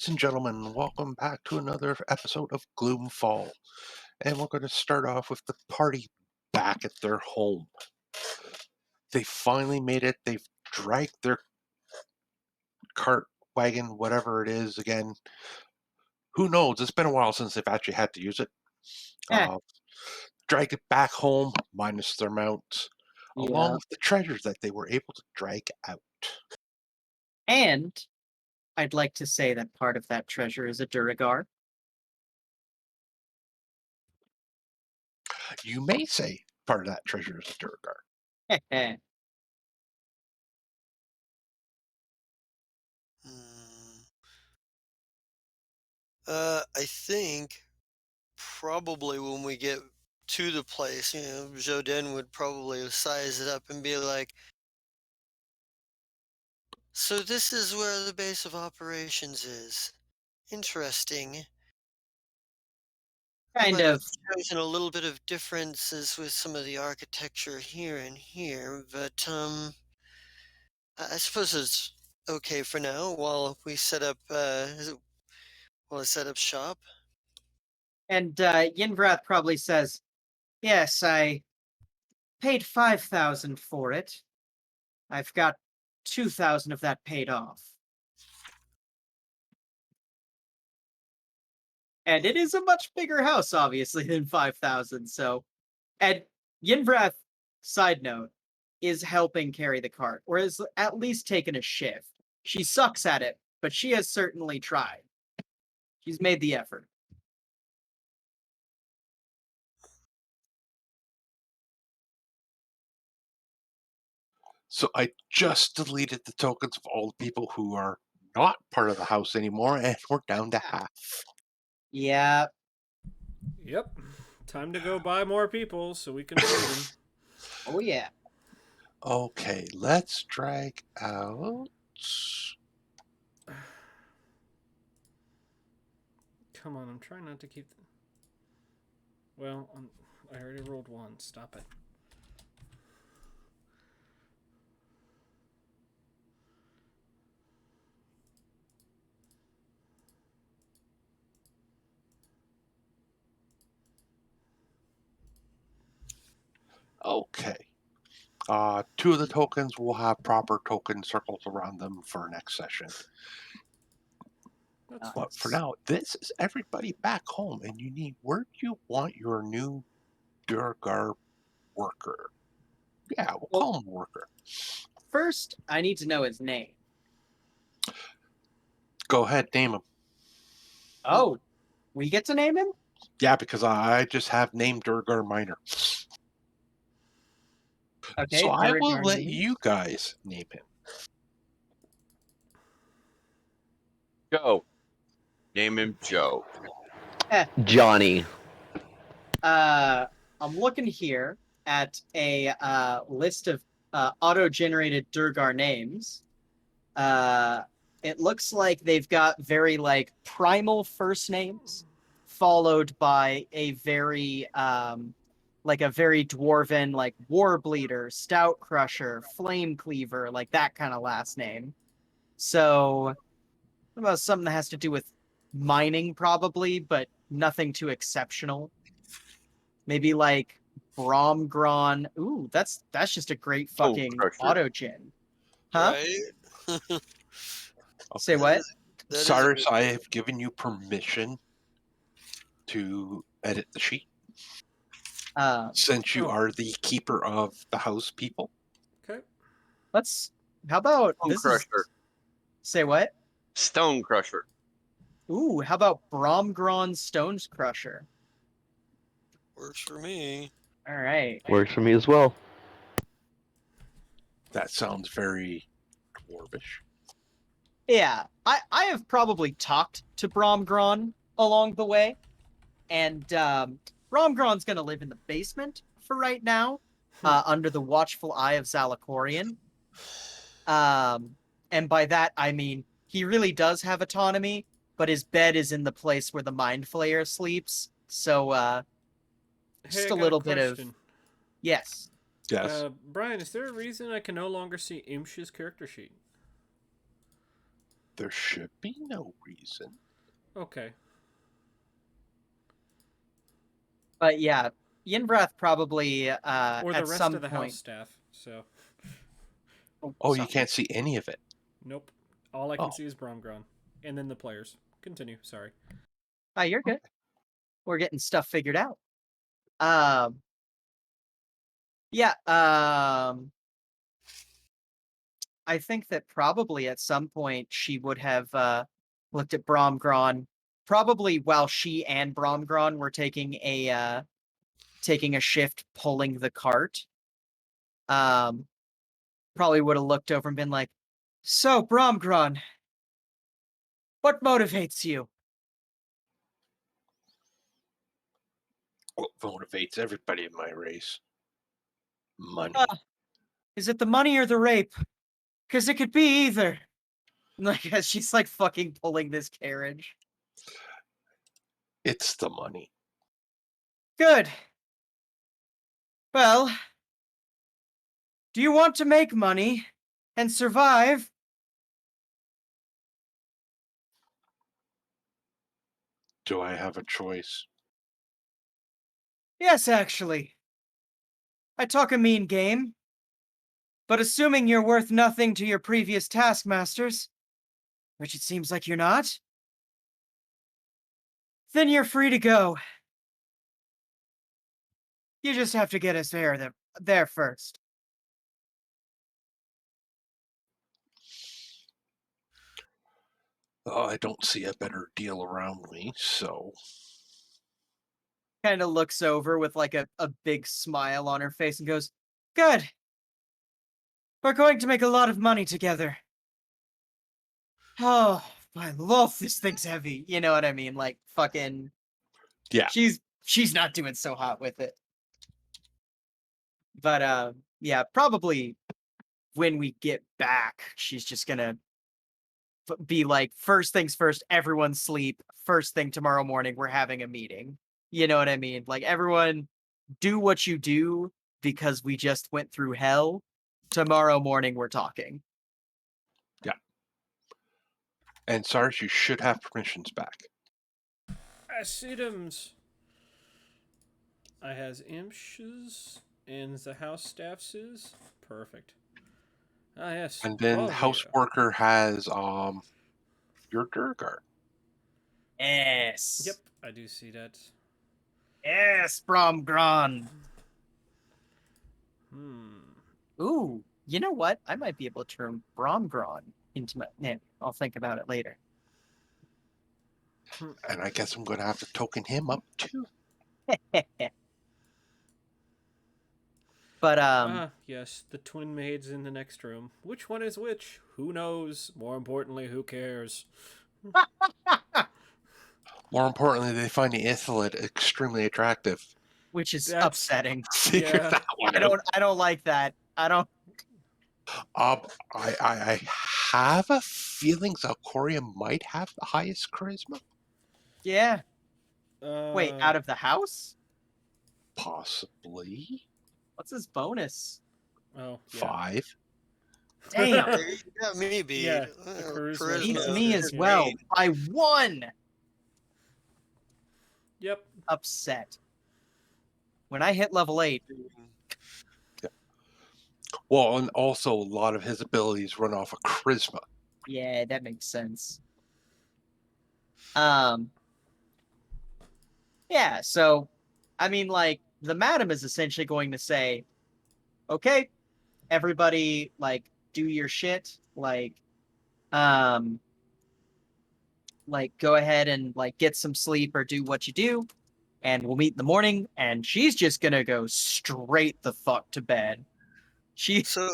Ladies and gentlemen, welcome back to another episode of Gloomfall. And we're going to start off with the party back at their home. They finally made it. They've dragged their cart, wagon, whatever it is again. Who knows? It's been a while since they've actually had to use it. Eh, Uh, dragged it back home, minus their mount, along yeah. with the treasures that they were able to drag out. And I'd like to say that part of that treasure is a Duragar. You may say part of that treasure is a Durgar. Hmm. I think probably when we get to the place, Joden would probably size it up and be like, "So this is where the base of operations is. Interesting. I Kind might have of. chosen a little bit of differences with some of the architecture here and here, but I suppose it's okay for now while we set up. While I set up shop." And Yinvrath probably says, "Yes, I paid 5,000 for it. I've got 2,000 of that paid off. And it is a much bigger house, obviously, than 5,000. So, and Yinvrath, side note, is helping carry the cart, or is at least taken a shift. She sucks at it, but she has certainly tried. She's made the effort. So I just deleted the tokens of all the people who are not part of the house anymore, and we're down to half. Yeah, Yep. Time to go buy more people so we can feed them. oh yeah. Okay, let's drag out. Come on, I'm trying not to keep. Well, I already rolled one. Stop it. Okay. Two of the tokens will have proper token circles around them for next session. That's But for Nice. now, this is everybody back home, and you need where do you want your new Durgar worker? Yeah, we'll Well, call him worker. first, I need to know his name. Go ahead, name him. Oh, we get to name him? Yeah, because I just have named Durgar Minor. So Okay, I will Duragar let name. you guys name him. Joe. Name him Joe. Johnny. I'm looking here at a list of auto-generated Durgar names. It looks like they've got very like primal first names, followed by a very like a very dwarven like war bleeder, stout crusher, flame cleaver, like that kind of last name. So what about something that has to do with mining, probably, but nothing too exceptional. Maybe like Bromgron. Ooh, that's just a great Stone fucking Crusher. autogen. Huh? Right? Say That what? is that is a Cyrus, good I one. have given you permission to edit the sheet Uh, since you Oh. are the keeper of the house people. okay. let's. How about Stone this is. Crusher. Say what? Stone Crusher. Ooh, how about Bromgron Stones Crusher? Works for me. All right. Works for me as well. That sounds very dwarvish. Yeah, I have probably talked to Bromgron along the way, and Bromgron's gonna live in the basement for right now, under the watchful eye of Zalakorian. And by that I mean he really does have autonomy, but his bed is in the place where the Mind Flayer sleeps. So Hey, just I a got a little bit of question. yes. Yes. Brian, is there a reason I can no longer see Imsh's character sheet? There should be no reason. Okay. But yeah, Yinbrath probably Or the at rest some of the point. house staff. So, Oh, you sorry. can't see any of it. nope. All I can Oh. see is Bromgron. And then the players. Continue. Sorry. Oh, you're good. We're getting stuff figured out. Yeah. I think that probably at some point she would have looked at Bromgron, probably while she and Bromgron were taking a shift pulling the cart. Probably would have looked over and been like, "So, Bromgron, what motivates you?" What motivates everybody in my race? Money. Is it the money or the rape? Because it could be either. Like, as she's like fucking pulling this carriage. It's the money. Good. Well, do you want to make money and survive? Do I have a choice? Yes, actually. I talk a mean game. But assuming you're worth nothing to your previous taskmasters, which it seems like you're not, then you're free to go. You just have to get us there first. Oh, I don't see a better deal around me, so Kind of looks over with like a big smile on her face and goes, "Good. We're going to make a lot of money together." Oh, my lord, this thing's heavy. You know what I mean? Like, fucking... Yeah. She's not doing so hot with it. But, yeah, probably when we get back, she's just gonna be like, first things first, everyone sleep. First thing tomorrow morning, we're having a meeting. You know what I mean? Like, everyone do what you do because we just went through hell. Tomorrow morning, we're talking. and Sarge, you should have permissions back. Acidums. I has imshes and the house staffs. Perfect. Ah, yes. And then Oh, House yeah. Worker has your Durgar. Yes. Yep, I do see that. Yes, Bromgron. Ooh, you know what? I might be able to turn Bromgron into my... Yeah, I'll think about it later. And I guess I'm going to have to token him up too. But, yes, the twin maids in the next room. Which one is which? Who knows? More importantly, who cares? More importantly, they find the Ithalit extremely attractive. which is That's- upsetting. Figure Yeah. that one out. I don't like that. I don't... I have a feeling Zalcoria might have the highest charisma. Yeah. Wait, out of the house? Possibly. What's his bonus? Oh, yeah. 5. Damn. There you got me beat. Yeah, the charisma Beats is me good, as yeah. well. By 1! Yep. Upset. When I hit level 8, Well, and also a lot of his abilities run off of charisma. yeah, that makes sense. Yeah, so, I mean, like, the madam is essentially going to say, okay, everybody, like, do your shit, like, go ahead and, like, get some sleep or do what you do, and we'll meet in the morning, and she's just gonna go straight the fuck to bed. So,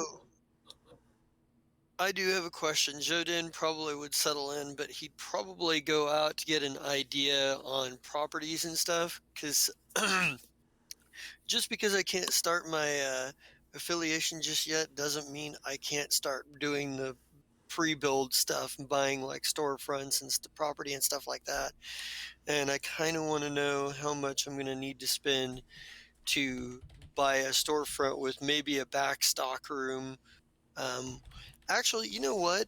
I do have a question. Jodin probably would settle in, but he'd probably go out to get an idea on properties and stuff. Because just because I can't start my affiliation just yet doesn't mean I can't start doing the pre-build stuff and buying like storefronts and property and stuff like that. And I kind of want to know how much I'm going to need to spend to buy a storefront with maybe a back stock room. Actually, you know what?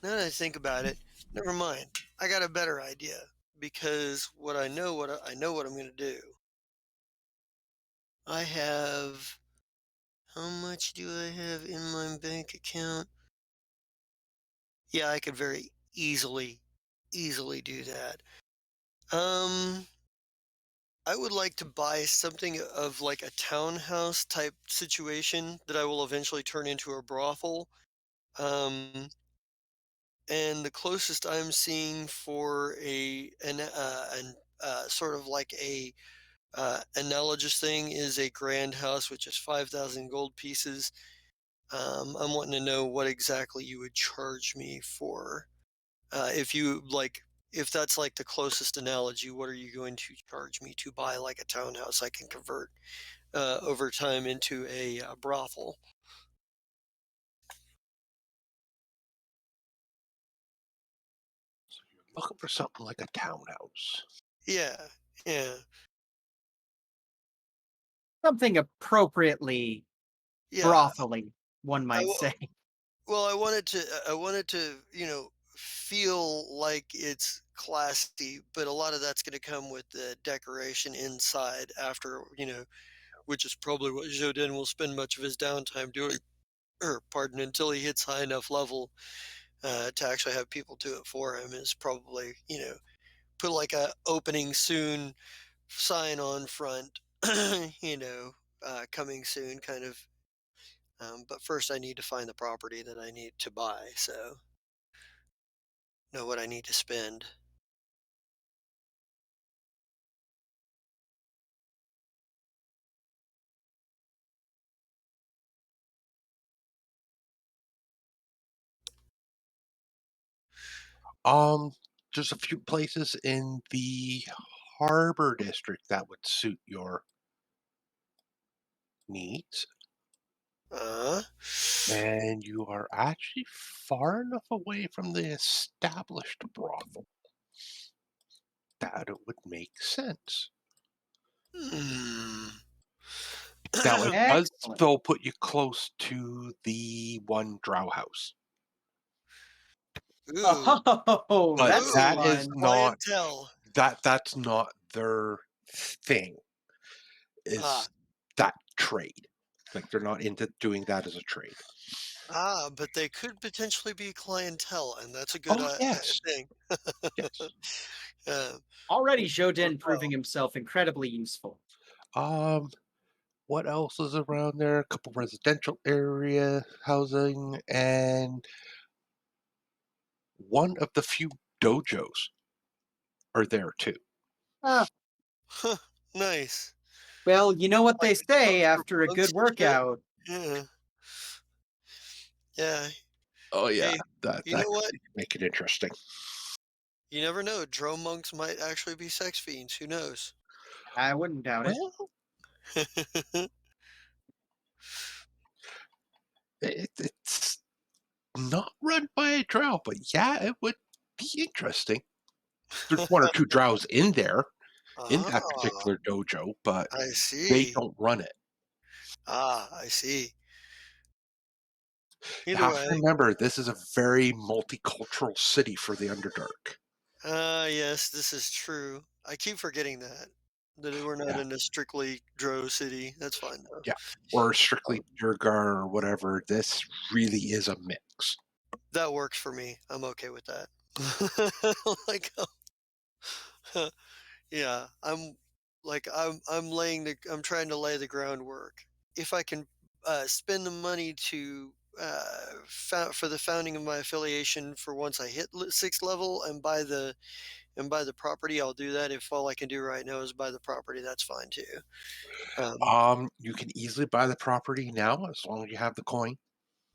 Now that I think about it, Never mind. I got a better idea because I know what I'm going to do. I have how much do I have in my bank account? Yeah, I could very easily do that. Um, I would like to buy something of like a townhouse type situation that I will eventually turn into a brothel. Um, and the closest I'm seeing for sort of like a analogous thing is a grand house, which is 5,000 gold pieces. I'm wanting to know what exactly you would charge me for. If you like, if that's like the closest analogy, what are you going to charge me to buy like a townhouse I can convert over time into a brothel? So you're looking for something like a townhouse. Yeah, yeah, Something appropriately yeah. brothely, one I, might w- say. well, I wanted to, feel like it's classy, but a lot of that's going to come with the decoration inside after, which is probably what Jodin will spend much of his downtime doing, or pardon, until he hits high enough level to actually have people do it for him is probably, put like a opening soon sign on front, coming soon kind of. But first I need to find the property that I need to buy. So know what I need to spend. Um, there's a few places in the harbor district that would suit your needs, Uh, and you are actually far enough away from the established brothel that it would make sense. hmm. Now, it does Excellent. still put you close to the one drow house, Ooh, Oh, but that's that ooh, is fun. not clientele. that's not their thing. Ah, Is that trade? Like they're not into doing that as a trade. but they could potentially be clientele, and that's a good Oh yes, thing. yes. uh, Already work Jodin proving well. himself incredibly useful. Um, what else is around there? A couple residential area housing and one of the few dojos are there too. Ah, Huh, nice. well, you know what Like they say for after a monks good and shit. workout. Yeah, yeah. Oh yeah, Hey, that you that know what? could make it interesting. You never know. Drone monks might actually be sex fiends. Who knows? I wouldn't doubt it. Well, it's not run by a drow, but yeah, it would be interesting. There's one or two drows in there in that Ah, particular dojo, but I they see. don't run it. I see. You Either have to way, remember, this is a very multicultural city for the Underdark. yes, this is true. I keep forgetting that we're not Yeah, in a strictly Dro city. That's fine though. yeah. Or strictly Um, Durgar or whatever. This really is a mix. that works for me. I'm okay with that. like, yeah, I'm trying to lay the groundwork. If I can spend the money to for the founding of my affiliation for once I hit sixth level and buy the property, I'll do that. If all I can do right now is buy the property, that's fine too. Um, You can easily buy the property now as long as you have the coin.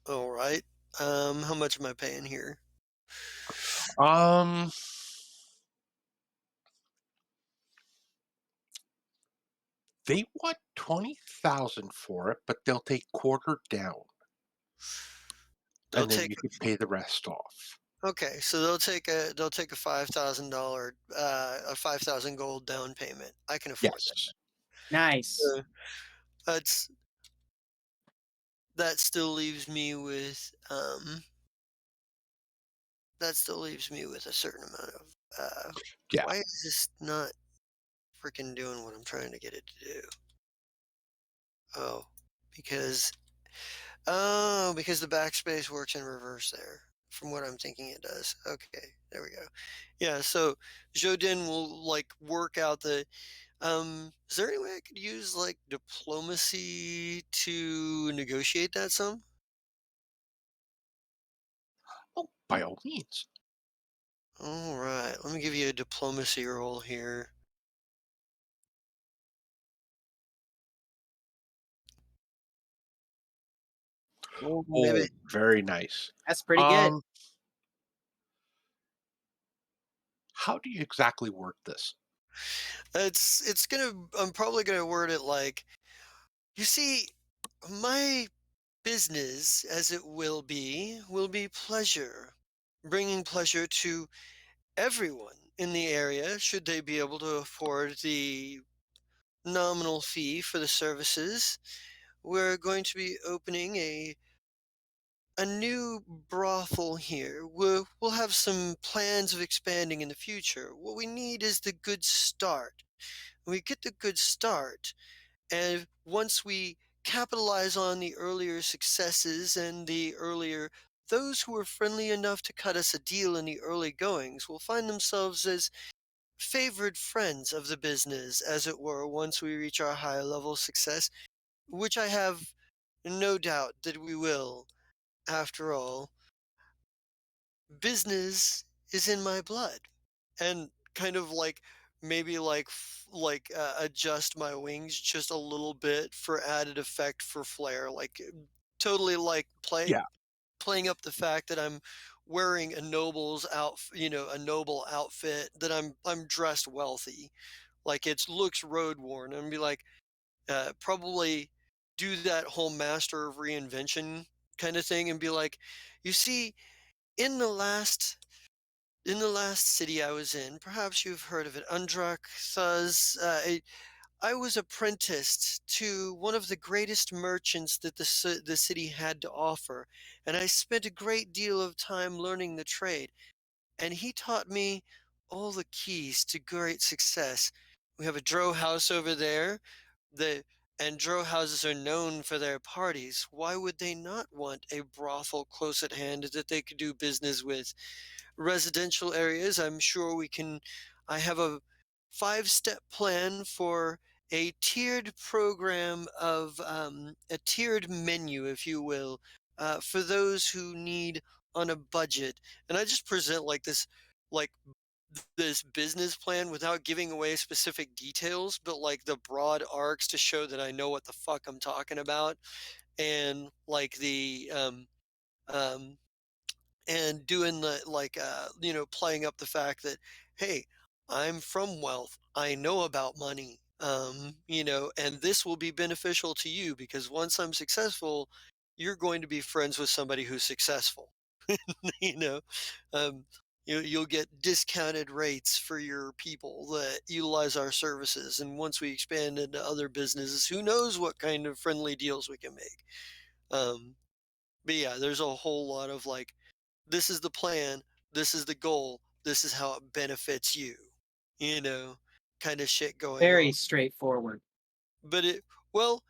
all right. How much am I paying here? Um, they want 20,000 for it, but they'll take quarter down, They'll and then take you can pay the rest off. Okay, so they'll take a $5,000 gold down payment. I can afford that. Yes. Nice. That's that still leaves me with that still leaves me with a certain amount of Yeah. why is this not freaking doing what I'm trying to get it to do? Oh, because because the backspace works in reverse there, from what I'm thinking it does. Okay, there we go. Yeah, so Jodin will like work out the is there any way I could use like diplomacy to negotiate that some? Oh, by all means. All right, let me give you a diplomacy roll here. Well, maybe Oh, very nice. That's pretty good. Um, how do you exactly work this? it's gonna I'm probably gonna word it like, you see, my business, as it will be pleasure, bringing pleasure to everyone in the area, should they be able to afford the nominal fee for the services. We're going to be opening a new brothel here. We'll have some plans of expanding in the future. What we need is the good start. We get the good start, and once we capitalize on the earlier successes and the earlier those who were friendly enough to cut us a deal in the early goings will find themselves as favored friends of the business, as it were, once we reach our higher level success, which I have no doubt that we will. After all, business is in my blood. And kind of like maybe like adjust my wings just a little bit for added effect for flair, like totally like Yeah. playing up the fact that I'm wearing a noble's a noble outfit, that I'm dressed wealthy, like it looks road worn, and be like, probably do that whole master of reinvention kind of thing, and be like, you see, in the last city I was in, perhaps you've heard of it, Undrak Thuz. I was apprenticed to one of the greatest merchants that the city had to offer, and I spent a great deal of time learning the trade. And he taught me all the keys to great success. We have a drow house over there. The and drow houses are known for their parties. Why would they not want a brothel close at hand that they could do business with? Residential areas, I'm sure we can. I have a 5-step plan for a tiered program of a tiered menu, if you will, for those who need on a budget. And I just present like like this business plan without giving away specific details, but like the broad arcs to show that I know what the fuck I'm talking about, and like um, and doing the playing up the fact that, hey, I'm from wealth, I know about money, and this will be beneficial to you because once I'm successful, you're going to be friends with somebody who's successful. you know um, you'll get discounted rates for your people that utilize our services, and once we expand into other businesses, who knows what kind of friendly deals we can make. um, but yeah, there's a whole lot of like, this is the plan, this is the goal, this is how it benefits you, you know, kind of shit going on. Very straightforward. But well,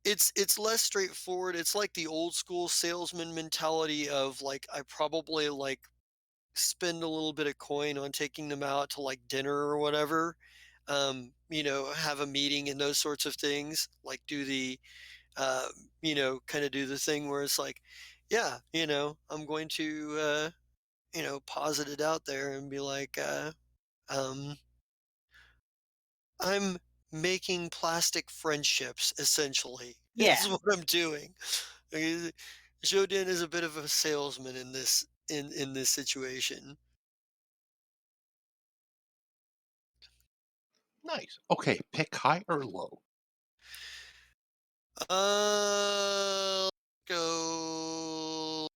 it's less straightforward. It's like the old school salesman mentality of like, I probably like spend a little bit of coin on taking them out to like dinner or whatever. Have a meeting and those sorts of things. Like do the uh, kind of do the thing where it's like, yeah, I'm going to posit it out there and be like, um, I'm making plastic friendships, essentially, Yeah. is what I'm doing. Jodin is a bit of a salesman in this situation. Nice. Okay, pick high or low. Go.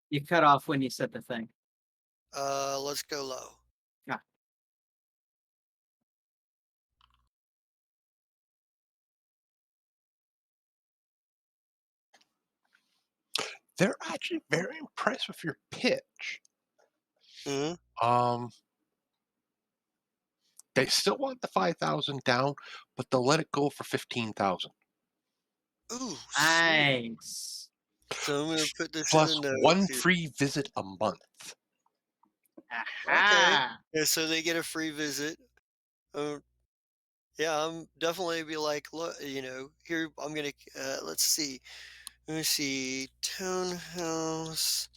You cut off when you said the thing. Let's go low. Yeah. they're actually very impressed with your pitch. Mhm. They still want the 5,000 down, but they'll let it go for 15,000 Ooh, sweet. Nice. So I'm gonna put this plus in the one notes here. free visit a month. Okay. Aha. Yeah, so they get a free visit. Yeah, I'm definitely be like, look, here I'm gonna. Let's see. Let me see. Townhouse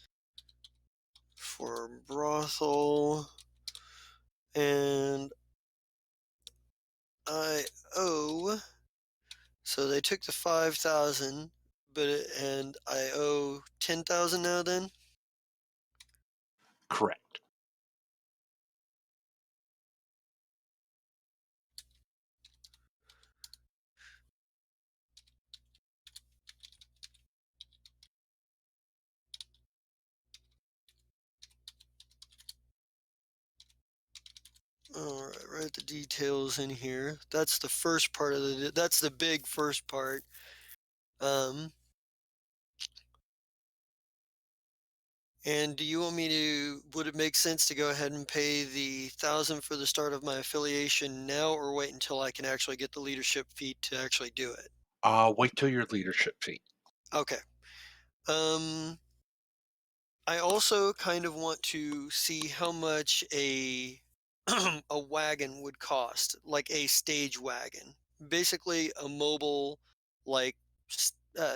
for brothel, and I owe. So they took the 5,000, and I owe 10,000 now. Then. Correct. All right, write the details in here. That's the first part of the. That's the big first part. Um, and do you want me to? Would it make sense to go ahead and pay the 1,000 for the start of my affiliation now, or wait until I can actually get the leadership fee to actually do it? Wait till your leadership fee. Okay. Um, I also kind of want to see how much a a wagon would cost, like a stage wagon, basically a mobile, like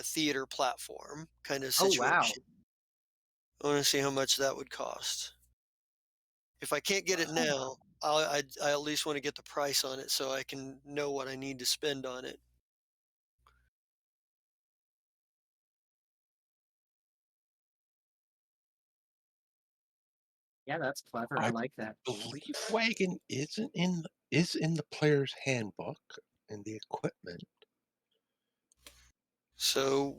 theater platform kind of Oh wow. situation. I want to see how much that would cost. If I can't get it now, I at least want to get the price on it so I can know what I need to spend on it. Yeah, that's clever. I I like that. believe wagon is in the player's handbook and the equipment. So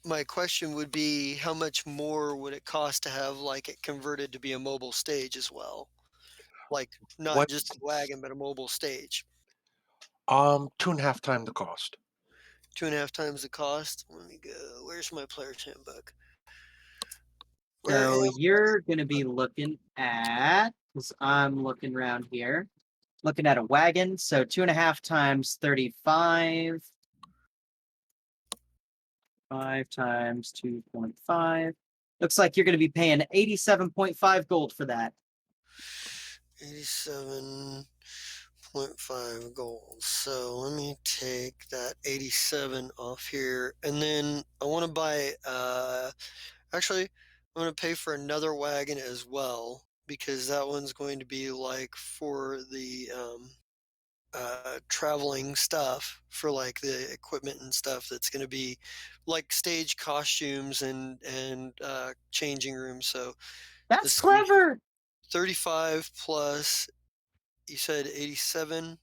my question would be, how much more would it cost to have like it converted to be a mobile stage as well? Like not What? just a wagon, but a mobile stage. 2.5 times the cost. 2.5 times the cost. Let me go. Where's my player's handbook? Where So am you're going to be looking at, because I'm looking around here, looking at a wagon. So 2.5 times 35. 5 times 2.5. Looks like you're going to be paying 87.5 gold for that. 87.5 gold. So let me take that 87 off here, and then I want to buy. Actually, I'm going to pay for another wagon as well because that one's going to be like for the traveling stuff for like the equipment and stuff that's going to be like stage costumes and changing rooms. So That's let's see, clever. 35 plus, you said 87.5.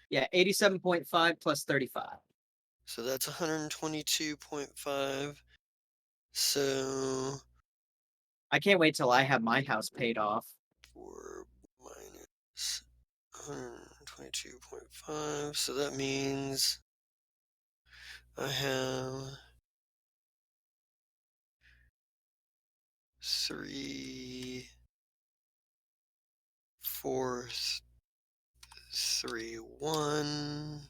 Yeah, 87.5 plus 35. So that's 122.5. So I can't wait till I have my house paid off. 4 minus 122.5. So that means I have 3, 4, 3, 1.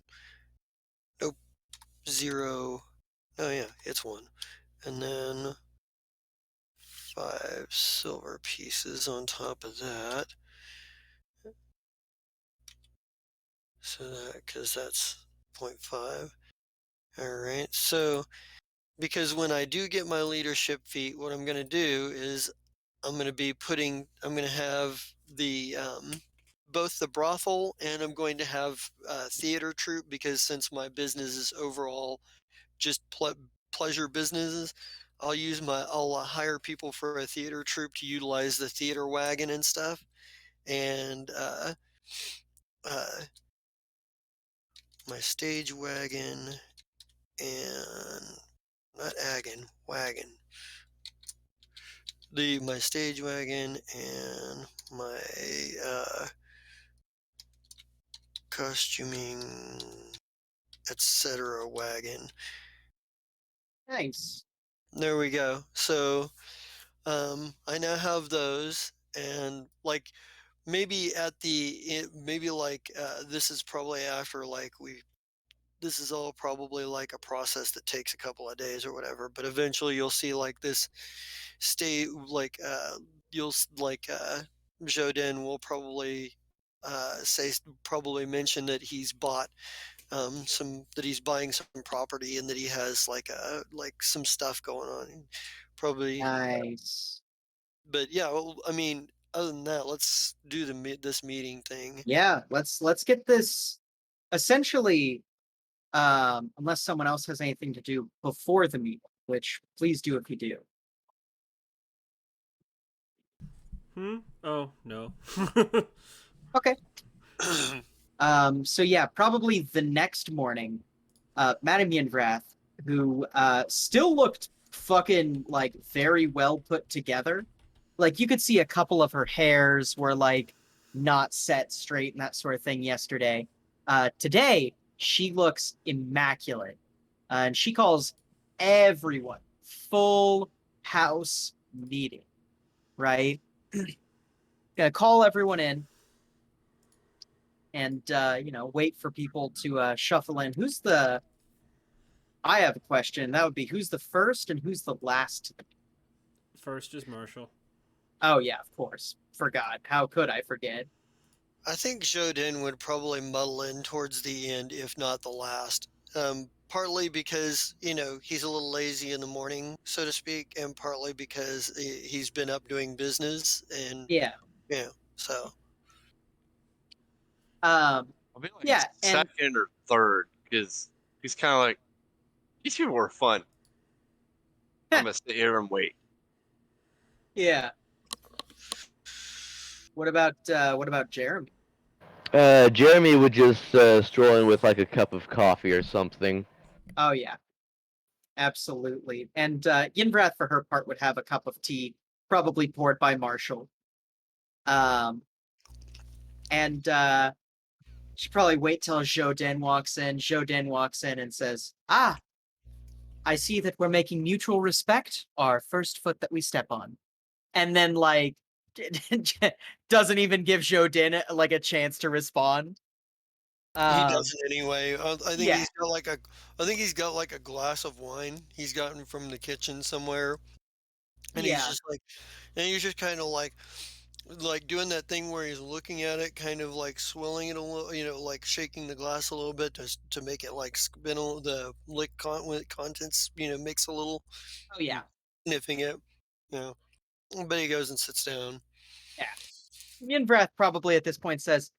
Nope, 0. Oh yeah, it's 1. And then 5 silver pieces on top of that. So that, because that's 0.5. All right. So, because when I do get my leadership feat, what I'm going to do is I'm going to have the both the brothel, and I'm going to have theater troupe, because since my business is overall just pleasure businesses, I'll hire people for a theater troupe to utilize the theater wagon and stuff, and uh, my stage wagon and not wagon. My stage wagon and my costuming, etc. wagon. Nice. There we go. So I now have those, and like maybe maybe like this is probably after like we this is all probably like a process that takes a couple of days or whatever, but eventually you'll see like this stay like like Joden will probably probably mention that he's bought some that he's buying some property and that he has like some stuff going on. And probably Nice. but yeah, well, I mean, other than that, let's do this meeting thing. Yeah, let's get this essentially unless someone else has anything to do before the meeting, which please do if you do. Oh, no. Okay. So yeah, probably the next morning, Madame Yenvrath, who still looked fucking like very well put together. Like you could see a couple of her hairs were like not set straight and that sort of thing yesterday. Today she looks immaculate, and she calls everyone full house meeting. Right, gonna call everyone in and wait for people to shuffle in. I have a question. That would be who's the first and who's the last? First is Marshall. Oh yeah, of course. Forgot. How could I forget? I think Joden would probably muddle in towards the end, if not the last. Partly because he's a little lazy in the morning, so to speak, and partly because he's been up doing business, and Yeah. so Um. I'll be like Yeah, and second or third because he's kind of like, these people were fun. I'm gonna sit here and wait. yeah. What about Jeremy? Jeremy would just stroll in with like a cup of coffee or something. Oh yeah, absolutely. And Yinbrath, for her part, would have a cup of tea, probably poured by Marshall. And she'd probably wait till Joden walks in. Joden walks in and says, "Ah, I see that we're making mutual respect our first foot that we step on." And then like doesn't even give Joden like a chance to respond. he Um, does it anyway. I think yeah, he's got like a glass of wine he's gotten from the kitchen somewhere, and yeah, he's just kind of like doing that thing where he's looking at it, kind of like swilling it a little, like shaking the glass a little bit to make it like spin the contents, mix a little, oh yeah, sniffing it, you know. But he goes and sits down. yeah. Yinbrath probably at this point says,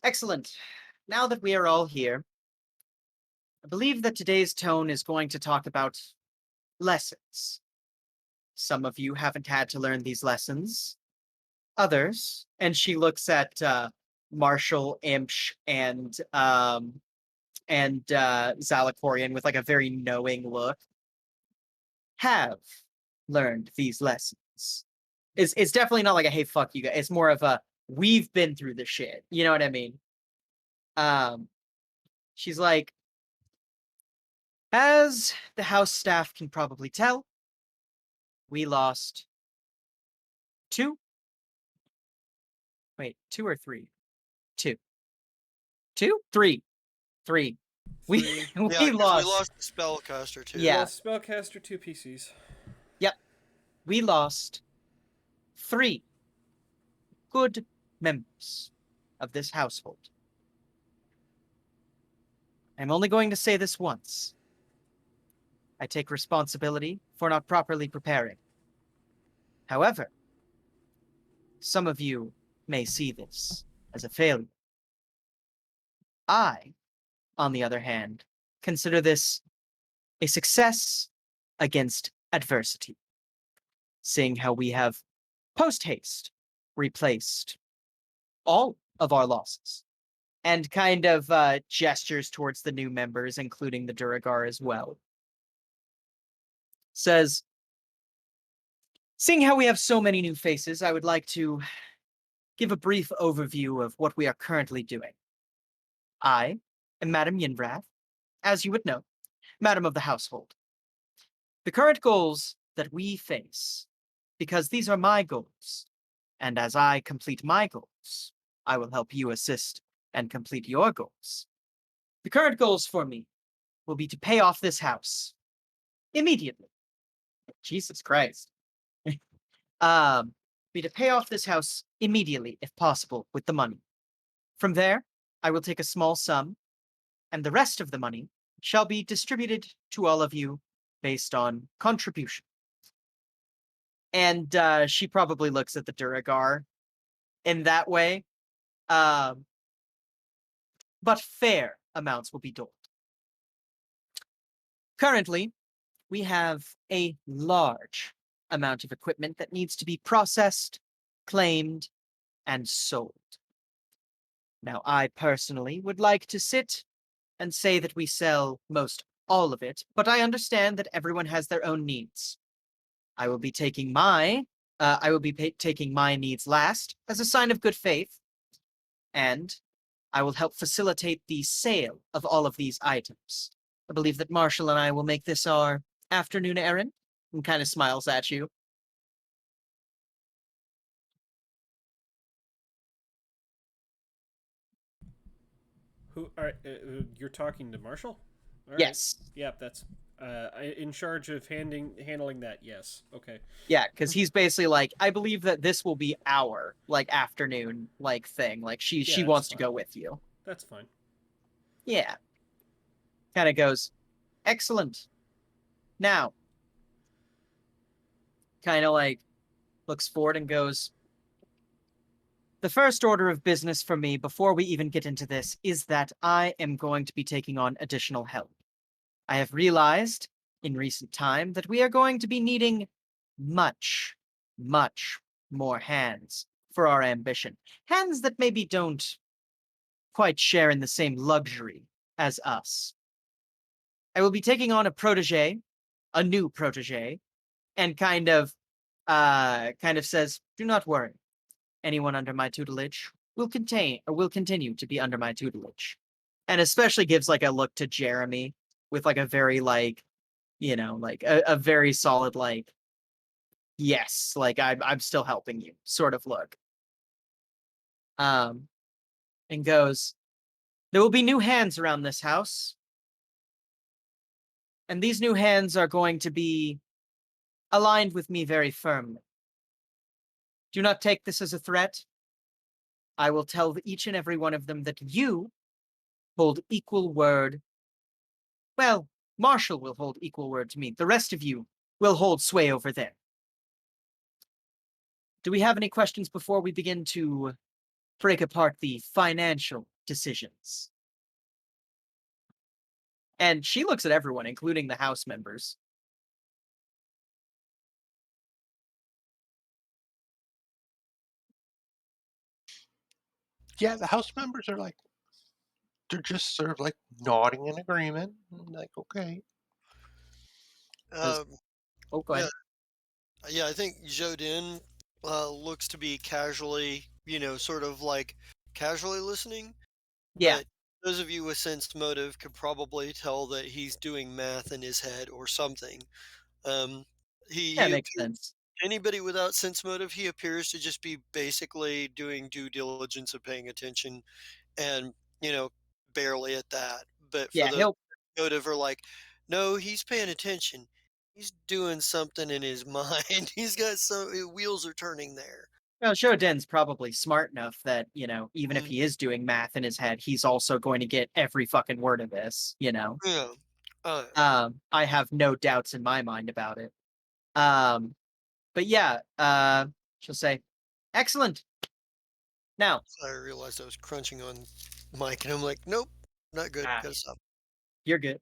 "Excellent. Now that we are all here, I believe that today's tone is going to talk about lessons. Some of you haven't had to learn these lessons. Others," and she looks at Marshall, Imsh, and Zalakorian with like a very knowing look, "have learned these lessons." It's definitely not like a "hey fuck you guys." It's more of a "we've been through the shit." You know what I mean? Um, she's like, "As the house staff can probably tell, we lost two. Wait, two or three? Two, two, three, three. We Three. we Yeah, because we lost. lost the spellcaster too. Yeah. Lost Spellcaster, 2 PCs. Yep, we lost three good members of this household. I'm only going to say this once. I take responsibility for not properly preparing. However, some of you may see this as a failure. I, on the other hand, consider this a success against adversity, seeing how we have post-haste replaced all of our losses, and kind of gestures towards the new members, including the Duragar as well. Says, "Seeing how we have so many new faces, I would like to give a brief overview of what we are currently doing. I am Madame Yinvrath, as you would know, Madam of the Household. The current goals that we face, because these are my goals, and as I complete my goals, I will help you assist and complete your goals. The current goals for me will be to pay off this house immediately. Jesus Christ. Be to pay off this house immediately, if possible, with the money. From there, I will take a small sum, and the rest of the money shall be distributed to all of you based on contribution. And she probably looks at the Duragar in that way. But fair amounts will be doled. Currently, we have a large amount of equipment that needs to be processed, claimed, and sold. Now, I personally would like to sit and say that we sell most all of it, but I understand that everyone has their own needs. I will be taking my needs last as a sign of good faith, and I will help facilitate the sale of all of these items. I believe that Marshall and I will make this our afternoon errand, and kind of smiles at you. Who are you're talking to Marshall? All right. Yes. Yep, that's in charge of handling that. Yes. Okay. Yeah, because he's basically like, I believe that this will be our afternoon thing. Like she Yeah, wants that's to go fine. with you. That's fine. Yeah. Kind of goes, excellent. Now, kind of looks forward and goes, the first order of business for me before we even get into this is that I am going to be taking on additional help. I have realized in recent time that we are going to be needing much, much more hands for our ambition. Hands that maybe don't quite share in the same luxury as us. I will be taking on a new protege, and kind of says, "Do not worry. Anyone under my tutelage will continue to be under my tutelage." And especially gives a look to Jeremy with a very a very solid yes, I'm still helping you sort of look. And goes, there will be new hands around this house. And these new hands are going to be aligned with me very firmly. Do not take this as a threat. I will tell each and every one of them that you hold equal word. Well, Marshall will hold equal word to me. The rest of you will hold sway over there. Do we have any questions before we begin to break apart the financial decisions? And she looks at everyone, including the house members. Yeah, the house members are they're just sort of nodding in agreement. Okay. Um, Oh, go ahead. yeah, I think Jodin looks to be casually, sort of casually listening. Yeah, But those of you with sensed motive could probably tell that he's doing math in his head or something. Um, that he makes appears, sense. anybody without sense motive, he appears to just be basically doing due diligence of paying attention, and you know, barely at that. But for Yeah, those he'll motive are like, no, he's paying attention. He's doing something in his mind. He's got some wheels are turning there. well, Shoden's probably smart enough that, even if Mm, he is doing math in his head, he's also going to get every fucking word of this. yeah. I have no doubts in my mind about it. But yeah, she'll say, excellent. Now, I realized I was crunching on Mike, and I'm like, nope, not good. ah, Gotta stop. you're good.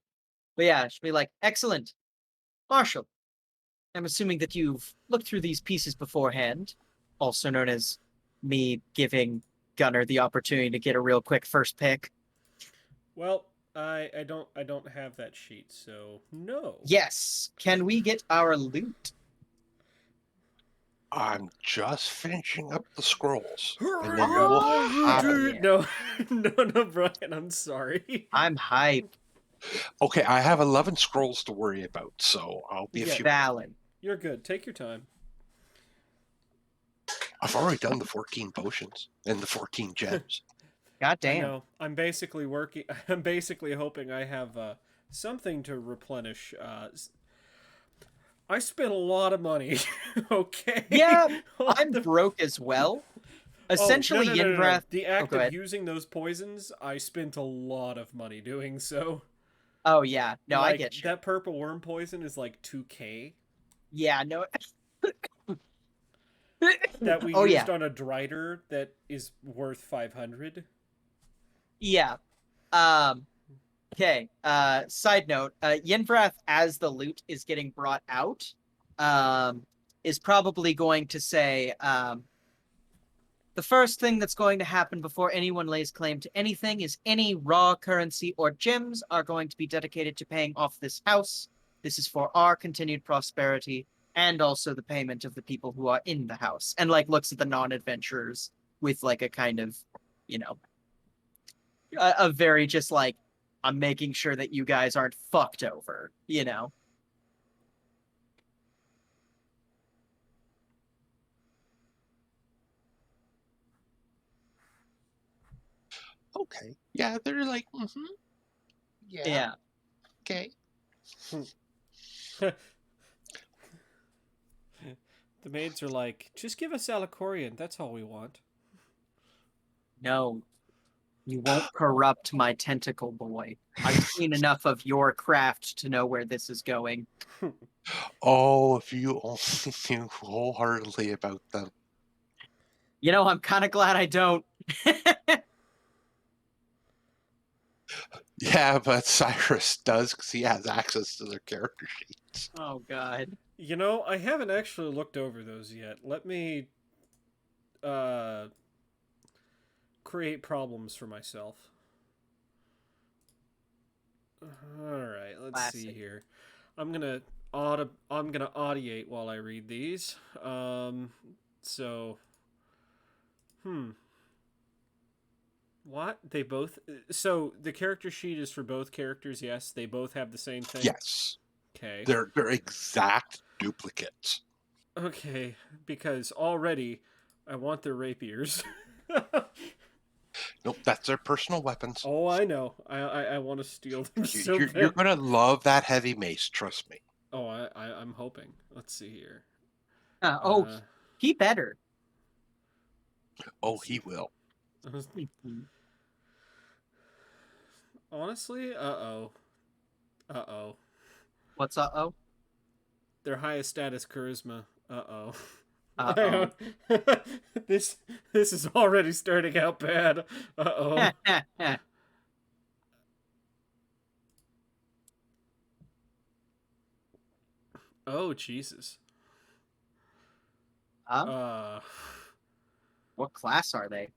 But yeah, she'll be like, excellent. Marshall, I'm assuming that you've looked through these pieces beforehand, also known as me giving Gunnar the opportunity to get a real quick first pick. Well, I don't have that sheet, so no. Yes. Can we get our loot? I'm just finishing up the scrolls, and then you will Oh, have hell it. yeah. No, no, Brian. I'm sorry. I'm hyped. Okay, I have 11 scrolls to worry about, so I'll be a Yeah. few. Valid. You're good. Take your time. I've already done the 14 potions and the 14 gems. God I damn. know. I'm basically working. I'm basically hoping I have something to replenish. I spent a lot of money. Okay. Yeah, On I'm the- broke as well. Oh, Essentially, no. Yenvrath. The Oh, act go of ahead. using those poisons, I spent a lot of money doing so. Oh yeah, no, I Like, get you. that purple worm poison is like 2K Yeah, no. that we Oh used yeah, on a Drider that is worth 500. yeah. Okay. Side note: Yenvrath, as the loot is getting brought out, is probably going to say, the first thing that's going to happen before anyone lays claim to anything is any raw currency or gems are going to be dedicated to paying off this house. This is for our continued prosperity and also the payment of the people who are in the house. And like looks at the non-adventurers with like a kind of, you know, a very just like, I'm making sure that you guys aren't fucked over, you know? Okay. Yeah, they're like, yeah, Yeah. okay. The maids are like, just give us Alicorian, that's all we want. No, you won't corrupt my tentacle boy. I've seen enough of your craft to know where this is going. Oh, if you only knew wholeheartedly about them. You know, I'm kind of glad I don't. Yeah, but Cyrus does because he has access to their character sheets. Oh, God. You know, I haven't actually looked over those yet. Let me create problems for myself. Alright, let's see Classic. here. I'm gonna audiate while I read these. So what? They both so the character sheet is for both characters, yes. They both have the same thing. Yes, Okay. they're exact duplicates. Okay, because already I want their rapiers. Nope, that's their personal weapons. Oh, I know. I want to steal them so You're bad. gonna love that heavy mace, trust me. Oh, I'm hoping. Let's see here. He better. Oh, he will. Honestly, uh-oh. What's uh-oh? Their highest status charisma. Uh-oh. Uh-oh. This is already starting out bad. Uh-oh. Oh, Jesus. What class are they?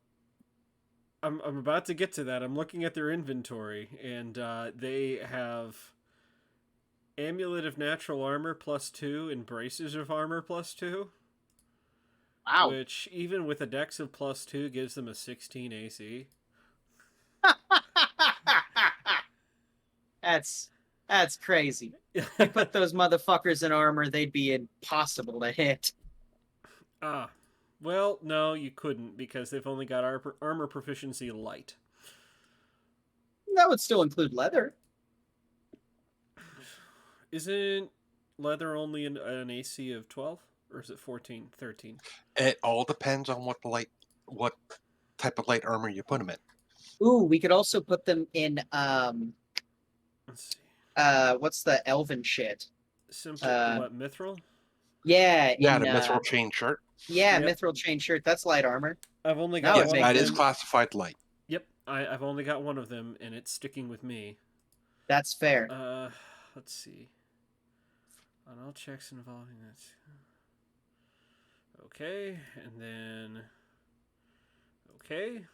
I'm about to get to that. I'm looking at their inventory, and they have Amulet of Natural Armor +2 and Braces of Armor +2. Wow. Which, even with a dex of +2, gives them a 16 AC. That's crazy. You put those motherfuckers in armor, they'd be impossible to hit. Well, no, you couldn't, because they've only got armor proficiency light. That would still include leather. Isn't leather only an AC of 12? Or is it 14, 13? It all depends on what type of light armor you put them in. Ooh, we could also put them in Let's see. what's the elven shit? Simple what, mithril? Yeah, Yeah, the mithril chain shirt. Yeah, Yep. mithril chain shirt. That's light armor. I've only Now got it Yes, one makes that of is them. classified light. Yep, I've only got one of them, and it's sticking with me. That's fair. Let's see. On all checks involving that. Okay, and then. Okay.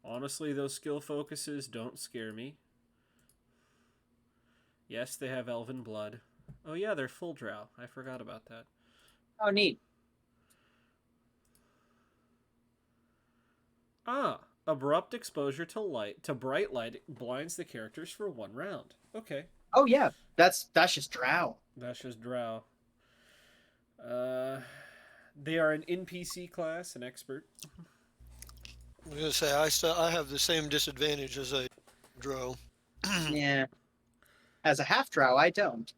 Honestly, those skill focuses don't scare me. Yes, they have elven blood. Oh yeah, they're full drow. I forgot about that. Oh, neat. Abrupt exposure to bright light blinds the characters for 1 round. Okay. Oh yeah, that's just drow. That's just drow. They are an NPC class, an expert. I was gonna say I have the same disadvantage as a drow. Yeah. As a half drow, I don't.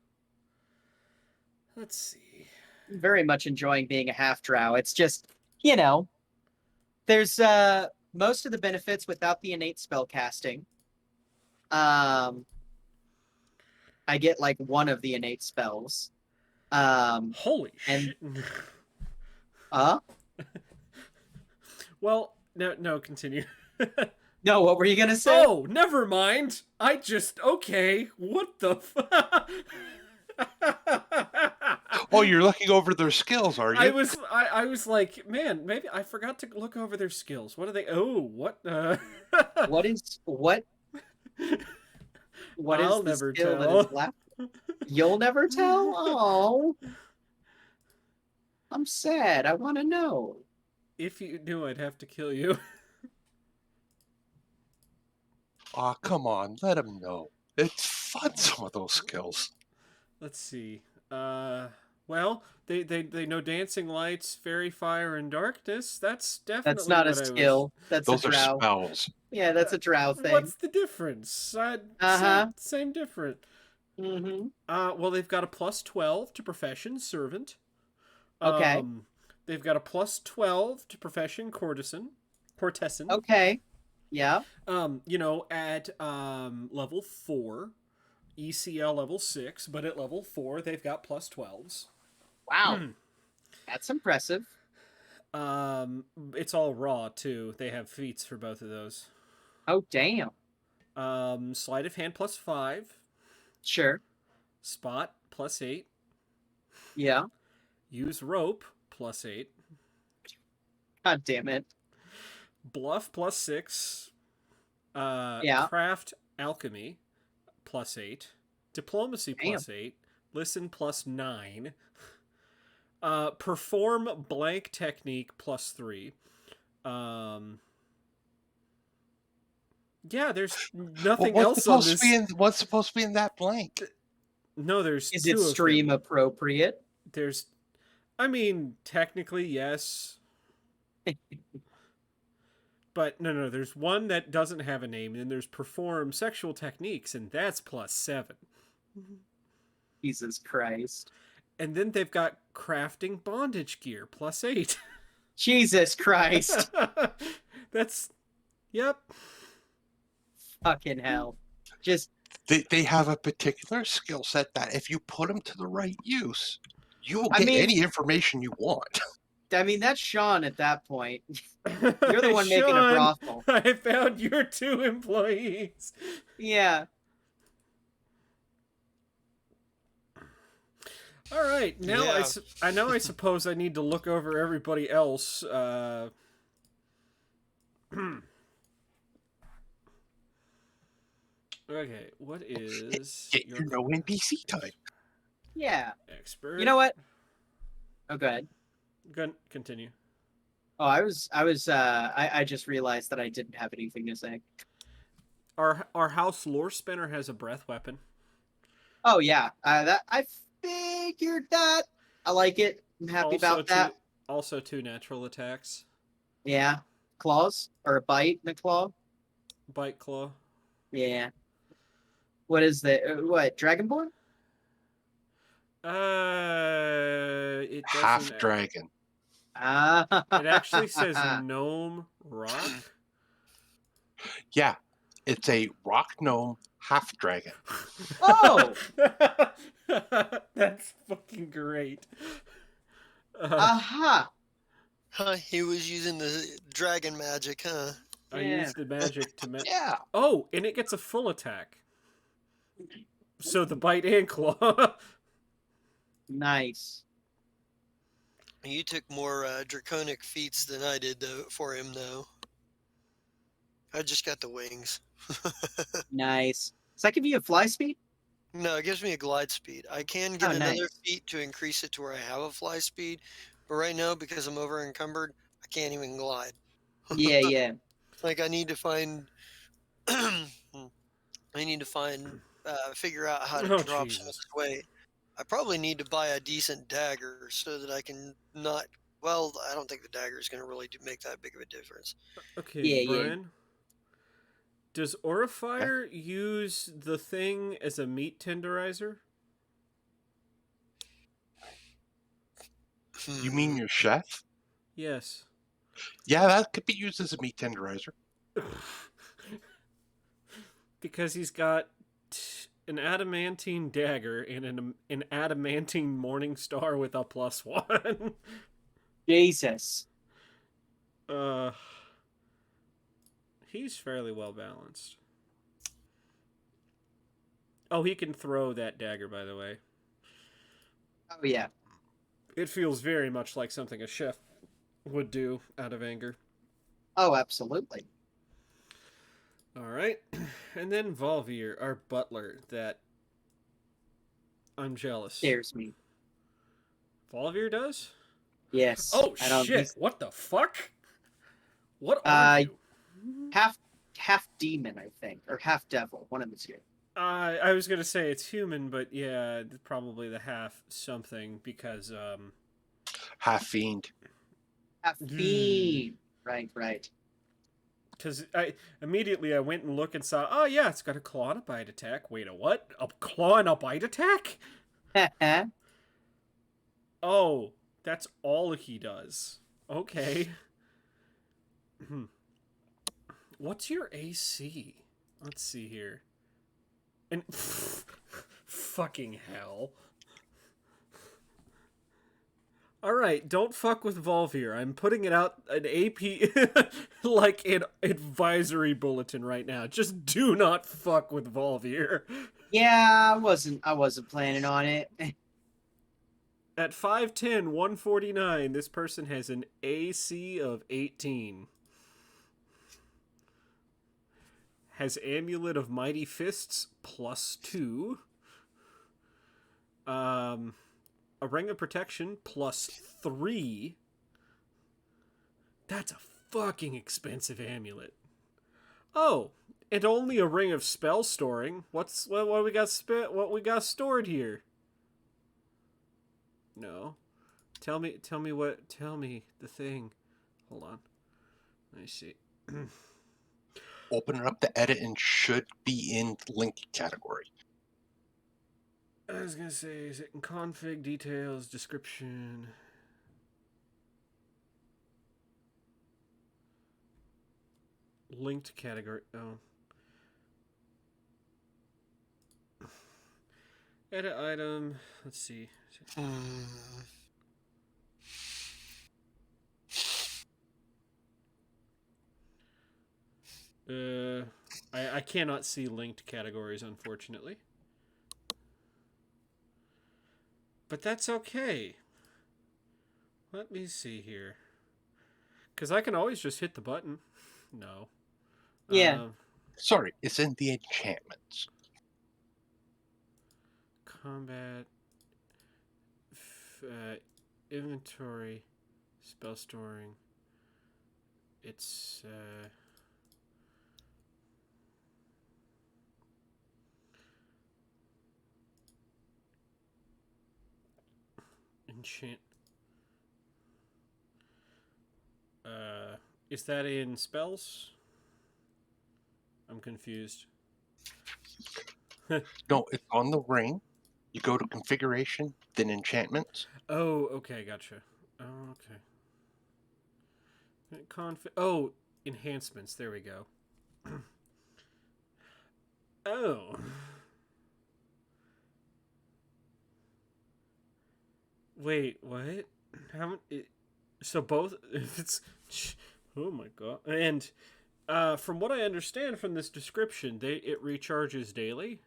Let's see. I'm very much enjoying being a half drow. It's just, there's most of the benefits without the innate spell casting. I get like one of the innate spells. Holy and shit. uh Well, no, continue. no, what were you gonna say? Oh, never mind. Okay. What the Oh, you're looking over their skills, are you? I was like, man, maybe I forgot to look over their skills. What are they? Oh, what? What is what I'll is the never skill that tell. is left? You'll never tell? Oh, I'm sad. I want to know. If you knew, I'd have to kill you. Aw, come on, let him know. It's fun, some of those skills. Let's see. Well, they know dancing lights, fairy fire, and darkness. That's definitely That's not a what I was. skill. That's Those a are drow. spells. Yeah, that's a drow thing. What's the difference? Uh-huh. Same different. Mm-hmm. Well, they've got a plus 12 to profession servant. Okay. They've got a plus 12 to profession courtesan. Okay. Yeah. At level 4, ECL level 6, but at level 4 they've got plus 12s. Wow. That's impressive. It's all raw too. They have feats for both of those. Oh, damn. Sleight of hand plus 5. Sure. Spot plus 8. Yeah. Use rope plus 8. God damn it. Bluff plus 6. Yeah. Craft alchemy plus 8. Diplomacy plus 8. Listen plus 9. Perform blank technique plus 3. Yeah, there's nothing else on this. What's supposed to be in that blank? No, there's Is two it of stream them. appropriate? I mean, technically, yes. But no, there's one that doesn't have a name, and there's perform sexual techniques, and that's plus 7. Jesus Christ. And then they've got crafting bondage gear plus 8. Jesus Christ. Yep. Fucking hell. Just They have a particular skill set that if you put them to the right use, you will get any information you want. I mean, that's Sean at that point. You're the one making a brothel. I found your 2 employees. Yeah. All right. Now Yeah. I suppose I need to look over everybody else. Okay, what is Get your no NPC type. Yeah. expert? You know what? Oh, go ahead. Continue. Oh, I just realized that I didn't have anything to say. Our house lore spinner has a breath weapon. Oh yeah, that I figured that. I like it. I'm happy about that. Also 2 natural attacks. Yeah, claws or a bite and a claw. Bite claw. Yeah. What is the what Dragonborn? It doesn't. Half dragon. It actually says gnome rock. Yeah, it's a rock gnome half dragon. Oh, that's fucking great. aha! Huh, he was using the dragon magic, huh? I Yeah. used the magic to Yeah. Oh, and it gets a full attack. So the bite and claw. Nice. You took more draconic feats than I did for him, though. I just got the wings. Nice. Does that give you a fly speed? No, it gives me a glide speed. I can get Oh, another nice. feat to increase it to where I have a fly speed, but right now, because I'm over encumbered, I can't even glide. Yeah. Like I need to find I need to find figure out how to Oh, drop some of Jesus. this weight. I probably need to buy a decent dagger so that I can not. Well, I don't think the dagger is going to really make that big of a difference. Okay, Yeah, yeah. Brian. Does Aurifire use the thing as a meat tenderizer? You mean your chef? Yes. Yeah, that could be used as a meat tenderizer. Because he's got an adamantine dagger and an adamantine morning star with a +1. Jesus. He's fairly well balanced. Oh, he can throw that dagger, by the way. Oh yeah. It feels very much like something a chef would do out of anger. Oh, absolutely. All right. And then Volvir, our butler, that I'm jealous. Scares me. Volvir does? Yes. Oh, I don't, shit. he's What the fuck? What are you? half demon, I think, or half devil. One of the two. I was going to say it's human, but yeah, probably the half something because, Half fiend. Half fiend. Right. Because I went and looked and saw, oh yeah, it's got a claw and a bite attack. Wait, a what? A claw and a bite attack? Oh, that's all he does. Okay. What's your AC? Let's see here. And fucking hell. Alright, don't fuck with Volvir. I'm putting it out an AP like an advisory bulletin right now. Just do not fuck with Volvir. Yeah, I wasn't planning on it. At 5'10", 149, this person has an AC of 18. Has Amulet of Mighty Fists, +2. A Ring of Protection, +3. That's a fucking expensive amulet. Oh, and only a Ring of Spell Storing. What we got stored here? No. Tell me the thing. Hold on. Let me see. Open it up to edit and should be in linked category. I was gonna say, is it in config, details, description? Linked category. Oh. Edit item. Let's see. I cannot see linked categories, unfortunately. But that's okay. Let me see here. Because I can always just hit the button. No. Yeah. Sorry, it's in the enchantments. Combat. Inventory. Spell storing. It's... enchant. Is that in spells? I'm confused. No, it's on the ring. You go to configuration, then enchantments. Oh, okay, gotcha. Oh, okay. Oh, enhancements. There we go. Oh. Wait, what? So both? If it's... Oh my god. And from what I understand from this description, it recharges daily?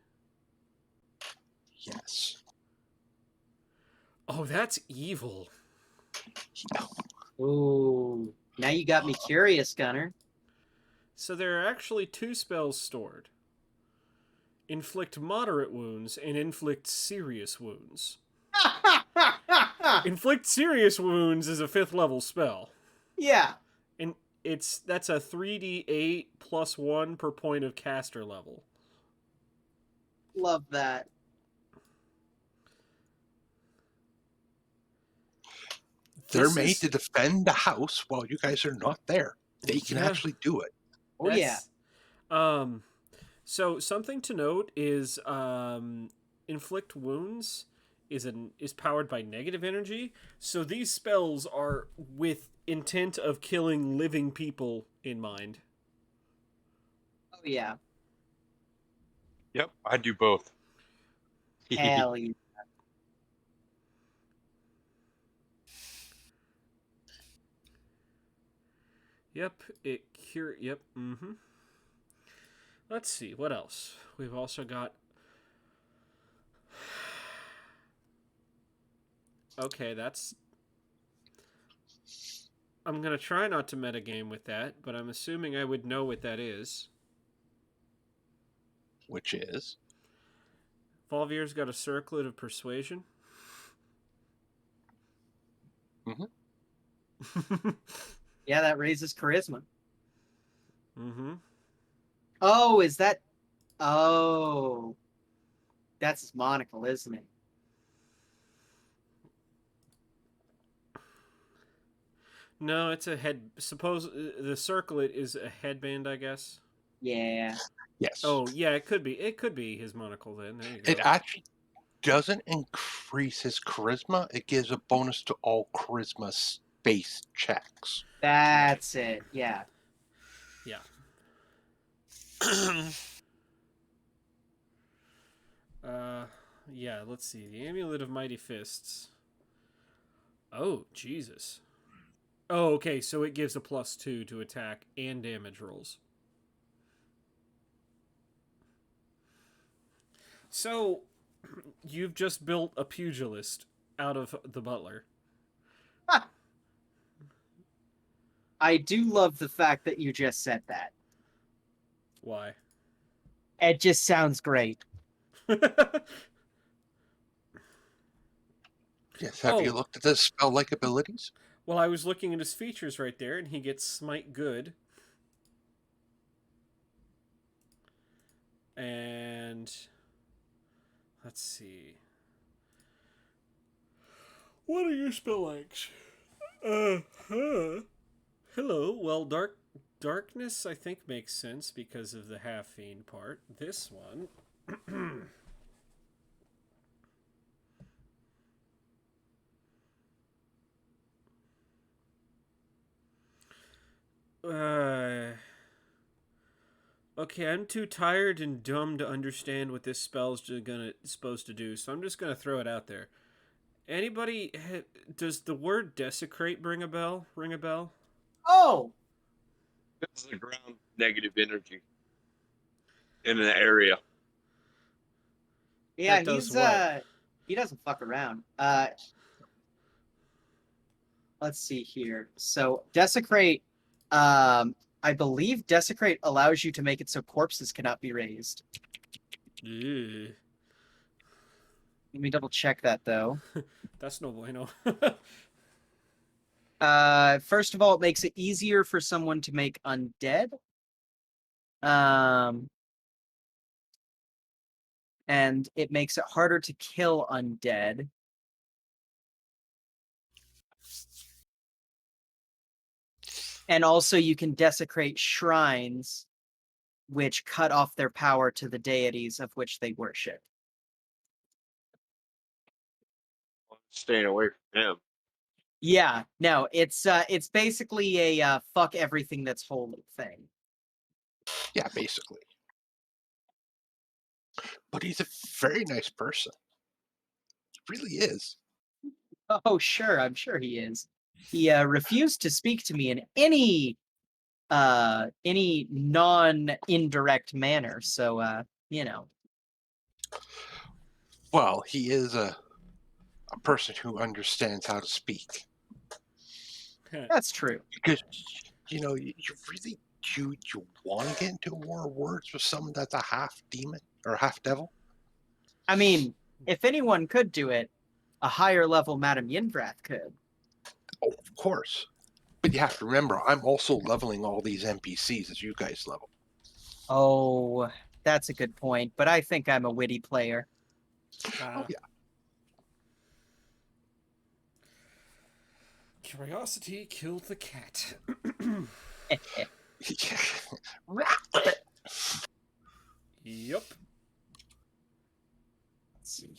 Yes. Oh, that's evil. Yeah. Ooh. Now you got me curious, Gunner. So there are actually 2 spells stored. Inflict moderate wounds and inflict serious wounds. Inflict serious wounds is a 5th level spell. Yeah. And that's a 3d8 +1 per point of caster level. Love that. They're This made is- to defend the house while you guys are not there. They can Yeah. actually do it. Oh yeah. So something to note is inflict wounds is powered by negative energy. So these spells are with intent of killing living people in mind. Oh yeah. Yep, I do both. Hell yeah. Yep, it cure. Yep. Mm-hmm. Let's see what else. We've also got. Okay, that's. I'm gonna try not to metagame with that, but I'm assuming I would know what that is. Which is? Volvier's got a circlet of persuasion. Mm-hmm. Yeah, that raises charisma. Mm-hmm. Oh, is that? Oh, that's his monocle, isn't it? No, it's a head. Suppose the circlet is a headband, I guess. Yeah. Yes. Oh, yeah, it could be. It could be his monocle then. There you go. It actually doesn't increase his charisma. It gives a bonus to all charisma-based checks. That's it. Yeah. Yeah. Yeah, let's see. The Amulet of Mighty Fists. Oh, Jesus. Oh, okay, so it gives a +2 to attack and damage rolls. So, you've just built a pugilist out of the butler. I do love the fact that you just said that. Why? It just sounds great. Yes. Have you Oh. looked at the spell-like abilities? Well, I was looking at his features right there, and he gets Smite Good. And let's see. What are your spell likes? Hello. Well, darkness I think makes sense because of the half fiend part. This one. Okay, I'm too tired and dumb to understand what this spell's supposed to do, so I'm just gonna throw it out there. Anybody, does the word desecrate ring a bell? Oh, This is the ground negative energy in an area. yeah. That does He's what? he doesn't fuck around. Let's see here. So desecrate. I believe desecrate allows you to make it so corpses cannot be raised. Ew. Let me double check that though. That's no bueno. First of all, it makes it easier for someone to make undead. And it makes it harder to kill undead. And also you can desecrate shrines which cut off their power to the deities of which they worship. Staying away from him. Yeah, no, it's basically a fuck everything that's holy thing. Yeah, basically. But he's a very nice person. He really is. Oh, sure, I'm sure he is. He refused to speak to me in any non-indirect manner, so you know. Well, he is a person who understands how to speak. That's true. Because, you really you want to get into more words with someone that's a half demon or half devil? I mean, if anyone could do it, a higher level Madame Yindrath could. Oh, of course. But you have to remember, I'm also leveling all these NPCs as you guys level. Oh, That's a good point, but I think I'm a witty player. Oh, yeah. Curiosity killed the cat. Yep. Let's see.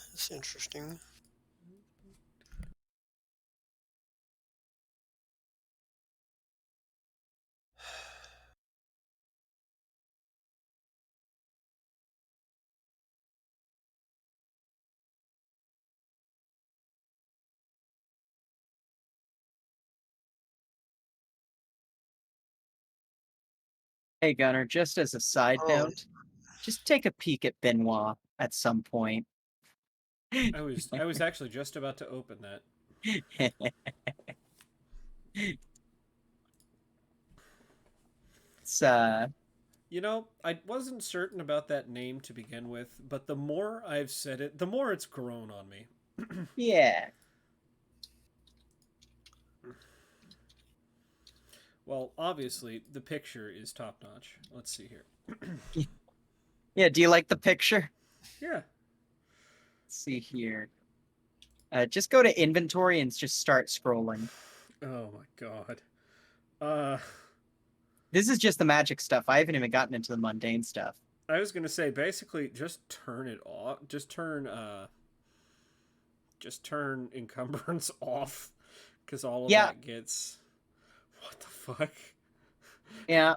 That's interesting. Hey, Gunnar, just as a side Oh. note, just take a peek at Benoit at some point. I was actually just about to open that. It's You know, I wasn't certain about that name to begin with, but the more I've said it, the more it's grown on me. yeah. Well, obviously, the picture is top notch. Let's see here. Yeah, do you like the picture? Yeah. Let's see here. Just go to inventory and just start scrolling. Oh my god. This is just the magic stuff. I haven't even gotten into the mundane stuff. I was gonna say basically just turn it off. Just turn encumbrance off, because all of Yeah. that gets. What the fuck? Yeah.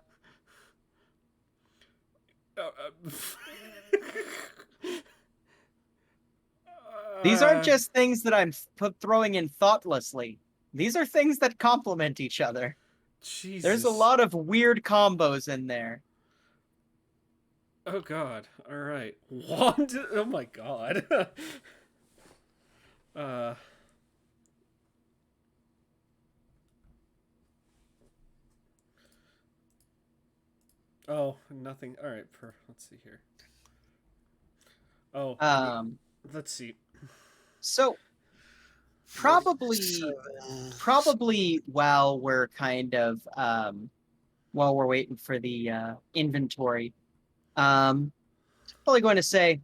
These aren't just things that I'm throwing in thoughtlessly. These are things that complement each other. Jesus. There's a lot of weird combos in there. Oh god. All right. Wand. Oh my god. Oh, nothing. All right. Let's see here. Oh. Let's see. So probably while we're kind of while we're waiting for the inventory, probably going to say,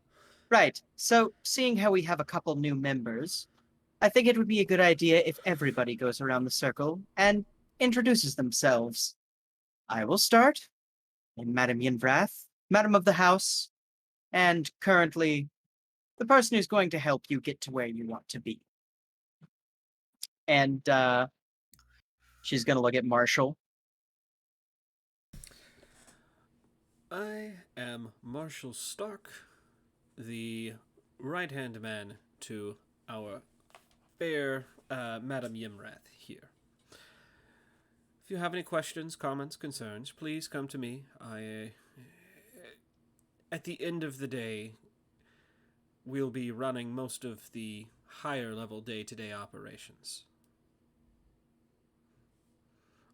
right, so seeing how we have a couple new members, I think it would be a good idea if everybody goes around the circle and introduces themselves. I will start. I'm Madam Yinvrath, Madam of the House, and currently the person who's going to help you get to where you want to be. And she's going to look at Marshall. I am Marshall Stark, the right-hand man to our fair Madam Yimrath here. If you have any questions, comments, concerns, please come to me. At the end of the day, we'll be running most of the higher-level day-to-day operations.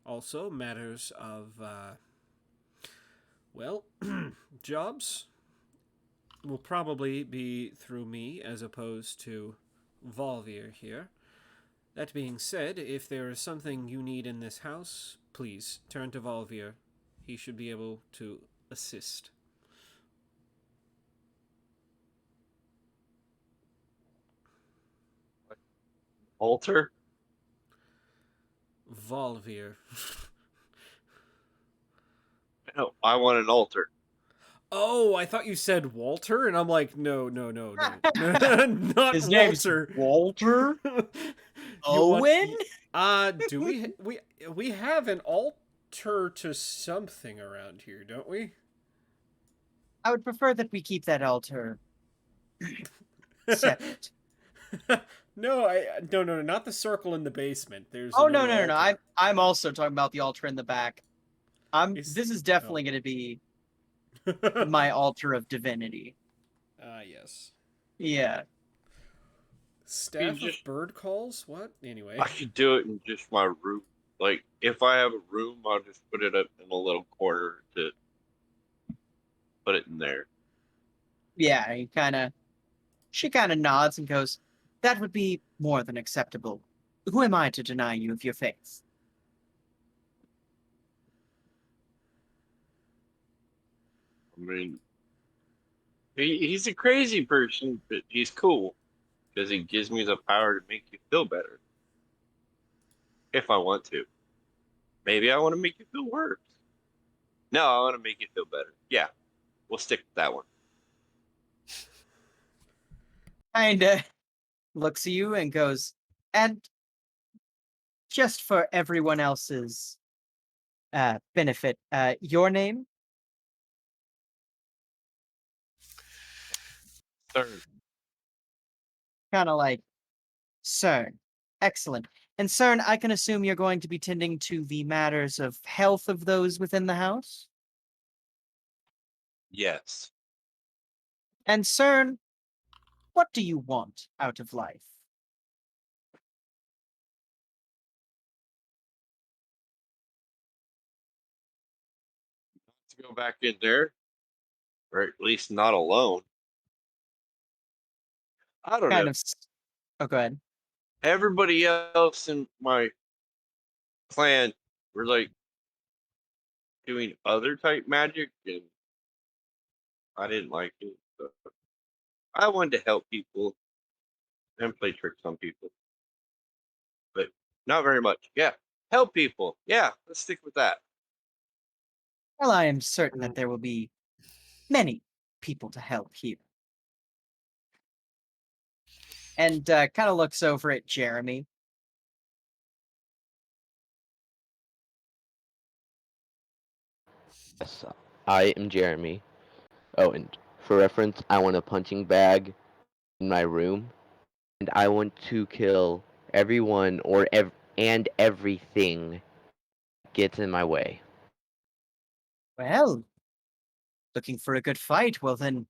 Also, matters of, jobs will probably be through me as opposed to Volvir here. That being said, if there is something you need in this house, please turn to Volvir. He should be able to assist. Altar? Volvir. No, I want an altar. Oh, I thought you said Walter, and I'm like, no. Not His name's Walter. Walter? Owen? Owen? Do we have an altar to something around here, don't we? I would prefer that we keep that altar separate. No, not the circle in the basement. There's Oh, another no. altar. I'm also talking about the altar in the back. This is definitely oh. going to be my altar of divinity. Yes. Yeah. Staff of bird calls? What? Anyway. I could do it in just my room. Like, if I have a room, I'll just put it up in a little corner to put it in there. Yeah, she kind of nods and goes, "That would be more than acceptable. Who am I to deny you of your faith?" I mean, he's a crazy person, but he's cool because he gives me the power to make you feel better if I want to. Maybe I want to make you feel worse. No, I want to make you feel better. Yeah, we'll stick with that one. Kinda looks at you and goes, "And just for everyone else's benefit, your name?" Third, Kind of like, "CERN. Excellent. And CERN, I can assume you're going to be tending to the matters of health of those within the house? yes. And CERN, what do you want out of life?" To go back in there, or at least not alone. I don't Kind know. of. Oh, go ahead. Everybody else in my clan were like doing other type magic, and I didn't like it. So I wanted to help people and play tricks on people, but not very much. Yeah, help people. Yeah, let's stick with that. Well, I am certain that there will be many people to help here. And kind of looks over at Jeremy. Yes, I am Jeremy. Oh, and for reference, I want a punching bag in my room, and I want to kill everyone and everything that gets in my way. Well, looking for a good fight? Well, then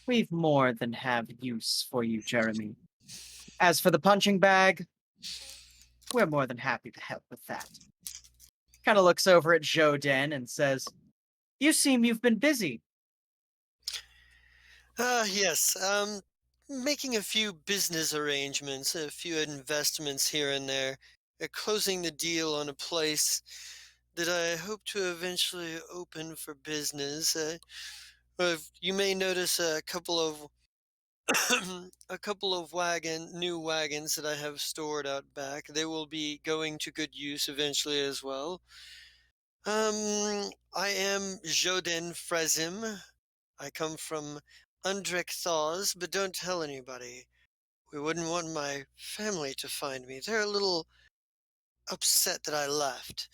we've more than have use for you, Jeremy. As for the punching bag, we're more than happy to help with that. Kind of looks over at Joden and says, "You seem you've been busy." Yes. Making a few business arrangements, a few investments here and there, closing the deal on a place that I hope to eventually open for business. You may notice a couple of a couple of new wagons that I have stored out back. They will be going to good use eventually as well. I am Joden Frezim. I come from Undrek Thaws, but don't tell anybody. We wouldn't want my family to find me. They're a little upset that I left.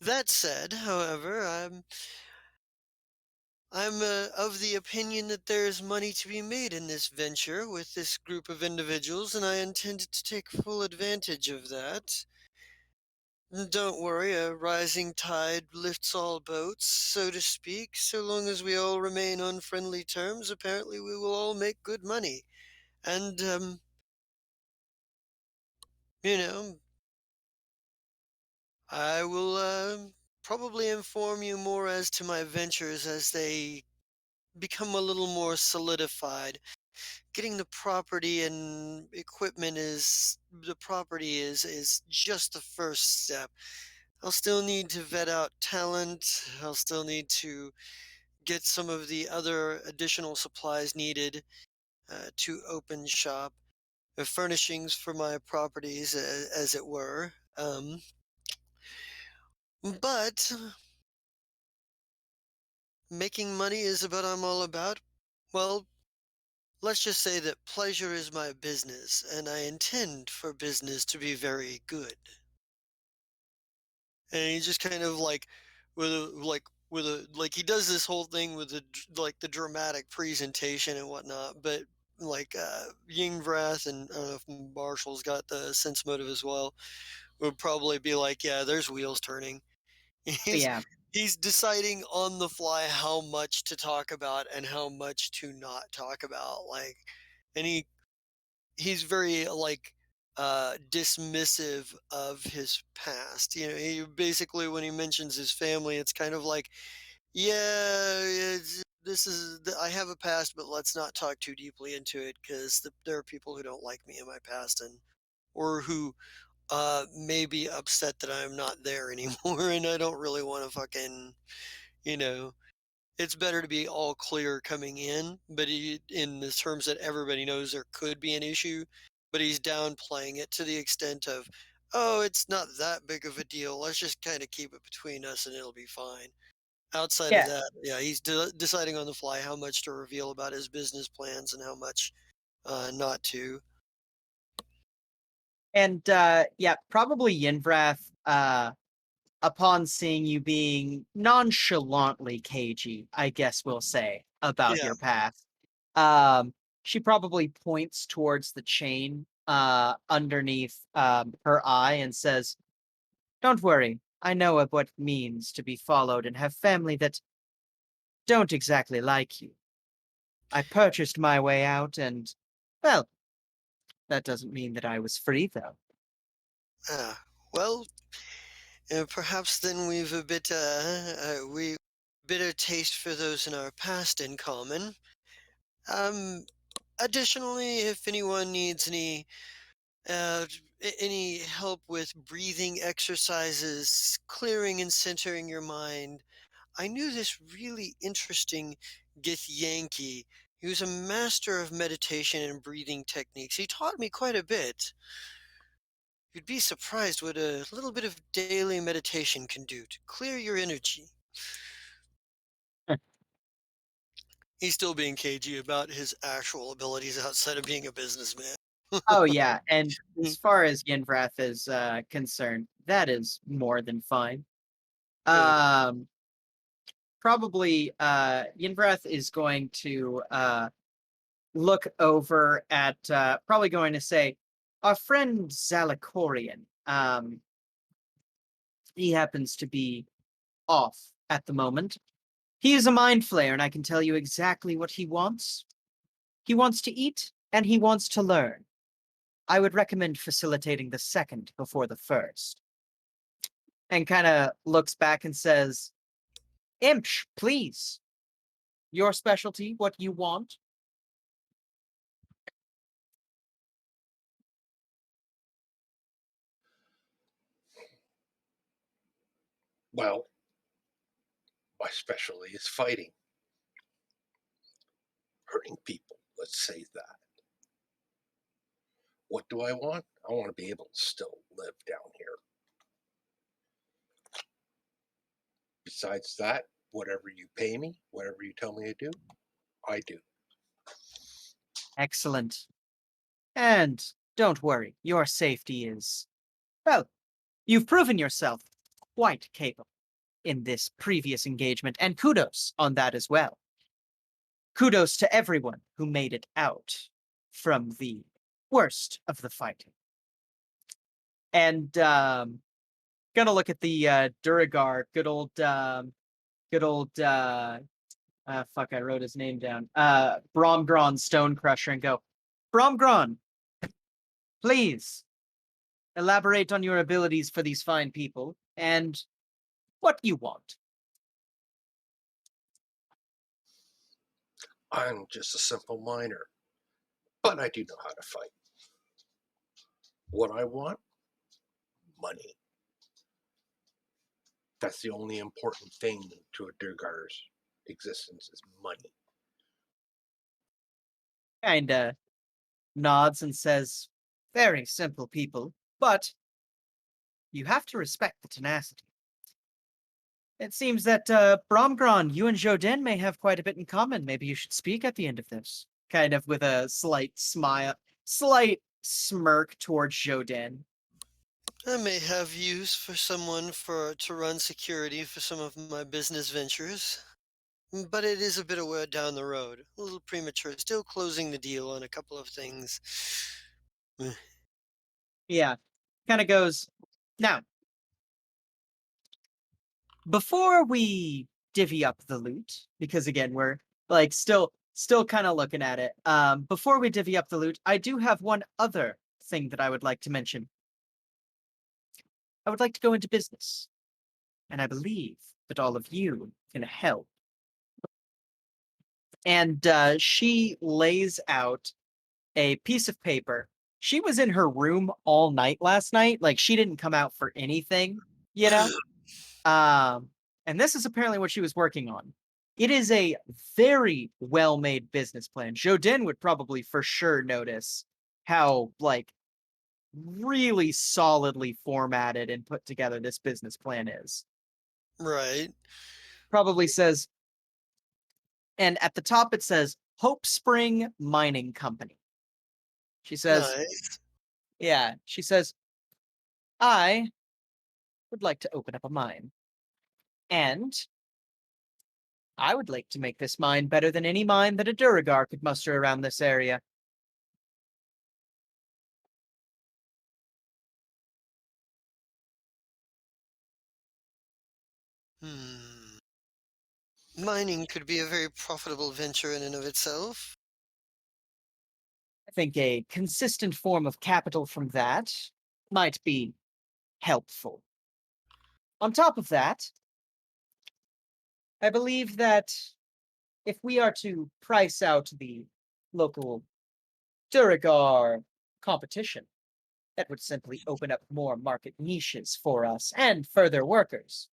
That said, however, I'm of the opinion that there is money to be made in this venture with this group of individuals, and I intend to take full advantage of that. Don't worry, a rising tide lifts all boats, so to speak. So long as we all remain on friendly terms, apparently we will all make good money. And, you know, I will probably inform you more as to my ventures as they become a little more solidified. Getting the property and equipment is just the first step. I'll still need to vet out talent. I'll still need to get some of the other additional supplies needed to open shop, furnishings for my properties, as it were. But making money is what I'm all about. Well, let's just say that pleasure is my business, and I intend for business to be very good. And he just kind of like, with a, he does this whole thing with the dramatic presentation and whatnot. But like Yingvrath, and I don't know if Marshall's got the sense motive as well, would probably be like, yeah, there's wheels turning. But He's yeah, he's deciding on the fly how much to talk about and how much to not talk about. Like, and he's very like dismissive of his past. He basically, when he mentions his family, it's kind of like, yeah, I have a past, but let's not talk too deeply into it because there are people who don't like me in my past or who may be upset that I'm not there anymore, and I don't really want to fucking, you know, it's better to be all clear coming in, but in the terms that everybody knows there could be an issue, but he's downplaying it to the extent of, oh, it's not that big of a deal. Let's just kind of keep it between us and it'll be fine. Outside of Yeah. that, yeah, he's deciding on the fly how much to reveal about his business plans and how much not to. And yeah, probably Yinvrath, upon seeing you being nonchalantly cagey, I guess we'll say, about Yeah. your past, she probably points towards the chain underneath her eye and says, "Don't worry, I know of what it means to be followed and have family that don't exactly like you. I purchased my way out, and, well, that doesn't mean that I was free, though." Well, perhaps then we've a bit we bitter taste for those in our past in common. Um, Additionally, if anyone needs any help with breathing exercises, clearing and centering your mind, I knew this really interesting Githyanki. He was a master of meditation and breathing techniques. He taught me quite a bit. You'd be surprised what a little bit of daily meditation can do to clear your energy. He's still being cagey about his actual abilities outside of being a businessman. Oh, yeah, and as Mm, far as Yinvrath is concerned, that is more than fine. good. Um, Probably Yinvrath is going to look over at, probably going to say, our friend Zalakorian. He happens to be off at the moment. He is a mind flayer, and I can tell you exactly what he wants. He wants to eat, and he wants to learn. I would recommend facilitating the second before the first. And kind of looks back and says, Imsh, please. Your specialty, what you want? Well, my specialty is fighting, hurting people. Let's say that. What do I want? I want to be able to still live down here. Besides that, whatever you pay me, whatever you tell me to do, I do. Excellent. And don't worry, your safety is, well, you've proven yourself quite capable in this previous engagement, and kudos on that as well. Kudos to everyone who made it out from the worst of the fighting. And gonna look at the Duragar, good old fuck, I wrote his name down. Bromgron Stonecrusher, and go, Bromgron, please elaborate on your abilities for these fine people and what you want. I'm just a simple miner, but I do know how to fight. What I want? Money. That's the only important thing to a Durgar's existence is money. Kinda nods and says, very simple people, but you have to respect the tenacity. It seems that, Bromgron, you and Jodin may have quite a bit in common. Maybe you should speak at the end of this. Kind of with a slight smile, slight smirk towards Jodin. I may have use for someone to run security for some of my business ventures, but it is a bit of way down the road. A little premature. Still closing the deal on a couple of things. Yeah. Kind of goes, now, before we divvy up the loot, because again, we're like still kind of looking at it. Before we divvy up the loot, I do have one other thing that I would like to mention. I would like to go into business, and I believe that all of you can help. And she lays out a piece of paper. She was in her room all night last night. Like, she didn't come out for anything, you know? And this is apparently what she was working on. It is a very well-made business plan. Jodin would probably for sure notice how, like, really solidly formatted and put together this business plan is. Right. Probably says, and at the top it says, Hope Spring Mining Company. She says, Nice. yeah, she says, I would like to open up a mine. And I would like to make this mine better than any mine that a Duragar could muster around this area. Mining could be a very profitable venture in and of itself. I think a consistent form of capital from that might be helpful. On top of that, I believe that if we are to price out the local Duragar competition, that would simply open up more market niches for us and further workers.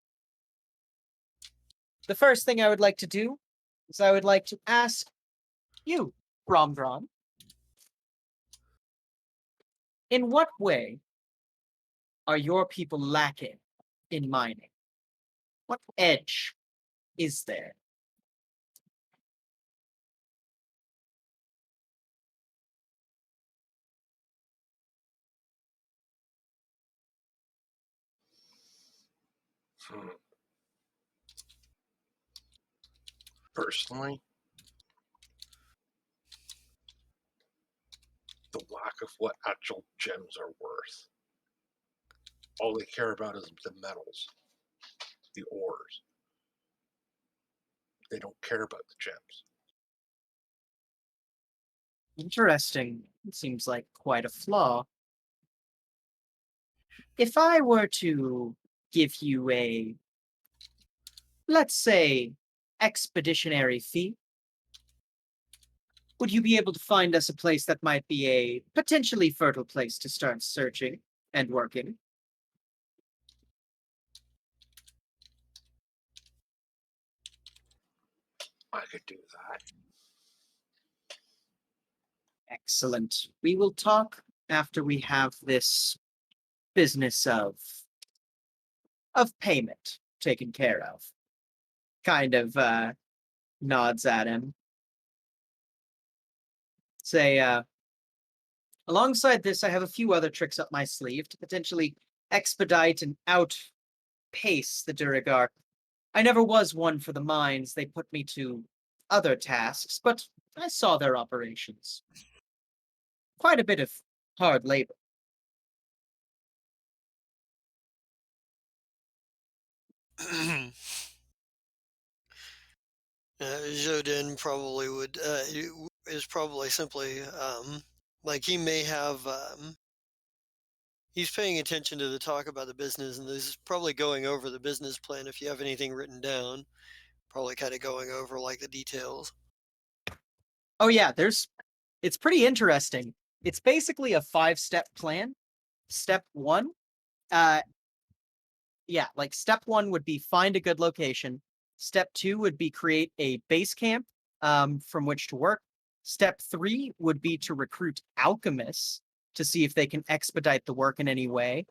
The first thing I would like to do is I would like to ask you, Bromdron, in what way are your people lacking in mining? What edge is there? Hmm. Personally, the lack of what actual gems are worth. All they care about is the metals, the ores. They don't care about the gems. Interesting. It seems like quite a flaw. If I were to give you a, let's say, expeditionary fee, would you be able to find us a place that might be a potentially fertile place to start searching and working? I could do that. Excellent. We will talk after we have this business of payment taken care of. Kind of nods at him. Say, alongside this, I have a few other tricks up my sleeve to potentially expedite and outpace the Duragar. I never was one for the mines. They put me to other tasks, but I saw their operations. Quite a bit of hard labor. Jodin probably would is probably simply like he may have he's paying attention to the talk about the business, and this is probably going over the business plan. If you have anything written down, probably kind of going over like the details. Oh yeah, it's pretty interesting. It's basically a 5-step plan. Step 1, yeah, like step 1 would be find a good location. Step 2 would be create a base camp from which to work. Step 3 would be to recruit alchemists to see if they can expedite the work in any way.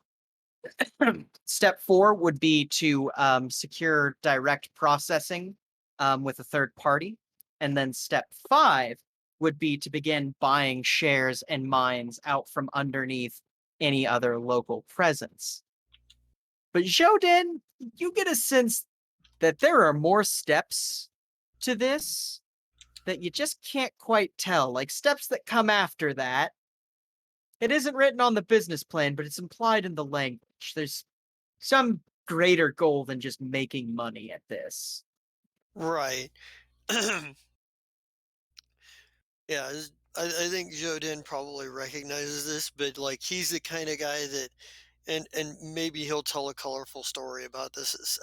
Step 4 would be to secure direct processing with a third party. And then step 5 would be to begin buying shares and mines out from underneath any other local presence. But Jodin, you get a sense that there are more steps to this that you just can't quite tell, like steps that come after that. It isn't written on the business plan, but it's implied in the language. There's some greater goal than just making money at this. Right. Yeah, I think Jodin probably recognizes this, but like he's the kind of guy that, and maybe he'll tell a colorful story about this,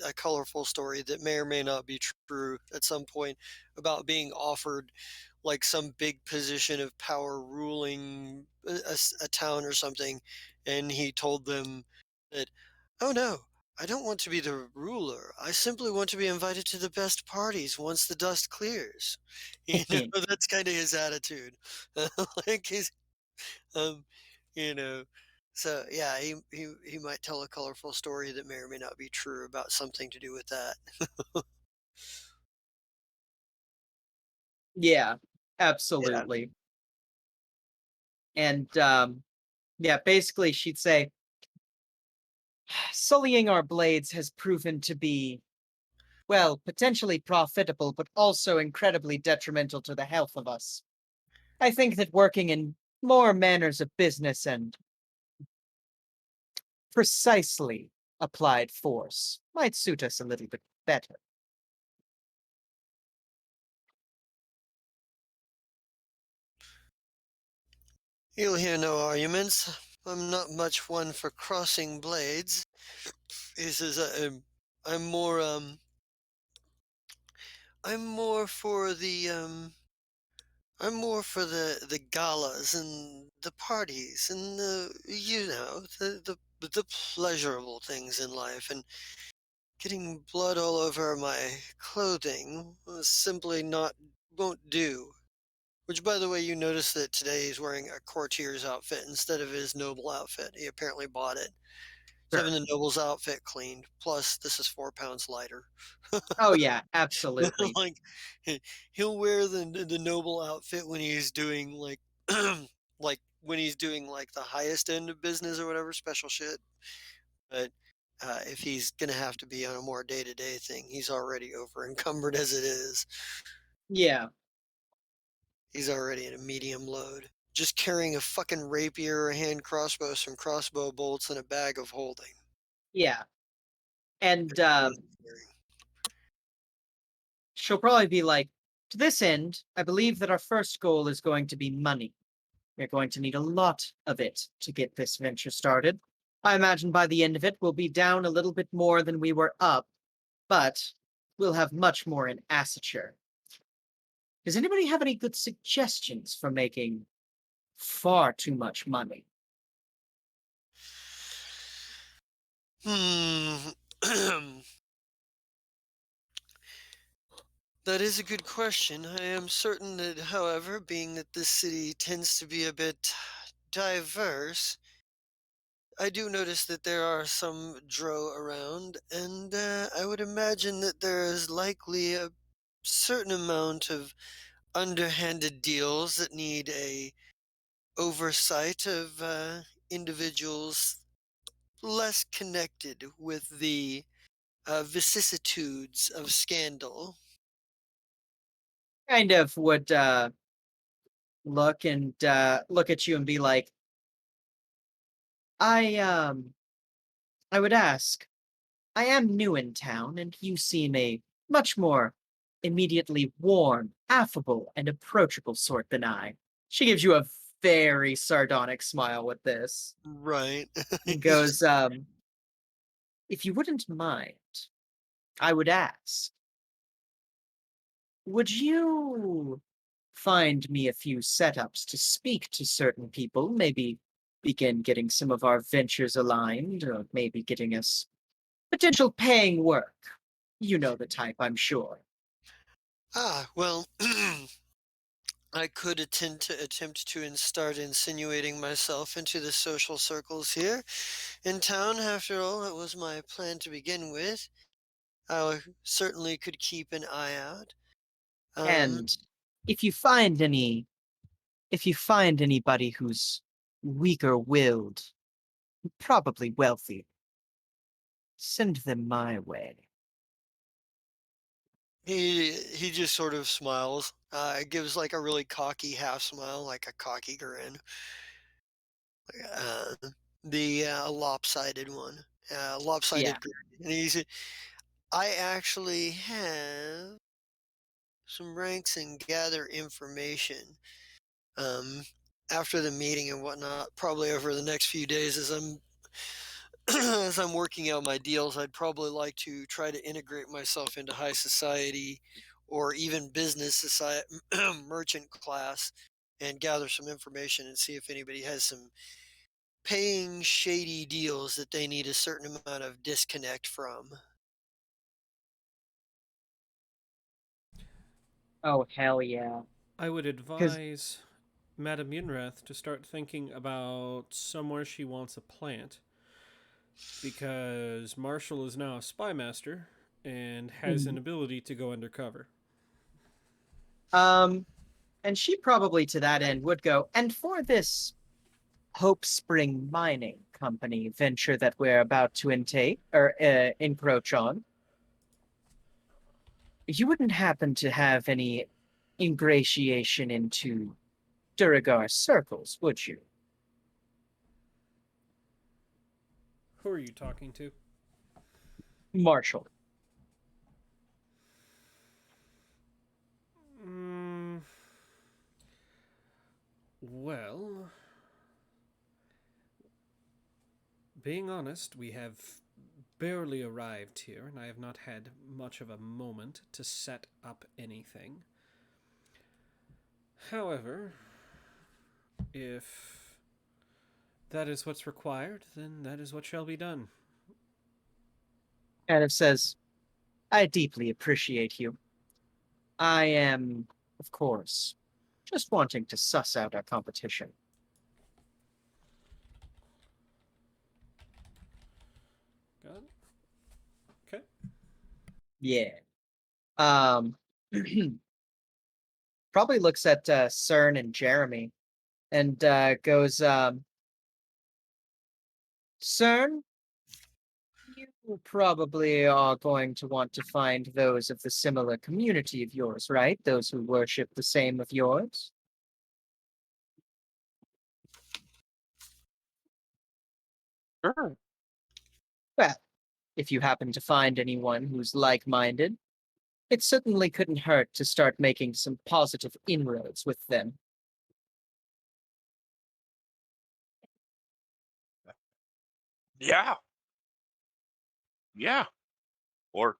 a colorful story that may or may not be true at some point about being offered like some big position of power ruling a town or something, and he told them that, oh no, I don't want to be the ruler. I simply want to be invited to the best parties once the dust clears. You know, that's kind of his attitude. Like he's, um, you know, so yeah, he might tell a colorful story that may or may not be true about something to do with that. Yeah, Yeah. absolutely. And yeah, basically she'd say, sullying our blades has proven to be, well, potentially profitable, but also incredibly detrimental to the health of us. I think that working in more manners of business and precisely applied force might suit us a little bit better. You'll hear no arguments. I'm not much one for crossing blades. He says, I'm more, I'm more for the, I'm more for the galas and the parties and the pleasurable things in life, and getting blood all over my clothing simply not won't do. Which, by the way, you notice that today he's wearing a courtier's outfit instead of his noble outfit. He apparently bought it. He's Sure. having the noble's outfit cleaned. Plus, this is 4 pounds lighter. Oh yeah, absolutely. Like he'll wear the noble outfit when he's doing like like when he's doing like the highest end of business or whatever special shit. But if he's gonna have to be on a more day-to-day thing, he's already over encumbered as it is. Yeah, He's already at a medium load. Just carrying a fucking rapier or a hand crossbow, some crossbow bolts, and a bag of holding. yeah. And That's what he's carrying. she'll probably be like, to this end, I believe that our first goal is going to be money. We're going to need a lot of it to get this venture started. I imagine by the end of it, we'll be down a little bit more than we were up, but we'll have much more in Assature. Does anybody have any good suggestions for making far too much money? Hmm. That is a good question. I am certain that, however, being that this city tends to be a bit diverse, I do notice that there are some Dro around, and I would imagine that there is likely a certain amount of underhanded deals that need a oversight of individuals less connected with the vicissitudes of scandal. Kind of would look at you and be like, I would ask, I am new in town, and you seem a much more immediately warm, affable, and approachable sort than I. She gives you a very sardonic smile with this Right. and He's just goes, if you wouldn't mind, I would ask, would you find me a few setups to speak to certain people, maybe begin getting some of our ventures aligned, or maybe getting us potential paying work? You know the type, I'm sure. well, I could attempt to start insinuating myself into the social circles here in town. After all, it was my plan to begin with. I certainly could keep an eye out. And if you find anybody who's weaker willed, probably wealthy, send them my way. He just sort of smiles. Gives like a really cocky half smile, like a cocky grin. Uh, the lopsided one, Yeah. lopsided grin. And he's, I actually have some ranks and gather information. um, after the meeting and whatnot, probably over the next few days as I'm as I'm working out my deals, I'd probably like to try to integrate myself into high society or even business society, merchant class, and gather some information and see if anybody has some paying shady deals that they need a certain amount of disconnect from. Oh hell yeah! I would Because advise Madame Yunrath to start thinking about somewhere she wants a plant, because Marshall is now a spy master and has an ability to go undercover. and she probably to that end would go, and for this Hope Spring Mining Company venture that we're about to intake or encroach on, you wouldn't happen to have any ingratiation into Duragar circles, would you? Who are you talking to? Marshall. Mm, well, being honest, we have barely arrived here, and I have not had much of a moment to set up anything. However, if that is what's required, then that is what shall be done. Kind of says, I deeply appreciate you. I am, of course, just wanting to suss out our competition. Got it? Okay. Yeah. Um, probably looks at CERN and Jeremy and goes, CERN, you probably are going to want to find those of the similar community of yours, right? Those who worship the same of yours. Sure. Well, if you happen to find anyone who's like-minded, it certainly couldn't hurt to start making some positive inroads with them. Yeah. Yeah. Or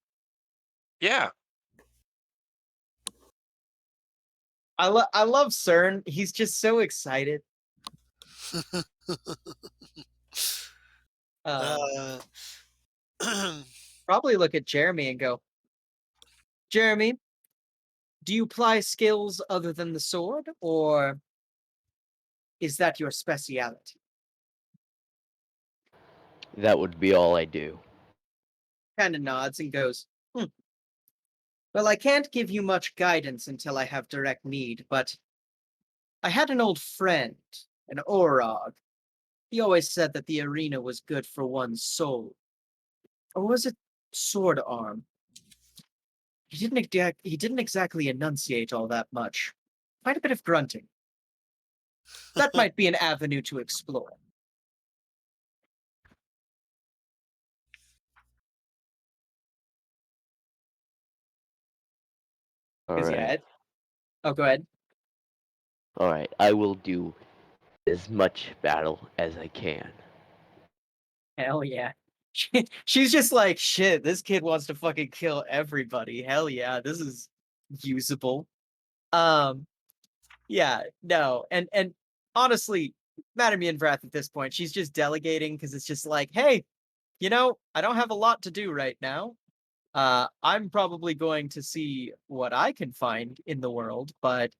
yeah. I love CERN. He's just so excited. uh, Probably look at Jeremy and go, Jeremy, do you apply skills other than the sword, or is that your speciality? That would be all I do. Kind of nods and goes, Well, I can't give you much guidance until I have direct need, but I had an old friend, an Orog. He always said that the arena was good for one's soul. Or was it sword arm? He didn't exactly enunciate all that much. Quite a bit of grunting. That might be an avenue to explore. All Because right. yeah, oh, go ahead. All right. I will do as much battle as I can. Hell yeah. She's just like, shit, this kid wants to fucking kill everybody. Hell yeah, this is usable. Um, yeah, no, and honestly, Madame Yenvrath at this point, she's just delegating because it's just like, hey, I don't have a lot to do right now. I'm probably going to see what I can find in the world, but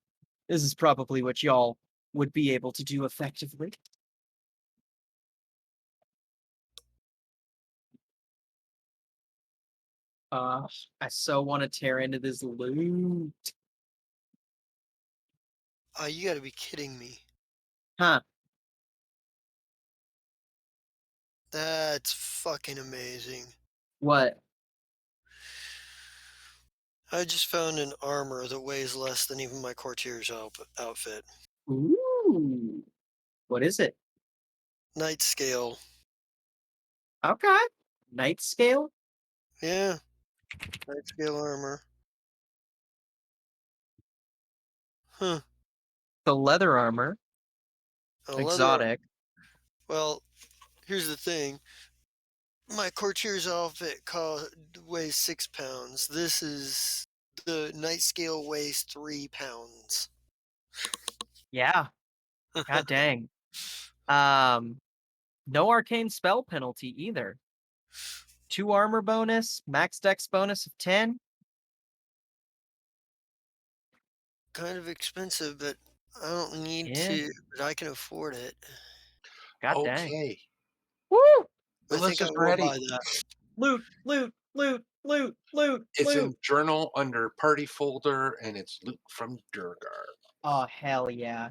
this is probably what y'all would be able to do effectively. I so want to tear into this loot. oh, you gotta be kidding me. Huh. That's fucking amazing. What? I just found an armor that weighs less than even my courtier's outfit. Ooh. What is it? Night scale. Okay. Night scale? Yeah, night scale armor. Huh. the leather armor. Leather- Exotic. Well, here's the thing. My courtier's outfit weighs 6 pounds. This is the night scale weighs 3 pounds. Yeah. God dang. No arcane spell penalty either. 2 armor bonus, max dex bonus of 10. Kind of expensive, but I don't need Yeah. to. But I can afford it. God dang. Okay. Woo! I think I Melissa's will ready. buy that. Loot, loot, loot, loot, loot, It's loot. in journal under party folder, and it's loot from Durgar. Oh, hell yeah.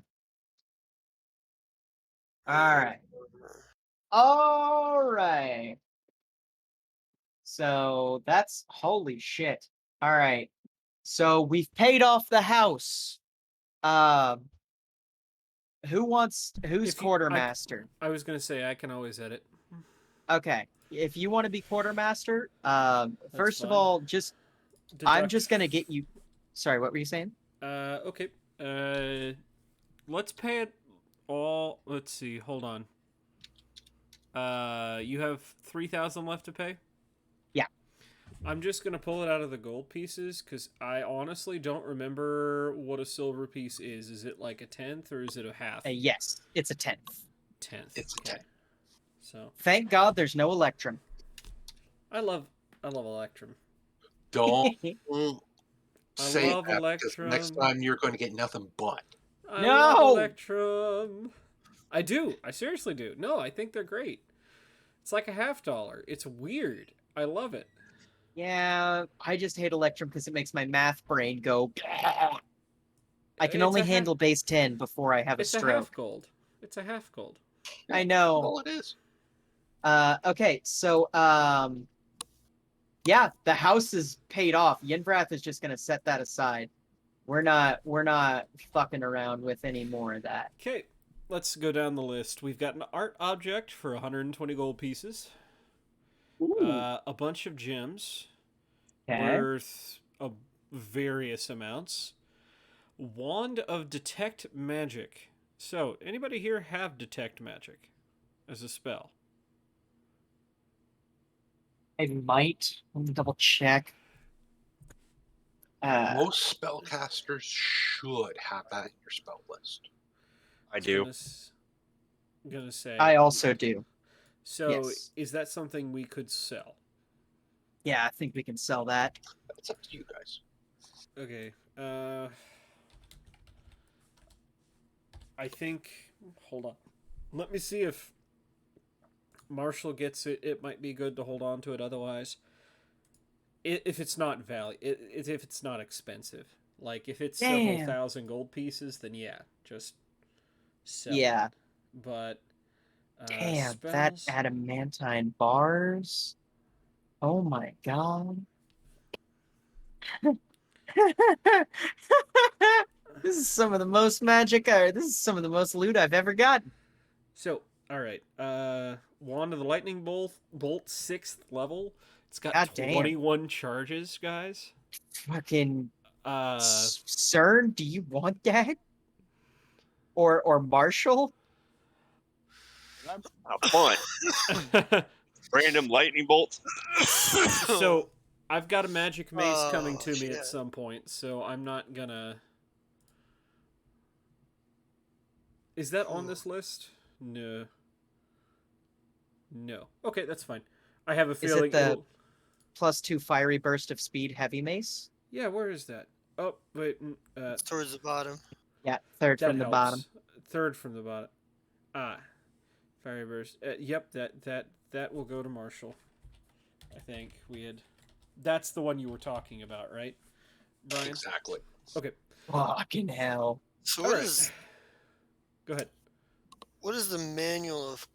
Alright. Alright. So that's holy shit. Alright. So we've paid off the house. Who's If you- quartermaster? I was gonna say I can always edit. Okay. If you want to be quartermaster, first of fine. all, I'm Deduct- just gonna get you. Sorry, what were you saying? Okay. Let's pay it all. Let's see. Hold on. You have 3,000 left to pay? Yeah. I'm just gonna pull it out of the gold pieces because I honestly don't remember what a silver piece is. Is it like a tenth or is it a half? Yes, it's a 10th. Tenth. It's a okay. 10. So Thank God there's no Electrum. I love Electrum. Don't I say love that because next Electrum. time you're going to get nothing but. I No! love Electrum. I do. I seriously do. No, I think they're great. It's like a $50. It's weird. I love it. Yeah, I just hate Electrum because it makes my math brain go. I can It's only a half- handle base 10 before I have a It's a stroke. half gold. It's a half gold. I know. All it is. Okay, so yeah, the house is paid off. Yenvrath is just gonna set that aside. We're not fucking around with any more of that. Okay, let's go down the list. We've got an art object for 120 gold pieces. A bunch of gems worth various amounts. Wand of Detect Magic. So, anybody here have Detect Magic as a spell? I might. Let me double check. Most spellcasters should have that in your spell list. I do. Gonna say. I also do. So, yes. is that something we could sell? Yeah, I think we can sell that. That's up to you guys. Okay. I think. Hold on. Let me see if Marshall gets it. It might be good to hold on to it. Otherwise, if it's not if it's not expensive, like if it's several thousand gold pieces, then yeah, just sell. Yeah. It. But damn, spells... that adamantine bars. Oh my god. This is some of the most this is some of the most loot I've ever gotten. So, all right. Wand of the Lightning Bolt 6th level. It's got God 21 charges, guys. Fucking CERN, do you want that? Or Marshall? Fun. Random lightning bolts. So, I've got a magic mace coming to me shit. at some point, so I'm not gonna... Is that on this list? No. No. Okay, that's fine. I have a feeling Is it the it'll... +2 fiery burst of speed heavy mace? Yeah, where is that? Oh, wait. It's towards the bottom. Yeah, third That from the helps. bottom. Third from the bottom. Fiery burst. Yep, that will go to Marshall. I think we had... That's the one you were talking about, right, Brian? Exactly. Okay. Fucking hell. So All what right. is Go ahead. what does the manual of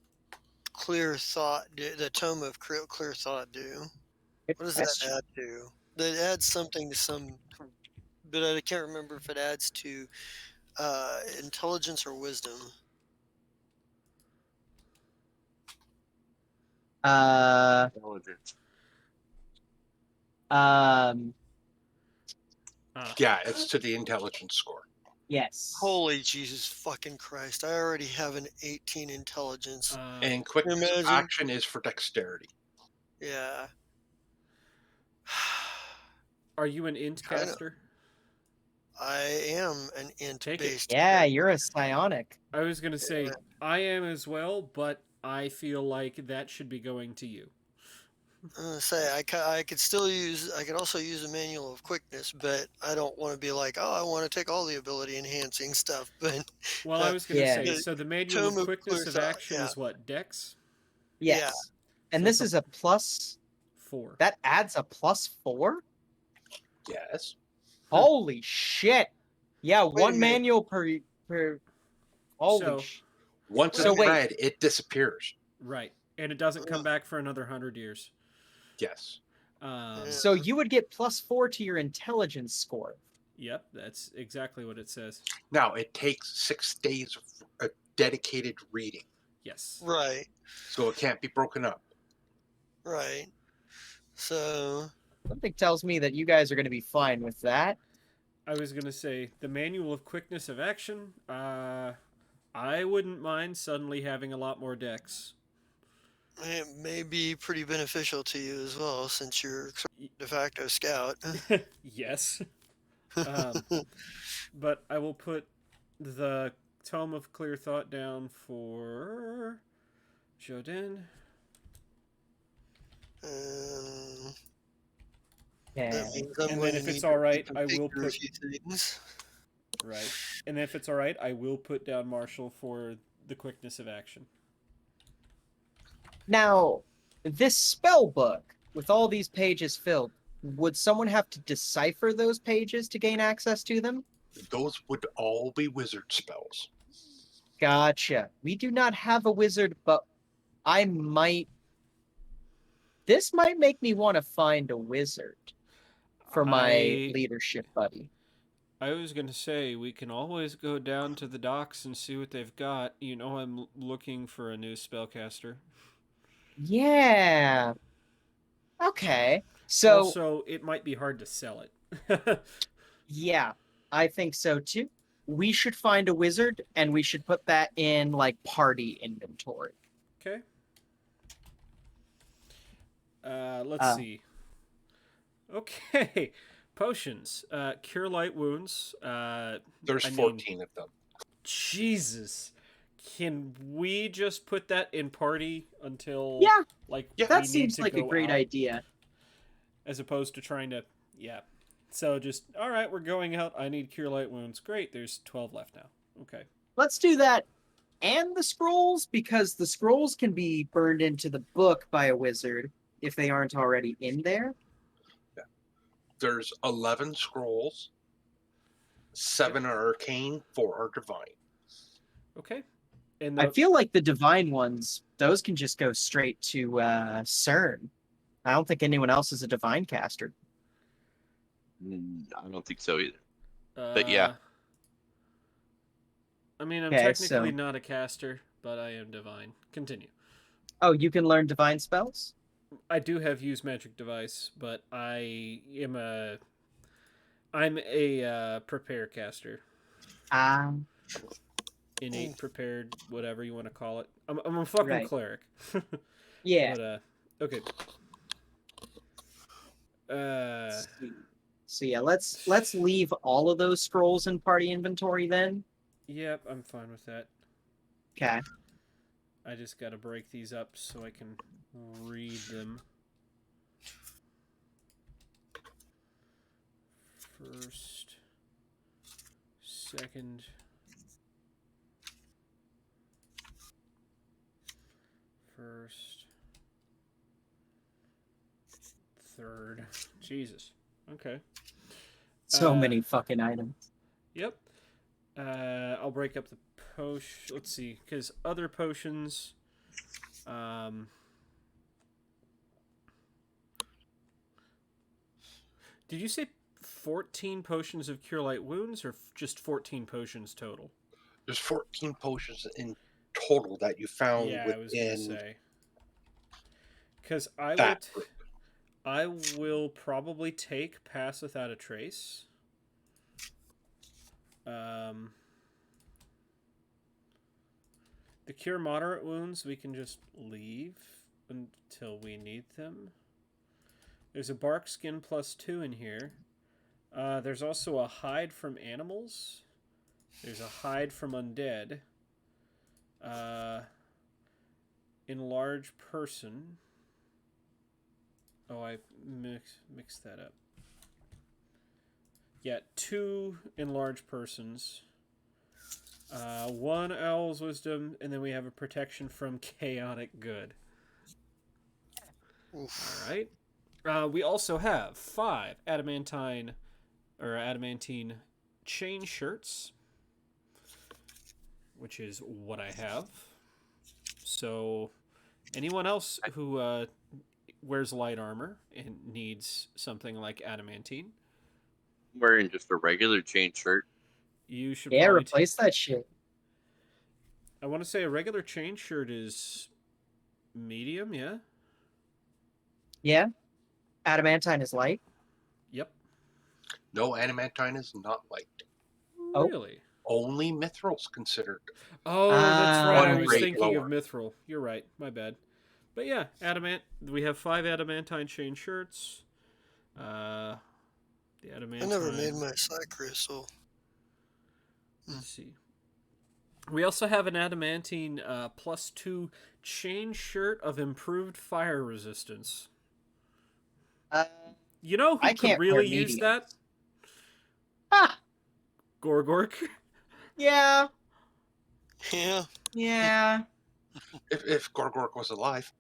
clear thought do? The tome of clear thought do? Good What does question. that add to? That adds something to some, but I can't remember if it adds to intelligence or wisdom. Intelligence. Yeah, it's to the intelligence score. Yes. Holy Jesus fucking Christ! I already have an 18 intelligence. And quickness of Imagine. action is for dexterity. Yeah. Are you an int I know. caster? I am an int Take it. based. Yeah, you're a psionic. I was gonna say I am as well, but I feel like that should be going to you. I could still use. I could also use a manual of quickness, but I don't want to be like, oh, I want to take all the ability enhancing stuff. But Well, I was gonna Yeah. say, the so the manual Tome of of quickness Clear of Thought, action yeah. is what? Dex? Yes. And So this it's is a plus. 4. That adds a +4? Yes. Holy shit. Yeah, Wait a one minute. manual per. Holy So- sh. Once So it's wait. read, it disappears. Right. And it doesn't come back for another 100 years. Yes. Yeah. So you would get +4 to your intelligence score. Yep, that's exactly what it says. Now, it takes 6 days of a dedicated reading, Yes. Right. so it can't be broken up. Right. So Something tells me that you guys are going to be fine with that. I was gonna say the manual of quickness of action. I wouldn't mind suddenly having a lot more dex. it may be pretty beneficial to you as well, since you're de facto scout. Yes. But I will put the Tome of Clear Thought down for Jodin. Um, Yeah. that means I'm And going then if to it's need to all right, I reconfigure will a put few things. right. And if it's all right, I will put down Marshall for the quickness of action. Now, this spell book with all these pages filled, would someone have to decipher those pages to gain access to them? Those would all be wizard spells. Gotcha. We do not have a wizard, but I might. This might make me want to find a wizard for my leadership buddy. I was going to say, we can always go down to the docks and see what they've got. You know, I'm looking for a new spellcaster. Yeah. Okay. So, Also, it might be hard to sell it. yeah, I think so too. We should find a wizard and we should put that in like party inventory. Okay. Let's see. Okay. Potions. Cure light wounds. There's I mean- 14 of them. Jesus. Can we just put that in party until Yeah, like Yeah. we that need seems to like a go great out, idea. as opposed to trying to So just all right, we're going out. I need cure light wounds. Great, there's 12 left now. Okay. Let's do that and the scrolls because the scrolls can be burned into the book by a wizard if they aren't already in there. There's 11 scrolls, 7 are arcane, 4 are divine. Okay. And I feel like the divine ones, those can just go straight to CERN. I don't think anyone else is a divine caster. I don't think so either. But yeah. I mean, I'm Okay, technically so- not a caster, but I am divine. Continue. Oh, you can learn divine spells? I do have use magic device, but I'm a prepare caster. Innate prepared, whatever you want to call it. I'm a fucking Right. cleric. Yeah. But okay. So yeah, let's leave all of those scrolls in party inventory then. Yep, I'm fine with that. Okay. I just gotta break these up so I can read them. First, second, first, third. Jesus. Okay. So many fucking items. Yep. I'll break up the potion. Let's see, because other potions. Did you say 14 potions of cure light wounds, or just 14 potions total? There's 14 potions in total that you found Yeah, I was gonna within say. Because I that will, group. I will probably take Pass Without a Trace. The cure moderate wounds we can just leave until we need them. There's a bark skin +2 in here. There's also a hide from animals. There's a hide from undead. Enlarge person. Oh, I mixed that up. Yeah, 2 enlarged persons. 1 owl's wisdom, and then we have a protection from chaotic good. Oof. All right. We also have 5 adamantine chain shirts, which is what I have. So, anyone else who wears light armor and needs something like adamantine, I'm wearing just a regular chain shirt. you should Yeah, probably replace that shit. I want to say a regular chain shirt is medium, yeah? Yeah. Adamantine is light. Yep. No, adamantine is not light. Oh. Really? Only mithril's considered. Oh, that's right. I One was grade thinking lower. of mithril. You're right. My bad. But yeah, we have 5 adamantine chain shirts. The adamantine. I never made my side crystal. Let's see. We also have an adamantine +2 chain shirt of improved fire resistance. You know who I could can't wear really use mediums. that? Ah, Gorgork. yeah, Yeah. yeah, If Gorgork was alive.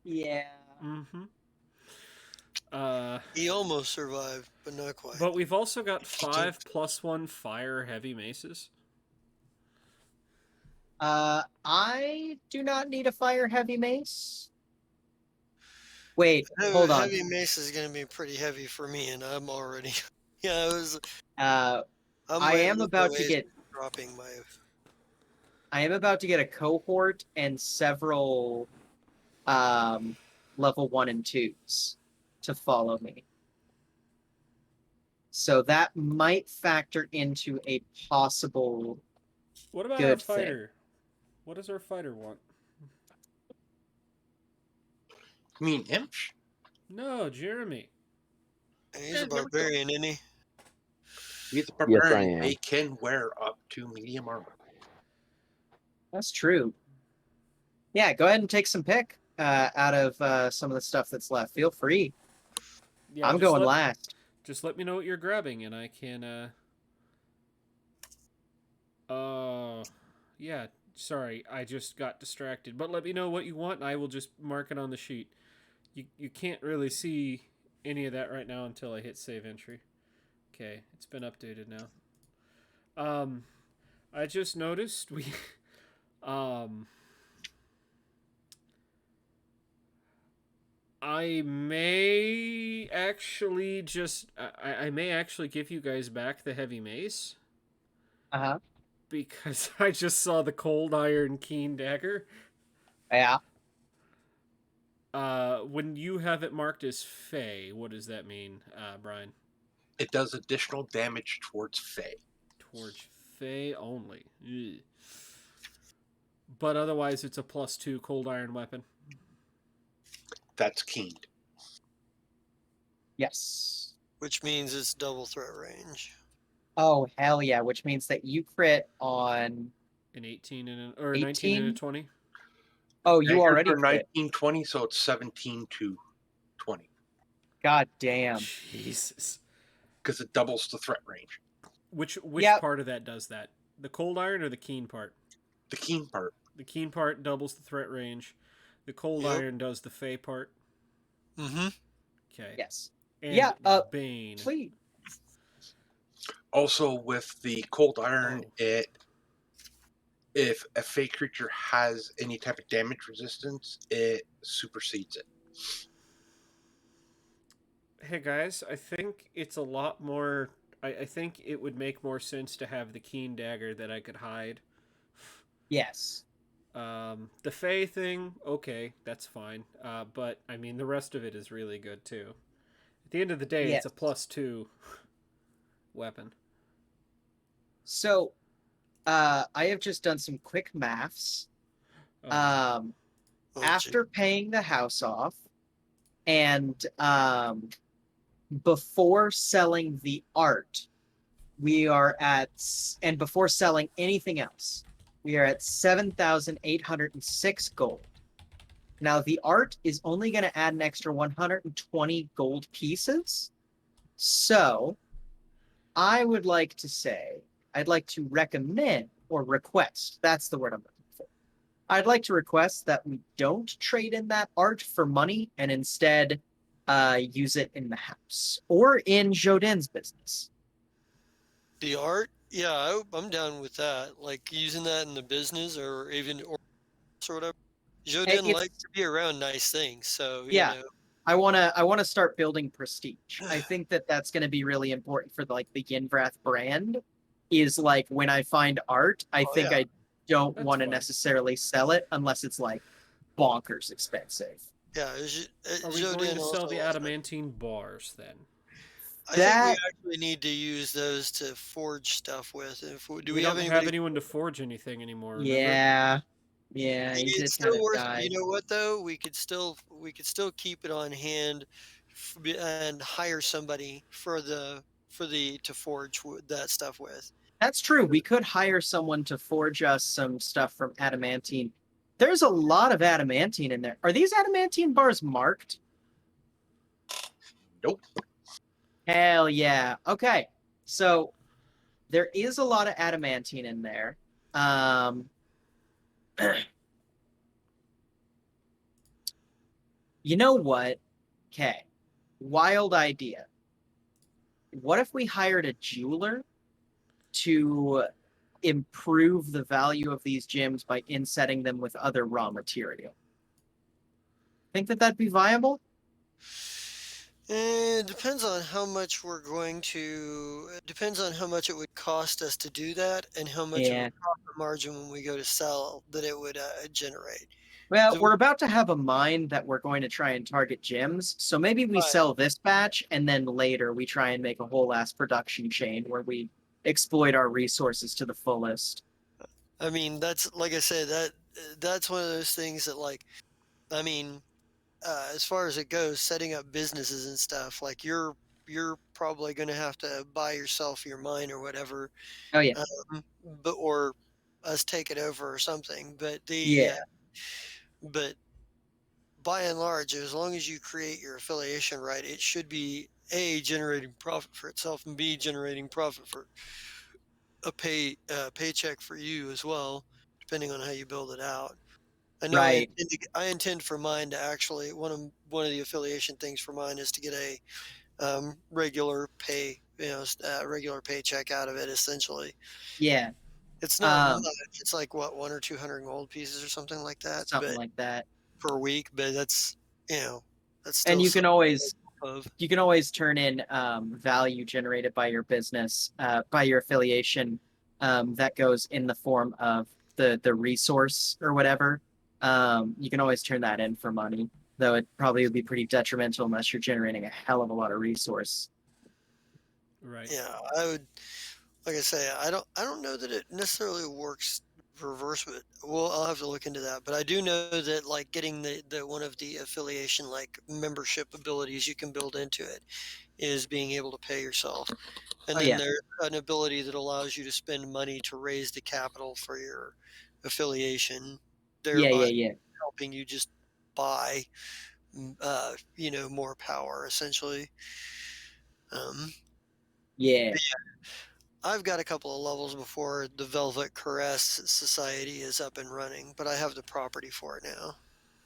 yeah. Mm-hmm. He almost survived, but not quite. But we've also got 5 +1 fire heavy maces. I do not need a fire heavy mace. Wait, hold on. Heavy mace is going to be pretty heavy for me, and I'm already. Yeah, I am about to get. dropping my. I am about to get a cohort and several level 1 and 2s to follow me. So that might factor into a possible. What about Good our thing. fighter? What does our fighter want? You mean Imsh? No, Jeremy. He's a barbarian, isn't he? He's a Yes, I barbarian. am. They can wear up to medium armor. That's true. Yeah, go ahead and take some pick out of some of the stuff that's left. Feel free. Yeah, I'm going last. Just let me know what you're grabbing, and I can. Yeah. Sorry, I just got distracted. But let me know what you want, and I will just mark it on the sheet. You can't really see any of that right now until I hit save entry. Okay, it's been updated now. I just noticed we I may actually I may actually give you guys back the heavy mace Uh-huh. because I just saw the cold iron keen dagger. Yeah. When you have it marked as Fey, what does that mean, Brian? It does additional damage towards Fey. Towards Fey only. Ugh. But otherwise, it's a +2 cold iron weapon. That's keened. Yes. Which means it's double threat range. Oh, hell yeah, which means that you crit on... An 18 and or 19 and a 18? 20. Oh, you Dagger already for crit. 1920, so it's 17 to 20. God damn. Jesus. Because it doubles the threat range. Which Yep. part of that does that? The cold iron or the keen part? The keen part. The keen part doubles the threat range. The cold Yep. iron does the Fey part. Mm-hmm. Okay. Yes. And Yeah, Bane. Please. Also, with the cold iron, Oh. if a Fey creature has any type of damage resistance, it supersedes it. Hey guys, I think it's a lot more. I think it would make more sense to have the keen dagger that I could hide. Yes. The Fey thing, okay, that's fine. But I mean, the rest of it is really good too. At the end of the day, Yes. it's a +2 weapon. So, I have just done some quick maths. Oh, Oh, After paying the house off and before selling the art, we are at, and before selling anything else, we are at 7,806 gold. Now, the art is only going to add an extra 120 gold pieces. So, I would like to say, I'd like to recommend or request, that's the word I'm looking for. I'd like to request that we don't trade in that art for money and instead use it in the house or in Jodin's business. the art? Yeah, I'm down with that. Like using that in the business or even or whatever. Joe didn't like It's to be around nice things, so you yeah. know. I want to start building prestige. I think that that's going to be really important for the Yinvrath brand. Is like when I find art, I Oh think yeah, I don't That's want to fine. necessarily sell it unless it's like bonkers expensive. yeah. Are we Joe going didn't to sell also the like. adamantine bars then? I think we That actually need to use those to forge stuff with. Do We we have don't have anybody? anyone to forge anything anymore, remember? yeah, yeah, he It's did kind still of worth. die. You know what though? We could still keep it on hand, and hire somebody for the to forge that stuff with. That's true. We could hire someone to forge us some stuff from adamantine. There's a lot of adamantine in there. Are these adamantine bars marked? Nope. Hell yeah. Okay. So there is a lot of adamantine in there. You know what? Okay. Wild idea. What if we hired a jeweler to improve the value of these gems by insetting them with other raw material? Think that that'd be viable? It depends on how much we're going to. It depends on how much it would cost us to do that, and how much of a Yeah. profit margin when we go to sell that it would generate. Well, So we're about to have a mine that we're going to try and target gems. So maybe we Right. sell this batch and then later we try and make a whole ass production chain where we exploit our resources to the fullest. I mean, that's like I said, that's one of those things that like, I mean, as far as it goes, setting up businesses and stuff, like you're probably going to have to buy yourself your mine or whatever, Oh yeah. but or us take it over or something. Yeah. But by and large, as long as you create your affiliation right, it should be A, generating profit for itself, and B, generating profit for a paycheck for you as well, depending on how you build it out. I know Right. I intend for mine to actually one of the affiliation things for mine is to get a regular pay, regular paycheck out of it. Essentially, Yeah. it's not much. Um It's like what 1 or 200 gold pieces or something like that, something but like that. per week. But that's you know that's And still something of. you can always turn in value generated by your business, by your affiliation, that goes in the form of the resource or whatever. You can always turn that in for money, though it probably would be pretty detrimental unless you're generating a hell of a lot of resource. Right. Yeah, I would like I say, I don't know that it necessarily works reverse, but well, I'll have to look into that. But I do know that like getting the one of the affiliation like membership abilities you can build into it is being able to pay yourself. And Oh then yeah, there's an ability that allows you to spend money to raise the capital for your affiliation, yeah, yeah, thereby yeah, helping you just buy more power essentially. Um yeah, I've got a couple of levels before the Velvet Caress Society is up and running, but I have the property for it now.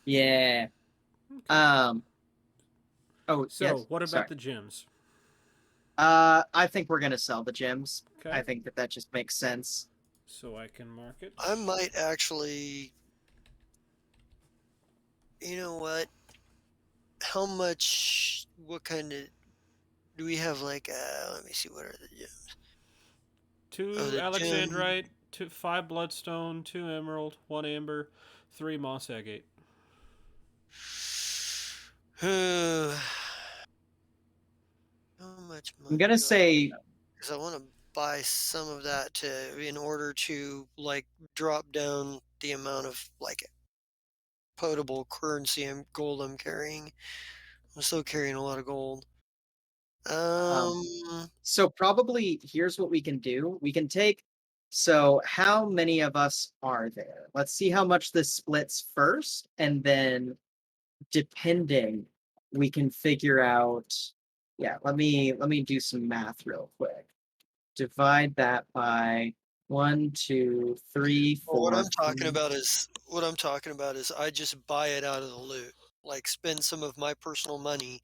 yeah. Okay. Um. Oh So, yes. what Sorry. about the gems? I think we're gonna sell the gems. I Okay. think that that just makes sense. So I can mark it. I might actually, you know what? How much? What kind of? Do we have like? Let me see. What are the gems? Oh, 2 the gem. alexandrite, 5 bloodstone, 2 emerald, 1 amber, 3 moss agate. How much I'm money gonna do I? say Because I want to buy some of that in order to like drop down the amount of like potable currency and gold I'm carrying. I'm still carrying a lot of gold. So probably here's what we can do. We can take, so how many of us are there? Let's see how much this splits first, and then depending, we can figure out. Yeah, let me do some math real quick. Divide that by 1, 2, 3, Well, what 4, I'm talking 5. about is I just buy it out of the loot. Like spend some of my personal money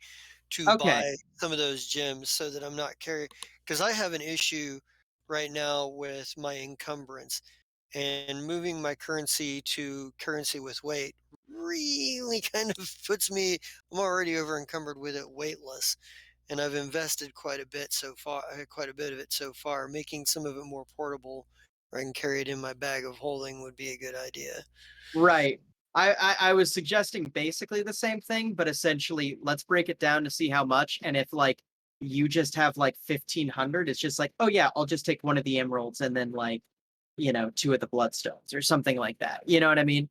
to Okay, buy some of those gems so that I'm not carrying, because I have an issue right now with my encumbrance, and moving my currency to currency with weight really kind of puts me, I'm already over encumbered with it weightless, and I've invested quite a bit so far, quite a bit of it so far. Making some of it more portable, or I can carry it in my bag of holding, would be a good idea. right. I was suggesting basically the same thing, but essentially let's break it down to see how much. And if like you just have like 1,500, it's just like, oh yeah, I'll just take one of the emeralds and then like, 2 of the bloodstones or something like that. You know what I mean?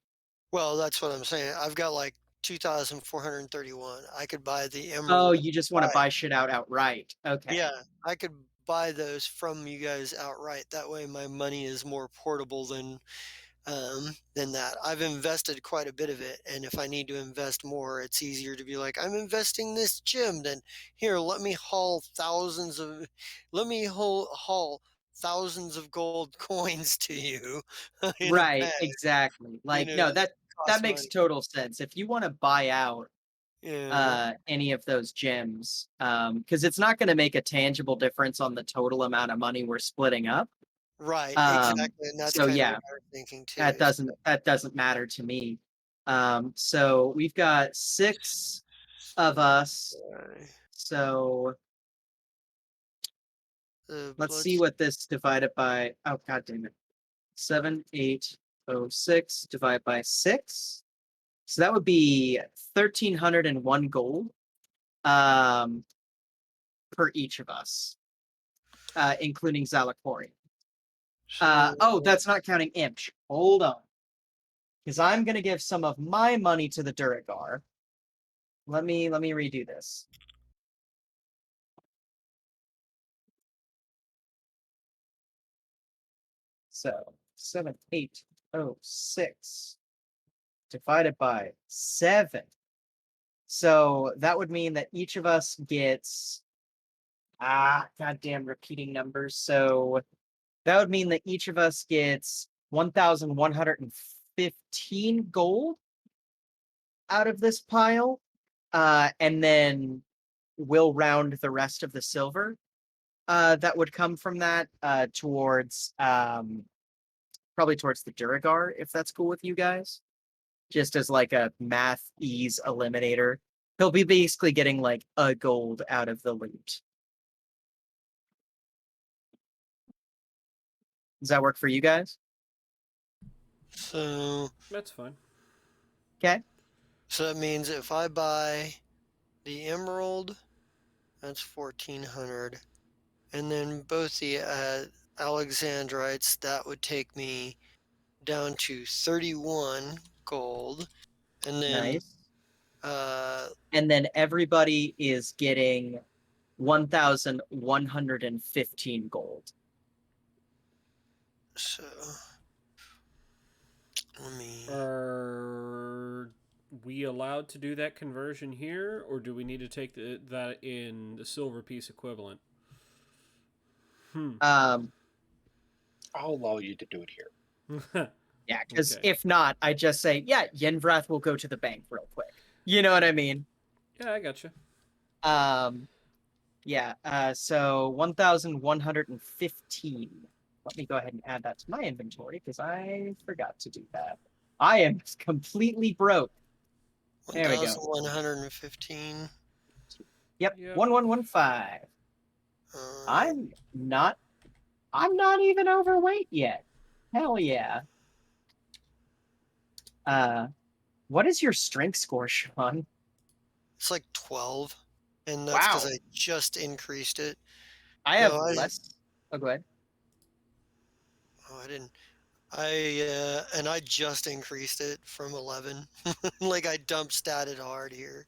Well, that's what I'm saying. I've got like 2,431. I could buy the Oh, emerald. you just want to buy shit out outright. Okay. Yeah, I could buy those from you guys outright. That way my money is more portable than that. I've invested quite a bit of it, and if I need to invest more, it's easier to be like, I'm investing this gem, then here, let me haul thousands of gold coins to you in a Right, bag. exactly. You Like, know, no, that that costs makes money. total sense. If you want to buy out Yeah. any of those gems, because it's not going to make a tangible difference on the total amount of money we're splitting up. Right, exactly, and that's So kind of what yeah, I was thinking too. that doesn't matter to me. So we've got 6 of us. So The let's see bloods what this divided by. Oh god damn it. 7806 divided by 6. So that would be 1,301 gold um, per each of us, including Zalakori. So Oh, that's not counting Imch. Hold on. Because I'm going to give some of my money to the Duragar. Let me redo this. So 7806 divided by 7. So that would mean that each of us gets goddamn repeating numbers. So that would mean that each of us gets 1,115 gold out of this pile. And then we'll round the rest of the silver that would come from that towards probably towards the Duragar, if that's cool with you guys. Just as like a math ease eliminator. He'll be basically getting like a gold out of the loot. Does that work for you guys? so That's fine. Okay. so that means if I buy the emerald, that's 1,400, and then both the Alexandrites, that would take me down to 31 gold, and then Nice. uh, And then everybody is getting 1,115 gold. so let me. Are we allowed to do that conversion here, or do we need to take that in the silver piece equivalent? Um, I'll allow you to do it here. yeah, because Okay. if not, I just say, yeah, Yenvrath will go to the bank real quick. You know what I mean? Yeah, I gotcha. Yeah, so 1,115. Let me go ahead and add that to my inventory because I forgot to do that. I am completely broke. There we go. 1,115. Yep, Yep. 1115. Uh, I'm not even overweight yet. Hell yeah. What is your strength score, Sean? it's like 12, and that's because Wow. I just increased it. I No, have less. Oh, go ahead. Oh, I didn't. And I just increased it from 11. Like I dump statted hard here.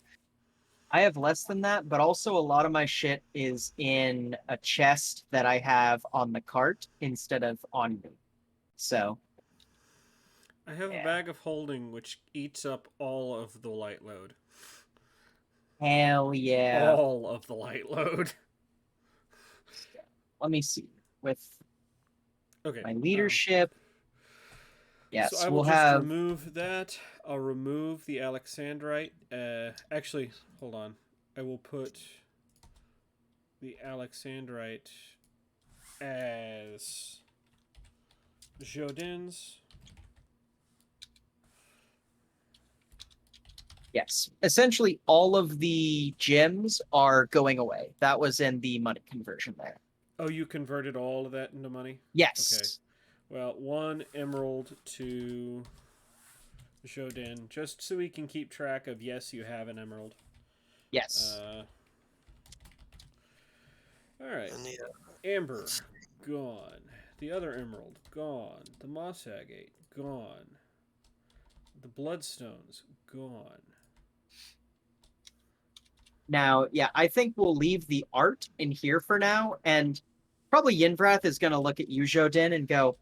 I have less than that, but also a lot of my shit is in a chest that I have on the cart instead of on me. So, I have a yeah. bag of holding which eats up all of the light load. Hell yeah. All of the light load. Let me see. With Okay. my leadership, yes, So I will we'll just have. remove that. I'll remove the Alexandrite. Actually, hold on. I will put the Alexandrite as Jodin's. Yes, essentially all of the gems are going away. That was in the money conversion there. Oh, you converted all of that into money? Yes. Okay. Well, 1 emerald to Jodin, just so we can keep track of, yes, you have an emerald. Yes. Alright. And the, Amber, gone. The other emerald, gone. The moss agate, gone. The bloodstones, gone. Now, yeah, I think we'll leave the art in here for now, and probably Yinvrath is going to look at you, Jodin, and go,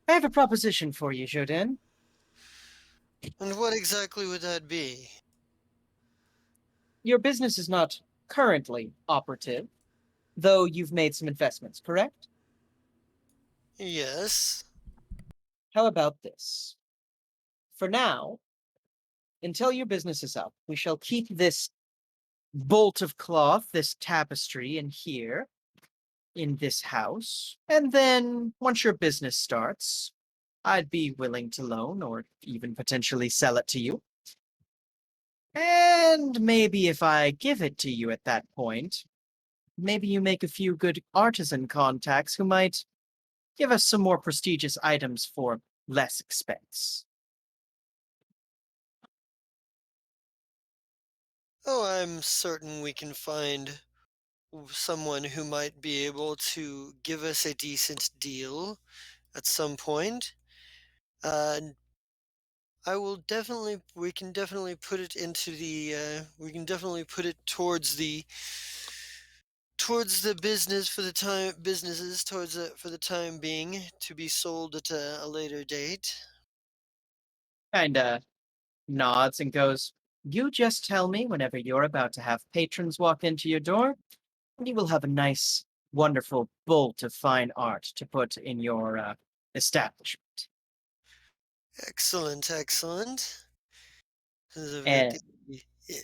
I have a proposition for you, Jodin. and what exactly would that be? Your business is not currently operative, though you've made some investments, correct? Yes. How about this? For now, until your business is up, we shall keep this bolt of cloth, this tapestry in here, in this house, and then once your business starts, I'd be willing to loan or even potentially sell it to you. And maybe if I give it to you at that point, maybe you make a few good artisan contacts who might give us some more prestigious items for less expense. Oh, I'm certain we can find someone who might be able to give us a decent deal at some point. I will definitely. We can definitely put it into the. We can definitely put it towards the business for the time businesses towards for the time being to be sold at a later date. Kinda nods and goes, You just tell me whenever you're about to have patrons walk into your door, and you will have a nice, wonderful bolt of fine art to put in your establishment. Excellent, excellent. This is a And yeah.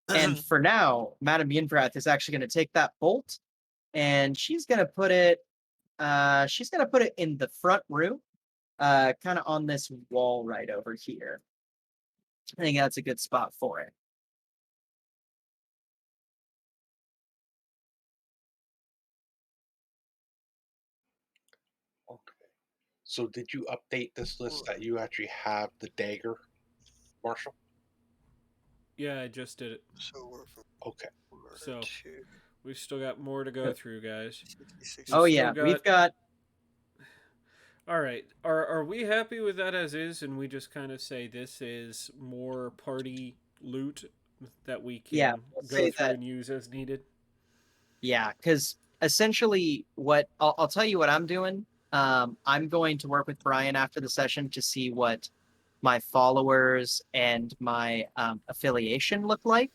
and for now, Madame Yinvrath is actually going to take that bolt and she's going to put it in the front room, kind of on this wall right over here. I think that's a good spot for it. Okay. So did you update this list that you actually have the dagger, Marshall? Yeah, I just did it. So we're from Okay. So, to we've still got more to go through, guys. 66. Oh We've yeah, still we've got Alright, are we happy with that as is, and we just kind of say this is more party loot that we can we'll go say through that. and use as needed? Yeah, because essentially, what I'll tell you what I'm doing. I'm going to work with Brian after the session to see what my followers and my affiliation look like.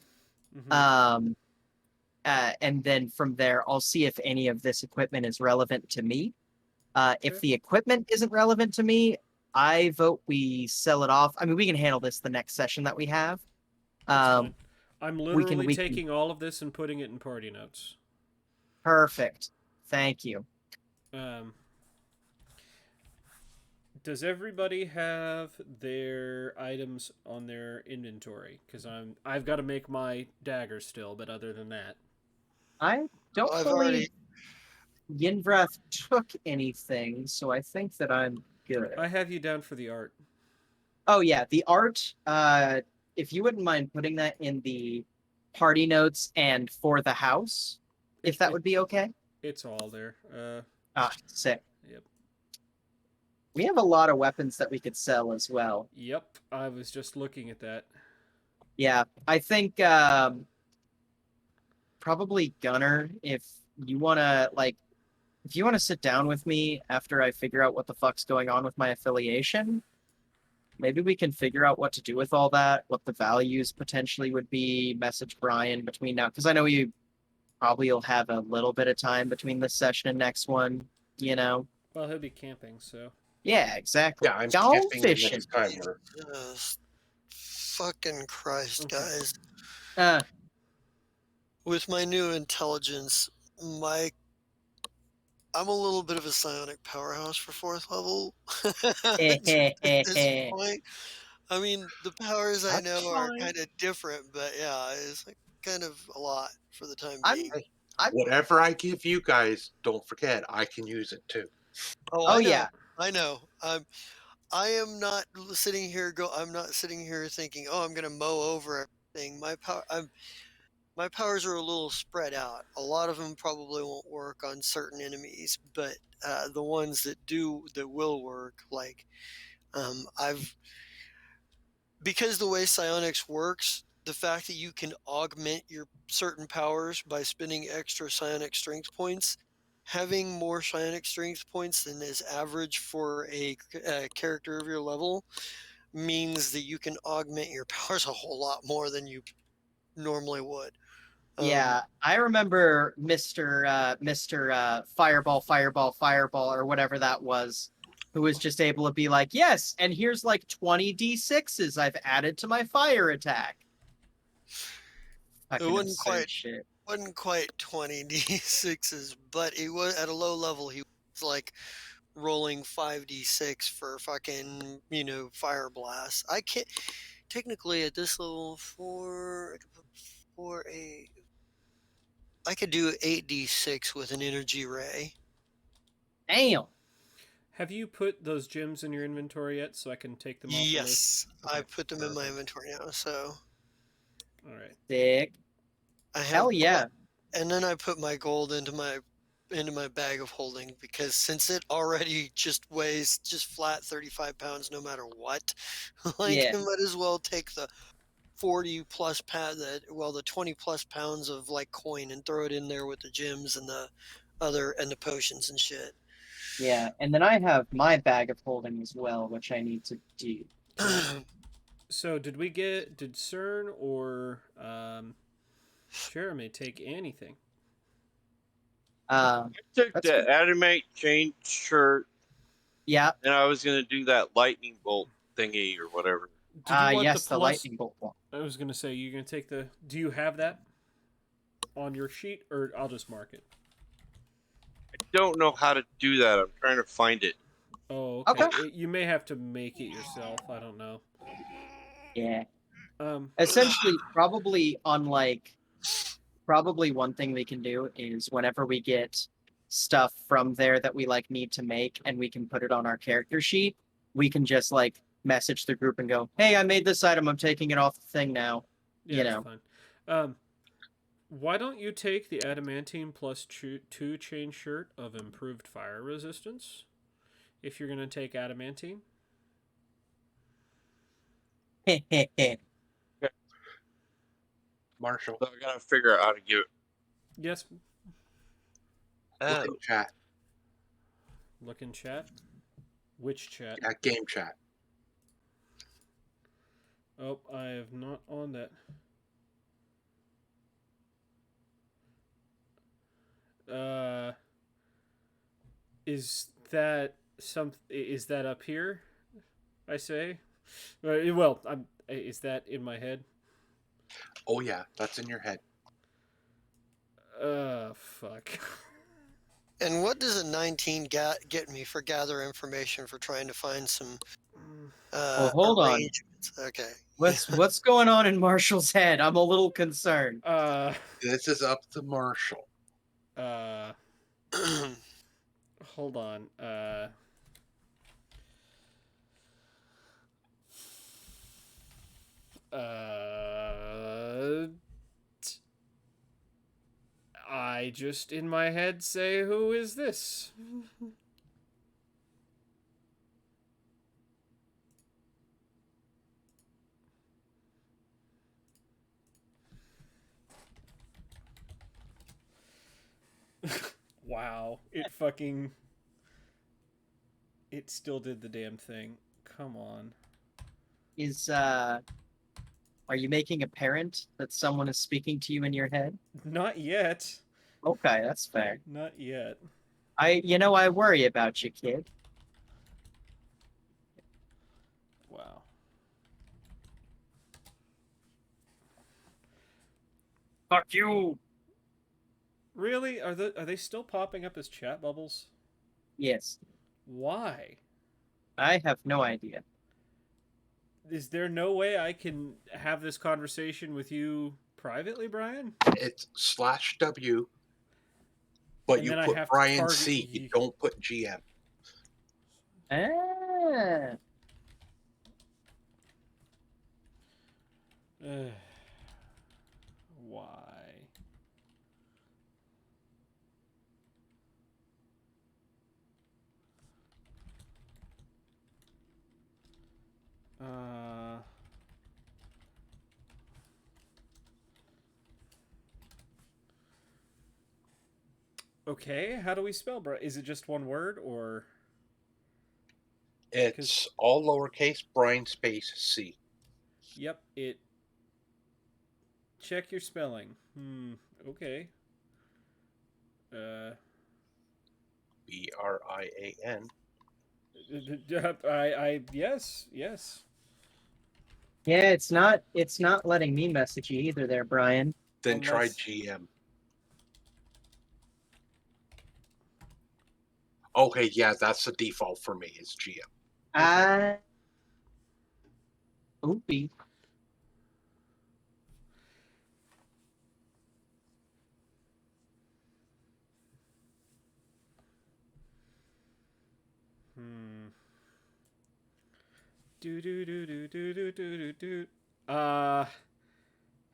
Mm-hmm. And then from there, I'll see if any of this equipment is relevant to me. If Okay. the equipment isn't relevant to me, I vote we sell it off. I mean, we can handle this the next session that we have. That's Um, fine. I'm we can literally taking all of this and putting it in party notes. Perfect. Thank you. Does everybody have their items on their inventory? Because I've got to make my dagger still, but other than that, I don't I've believe already. Yinvrath took anything, so I think that I'm good. I have you down for the art. Oh yeah, the art. If you wouldn't mind putting that in the party notes and for the house, if that would be okay. It's all there. Ah, sick. Yep. We have a lot of weapons that we could sell as well. Yep. I was just looking at that. Yeah, I think probably Gunner, if you want to sit down with me after I figure out what the fuck's going on with my affiliation, maybe we can figure out what to do with all that, what the values potentially would be, message Brian between now, because I know you probably will have a little bit of time between this session and next one, you know? Well, he'll be camping, so. Yeah, exactly. Yeah, I'm Don't camping the fishing. next time. Or Just fucking Christ, Okay. guys. Uh, With my new intelligence, I'm a little bit of a psionic powerhouse for 4th level. At this point, I mean, the powers I That's know are fine. kind of different, but yeah, it's like kind of a lot for the time I'm, being. I'm, Whatever I give you guys, don't forget I can use it too. Oh, oh I know, yeah, I know. I am not sitting here. I'm not sitting here thinking, oh, I'm gonna mow over everything. My powers are a little spread out. A lot of them probably won't work on certain enemies, but the ones that will work, like I've because the way psionics works, the fact that you can augment your certain powers by spending extra psionic strength points, having more psionic strength points than is average for a character of your level means that you can augment your powers a whole lot more than you normally would. yeah. I remember Mr. Fireball, Fireball, Fireball, or whatever that was, who was just able to be like, yes, and here's like 20 D6s I've added to my fire attack. It Fucking absurd shit. wasn't quite 20 d6s, but it was at a low level. He was like rolling 5d6 for fucking fire blast. I can't technically at this level I could do 8d6 with an energy ray. Damn. Have you put those gems in your inventory yet so I can take them off the list? Yes, I Okay. put them in my inventory now. So All right. Sick. I have Hell yeah. and then I put my gold into my bag of holding because since it already just weighs just flat 35 pounds no matter what, like Yeah. I might as well take the 40 plus pound the 20 plus pounds of like coin and throw it in there with the gems and the potions and shit. Yeah. And then I have my bag of holding as well, which I need to do. So did CERN or Jeremy take anything? I took That's the good. adamant chain shirt, Yeah. and I was gonna do that lightning bolt thingy or whatever. Did you want Yes, the the plus? lightning bolt one. I was gonna say you're gonna take the. Do you have that on your sheet, or I'll just mark it? I don't know how to do that. I'm trying to find it. Oh, okay. Okay. You may have to make it yourself. I don't know. Yeah. Um, Essentially, probably one thing we can do is whenever we get stuff from there that we like need to make and we can put it on our character sheet, we can just like message the group and go, hey, I made this item, I'm taking it off the thing now. yeah, You it's know. fine. Why don't you take the adamantine plus 2 chain shirt of improved fire resistance? If you're gonna take adamantine. Marshall, So I gotta figure out how to give it. Yes. look in chat. Look in chat. Which chat? Yeah, game chat. Oh, I have not on that. Is that Is that up here? I say. Well, Is that in my head? Oh yeah, that's in your head. Fuck. And what does a 19 get me for gather information for trying to find some Well, hold on. arrangements? Okay. What's going on in Marshall's head? I'm a little concerned. This is up to Marshall. Hold on. I just in my head say, who is this? Wow. It still did the damn thing. Come on. Are you making apparent that someone is speaking to you in your head? Not yet. Okay, that's fair. Not yet. I worry about you, kid. Wow. Fuck you. Really? Are they still popping up as chat bubbles? Yes, Why? I have no idea. Is there no way I can have this conversation with you privately, Brian? It's /W, but And you then I put have to Brian target C. You you. don't put GM. Ah. Why? Okay, how do we spell Brian? Is it just one word or? It's all lowercase, Brian space C. Yep, it. Check your spelling. Okay. BRIAN. Yes. Yeah, it's not letting me message you either there, Brian. Then try Unless- GM. Okay, yeah, that's the default for me, is GM. Oopie. Do.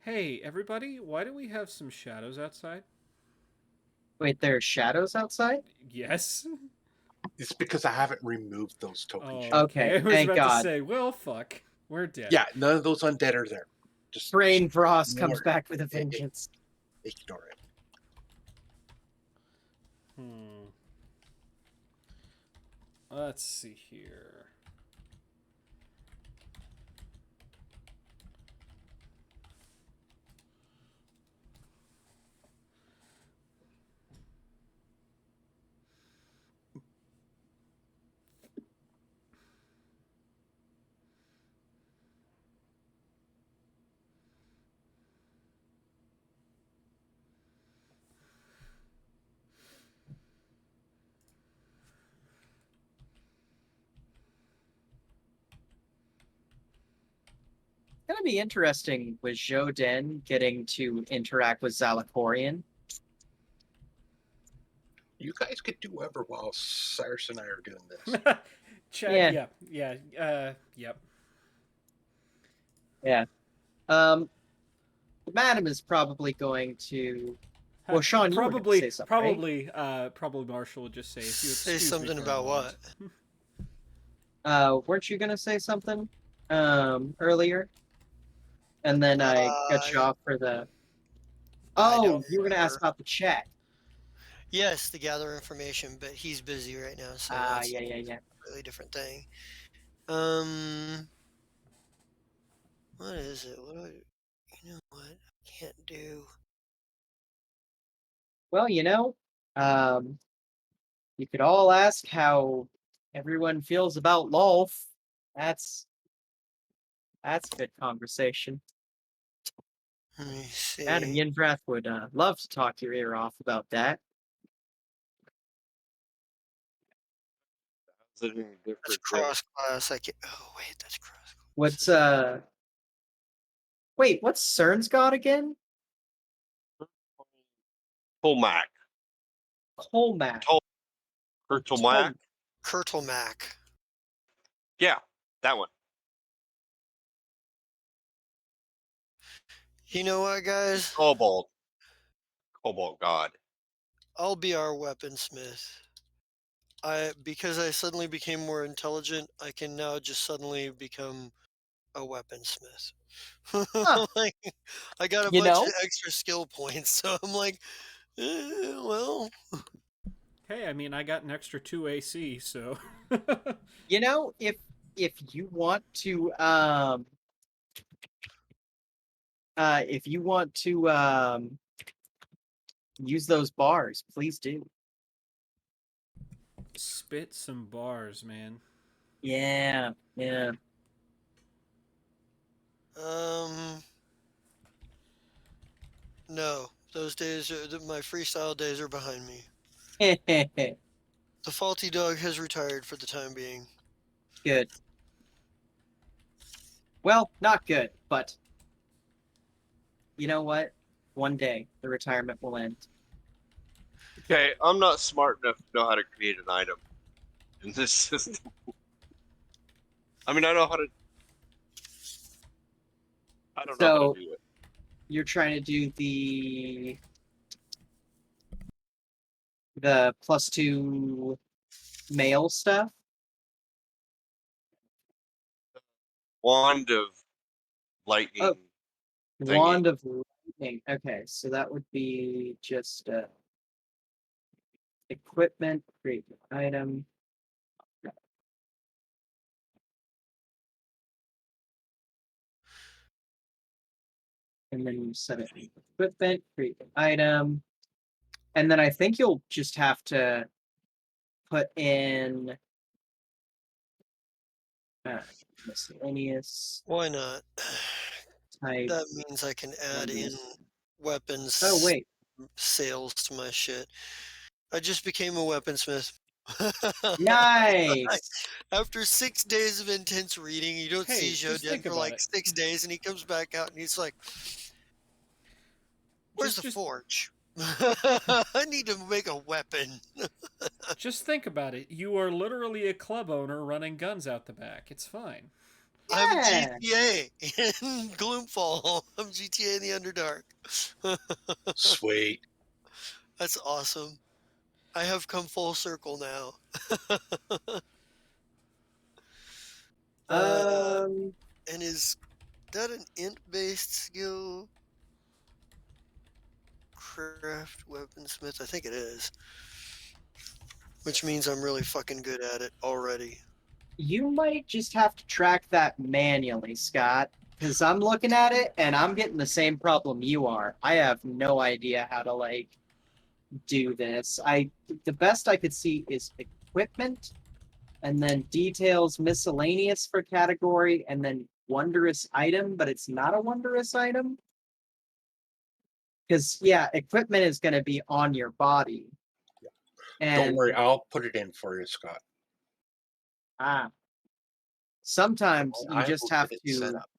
Hey everybody, why do we have some shadows outside? Wait, there are shadows outside? Yes. It's because I haven't removed those tokens. Oh, yet. Okay, I was thank about God. to say, well, fuck, we're dead. Yeah, none of those undead are there. Just Brain Frost comes ignore it. back with a vengeance. Ignore it. Let's see here. It's gonna be interesting with Joden getting to interact with Zalakorian. You guys could do whatever while Cyrus and I are doing this. Yeah. Yep. Yeah. Madam is probably going to. Well, Sean, you were gonna say something, right? Probably Marshall would just say, if you Say excuse me something for a about moment. what? Weren't you gonna say something earlier? And then I cut you off for the. I Oh, don't you were gonna ask remember. about the chat. Yes, to gather information, but he's busy right now, so Ah, that's yeah. a completely different thing. What is it? What do I? You know what? I can't do. Well, you could all ask how everyone feels about Lolf. That's good conversation. Let me see. Adam Yinvrath would love to talk your ear off about that. Is it in a That's different cross class. I can. Oh wait, that's cross. What's Wait, what's CERN's got again? Colmac. Colmac. Kurtulmac. Kurtulmac. Yeah, that one. You know what, guys? Cobalt. Cobalt God. I'll be our weaponsmith. Because I suddenly became more intelligent, I can now just suddenly become a weaponsmith. Huh. Like, I got a You bunch of know, extra skill points, so I'm like, well, Hey, I mean, I got an extra 2 AC, so. if you want to if you want to use those bars, please do. Spit some bars, man. Yeah, yeah. um, no, those days my freestyle days are behind me. The faulty dog has retired for the time being. Good. Well, not good, but you know what? One day the retirement will end. Okay, I'm not smart enough to know how to create an item in this system. I mean, I know how to. I don't know how to So do it. you're trying to do the +2 male stuff? Wand of lightning Oh, thingy. Wand of Lightning. Okay, so that would be just equipment, create an item. And then you set it in equipment, create an item. And then I think you'll just have to put in uh, miscellaneous Why not? type. That means I can add in Oh, weapons wait. sales to my shit. I just became a weaponsmith. Nice. After 6 days of intense reading, you don't see Hey, just Joden think for about like it. 6 days, and he comes back out and he's like, "Where's the Just forge? I need to make a weapon." Just think about it. You are literally a club owner running guns out the back. It's fine. I'm Yeah. GTA in Gloomfall. I'm GTA in the Underdark. Sweet. That's awesome. I have come full circle now. uh, Um, and is that an int-based skill? Craft weaponsmith? I think it is. Which means I'm really fucking good at it already. you might just have to track that manually, Scott, because I'm looking at it and I'm getting the same problem you are. I have no idea how to like do this. The best I could see is equipment and then details miscellaneous for category and then wondrous item, but it's not a wondrous item. Because yeah, equipment is going to be on your body. Don't And worry, I'll put it in for you, Scott. sometimes you I just will have get it set to up.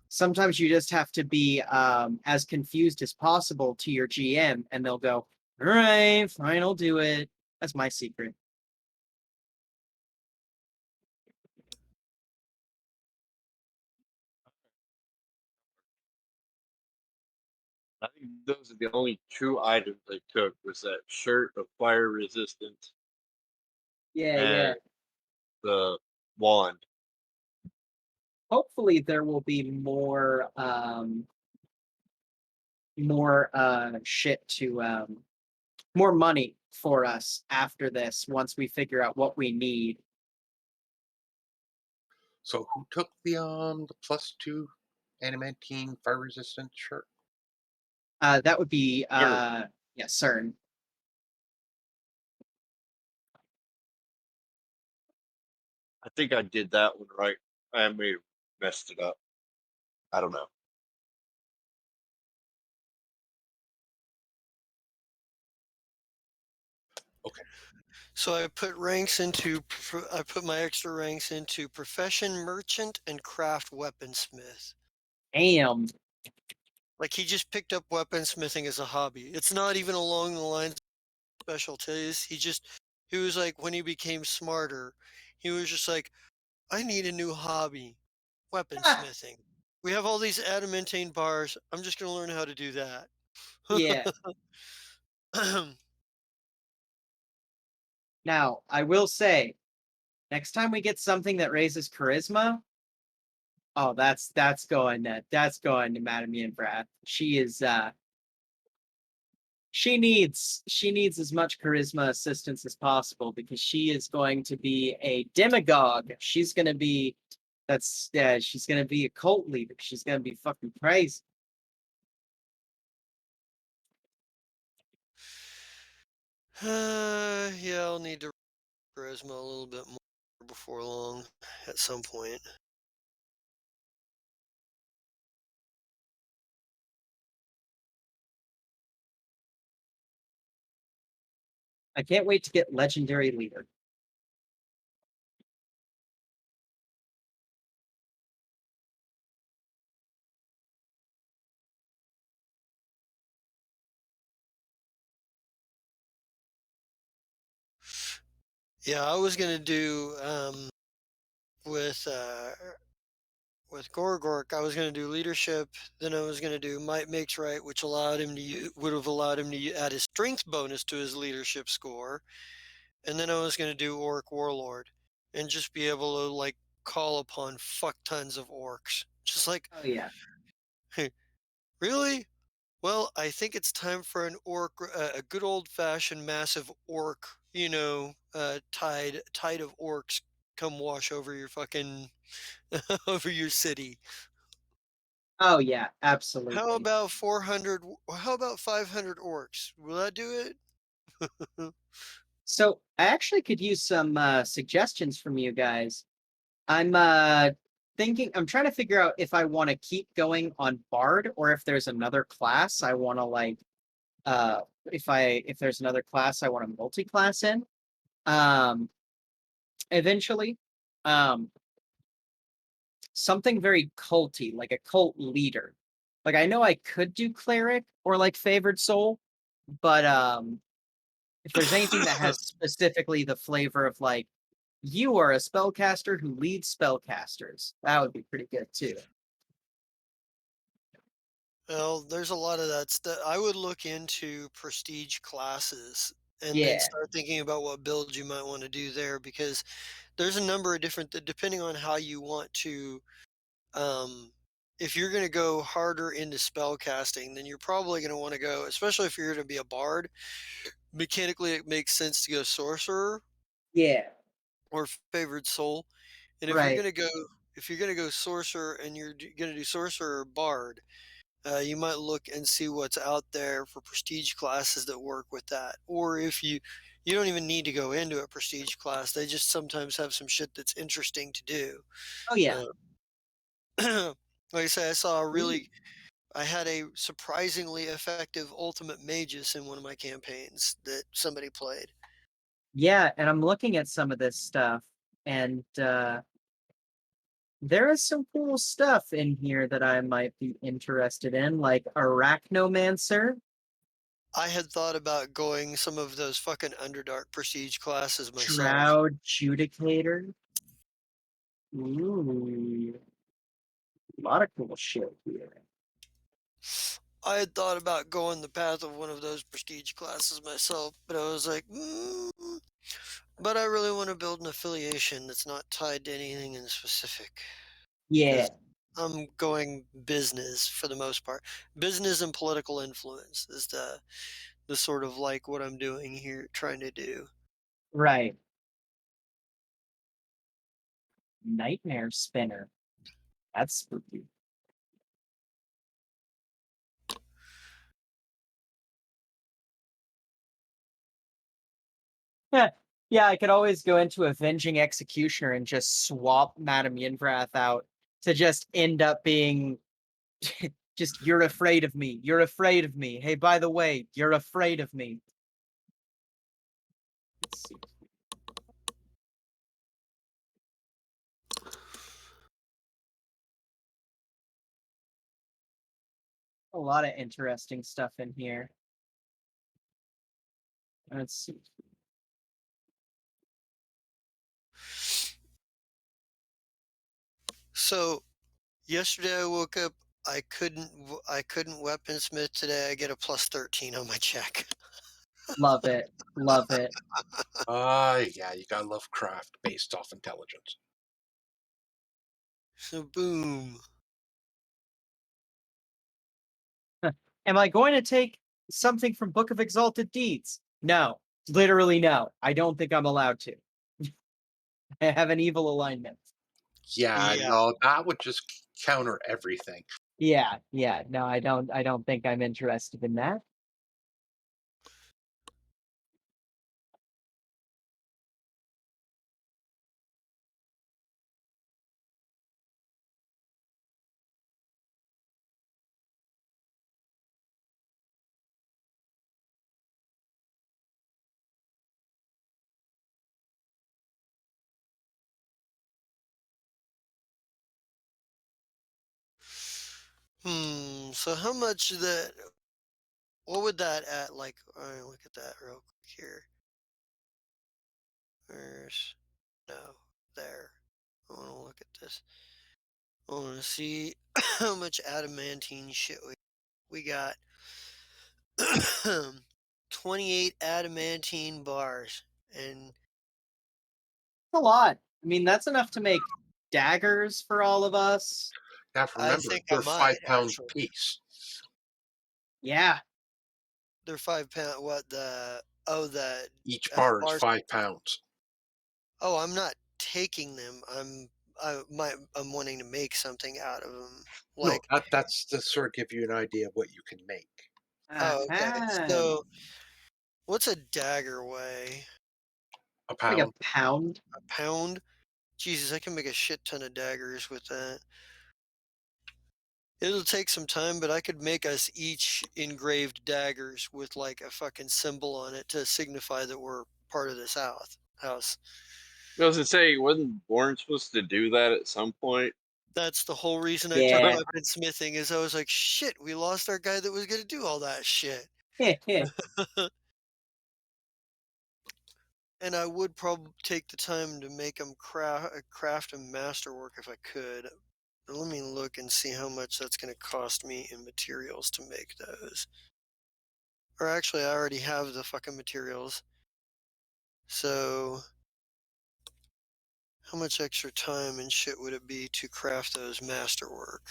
sometimes you just have to be as confused as possible to your GM, and they'll go, "All right, fine, I'll do it." That's my secret. I think those are the only two items I took was that shirt of fire resistance Yeah, yeah. and the wand. Hopefully, there will be more shit to more money for us after this once we figure out what we need. So who took the +2 adamantine fire resistant shirt? That would be Sure. yeah, CERN. I think I did that one right. I may have messed it up. I don't know. Okay. So I put I put my extra ranks into profession merchant and craft weaponsmith. Damn. Like he just picked up weaponsmithing as a hobby. It's not even along the lines of specialties. He was like when he became smarter, he was just like, I need a new hobby, Ah, weaponsmithing. We have all these adamantine bars. I'm just gonna learn how to do that. yeah. Now, I will say, next time we get something that raises charisma, oh, that's going to Madame Yinbrath. She is she needs as much charisma assistance as possible because she is going to be a demagogue. She's going to be she's going to be a cult leader. She's going to be fucking crazy. Yeah, I'll need to charisma a little bit more before long at some point. I can't wait to get legendary leader. Yeah, I was gonna do with Gorgork, I was gonna do leadership. Then I was gonna do might makes right, which would have allowed him to add his strength bonus to his leadership score. And then I was gonna do Orc Warlord, and just be able to like call upon fuck tons of orcs. Just like, Oh yeah. hey, really? Well, I think it's time for an orc, a good old fashioned massive orc, tide of orcs come wash over your fucking over your city. Oh yeah, absolutely. How about 400? How about 500 orcs? Will that do it? So I actually could use some suggestions from you guys. I'm I'm trying to figure out if I want to keep going on Bard or if there's another class I want to like if there's another class I want to multi-class in. Eventually. Um Something very culty, like a cult leader. Like I know I could do cleric or like favored soul, but if there's anything that has specifically the flavor of like you are a spellcaster who leads spellcasters, that would be pretty good too. Well, there's a lot of that stuff. I would look into prestige classes and then Yeah. start thinking about what build you might want to do there, because there's a number of different, depending on how you want to, um, if you're going to go harder into spell casting, then you're probably going to want to go, especially if you're going to be a bard. Mechanically, it makes sense to go sorcerer Yeah. or favored soul. And Right. if you're going to go sorcerer and you're going to do sorcerer or bard, you might look and see what's out there for prestige classes that work with that. Or if you don't even need to go into a prestige class, they just sometimes have some shit that's interesting to do. Oh yeah. Like I said, Ooh. I had a surprisingly effective ultimate magus in one of my campaigns that somebody played. Yeah, and I'm looking at some of this stuff and there is some cool stuff in here that I might be interested in, like Arachnomancer. I had thought about going some of those fucking Underdark prestige classes myself. Shroud Judicator. Ooh, a lot of cool shit here. I had thought about going the path of one of those prestige classes myself, but I was like, but I really want to build an affiliation that's not tied to anything in specific, Yeah, because I'm going business for the most part. Business and political influence is the sort of like what I'm doing here, trying to do. right. Nightmare Spinner. That's spooky. Yeah, yeah, I could always go into Avenging Executioner and just swap Madame Yinvrath out to just end up being just you're afraid of me. You're afraid of me. Hey, by the way, you're afraid of me. Let's see. A lot of interesting stuff in here. Let's see. So yesterday I woke up. I couldn't weaponsmith today. I get a plus 13 on my check. Love it. Love it. Yeah, you gotta love craft based off intelligence. So boom. Am I going to take something from Book of Exalted Deeds? No. Literally no. I don't think I'm allowed to. I have an evil alignment. Yeah, Yeah. no, that would just counter everything. Yeah. No, I don't think I'm interested in that. So how much that? What would that at like? Look at that real quick here. There's no there. I want to look at this. I want to see how much adamantine shit we got. 28 adamantine bars, and A lot. I mean, that's enough to make daggers for all of us. You have to I remember, think I they're might 5-pound actually. piece. Yeah. They're 5 pound. What the? Oh, the Each bar is bars. 5 pounds. Oh, I'm not taking them. I'm wanting to make something out of them. No, Like, that's to sort of give you an idea of what you can make. oh, okay. Uh-huh. So, what's a dagger weigh? A Like a pound. pound. A pound? Jesus, I can make a shit ton of daggers with that. It'll take some time, but I could make us each engraved daggers with like a fucking symbol on it to signify that we're part of this house. I was to say, wasn't Born supposed to do that at some point? That's the whole reason I took Yeah. weapon smithing is I was like, shit, we lost our guy that was gonna do all that shit. And I would probably take the time to make them craft a masterwork if I could. But let me look and see how much that's going to cost me in materials to make those. Or actually, I already have the fucking materials. So, how much extra time and shit would it be to craft those masterwork?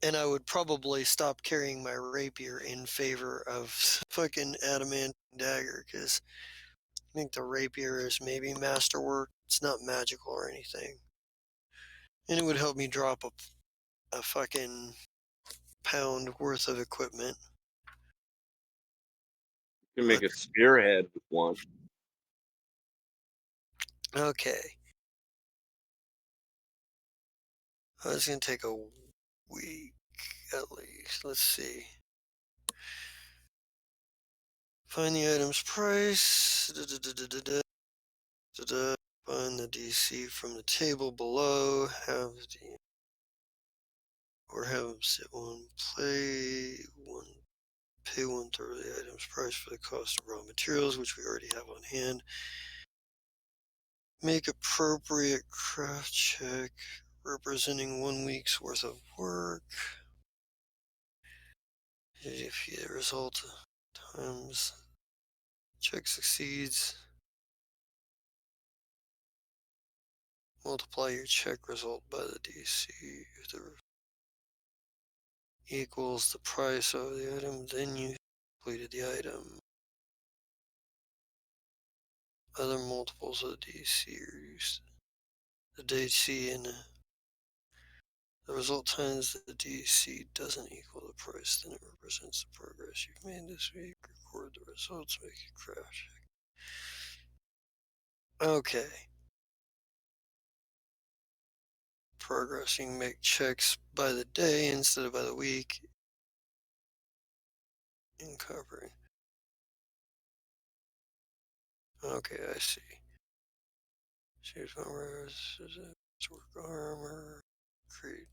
And I would probably stop carrying my rapier in favor of fucking adamant dagger, because I think the rapier is maybe masterwork. It's not magical or anything. And it would help me drop a fucking pound worth of equipment. You can make a spearhead with one. Okay. It's going to take a week at least. Let's see. Find the item's price. Find the DC from the table below. Have them sit one, pay 1/3 of the item's price for the cost of raw materials, which we already have on hand. Make appropriate craft check representing 1 week's worth of work. If the result times check succeeds, multiply your check result by the DC. If the equals the price of the item, then you completed the item. Other multiples of the DC are used. The DC and the result times the DC doesn't equal the price, then it represents the progress you've made this week. Record the results, make a craft check. Okay. Progressing, make checks by the day instead of by the week. In covering. Okay, I see. Choose armors, work armor, create.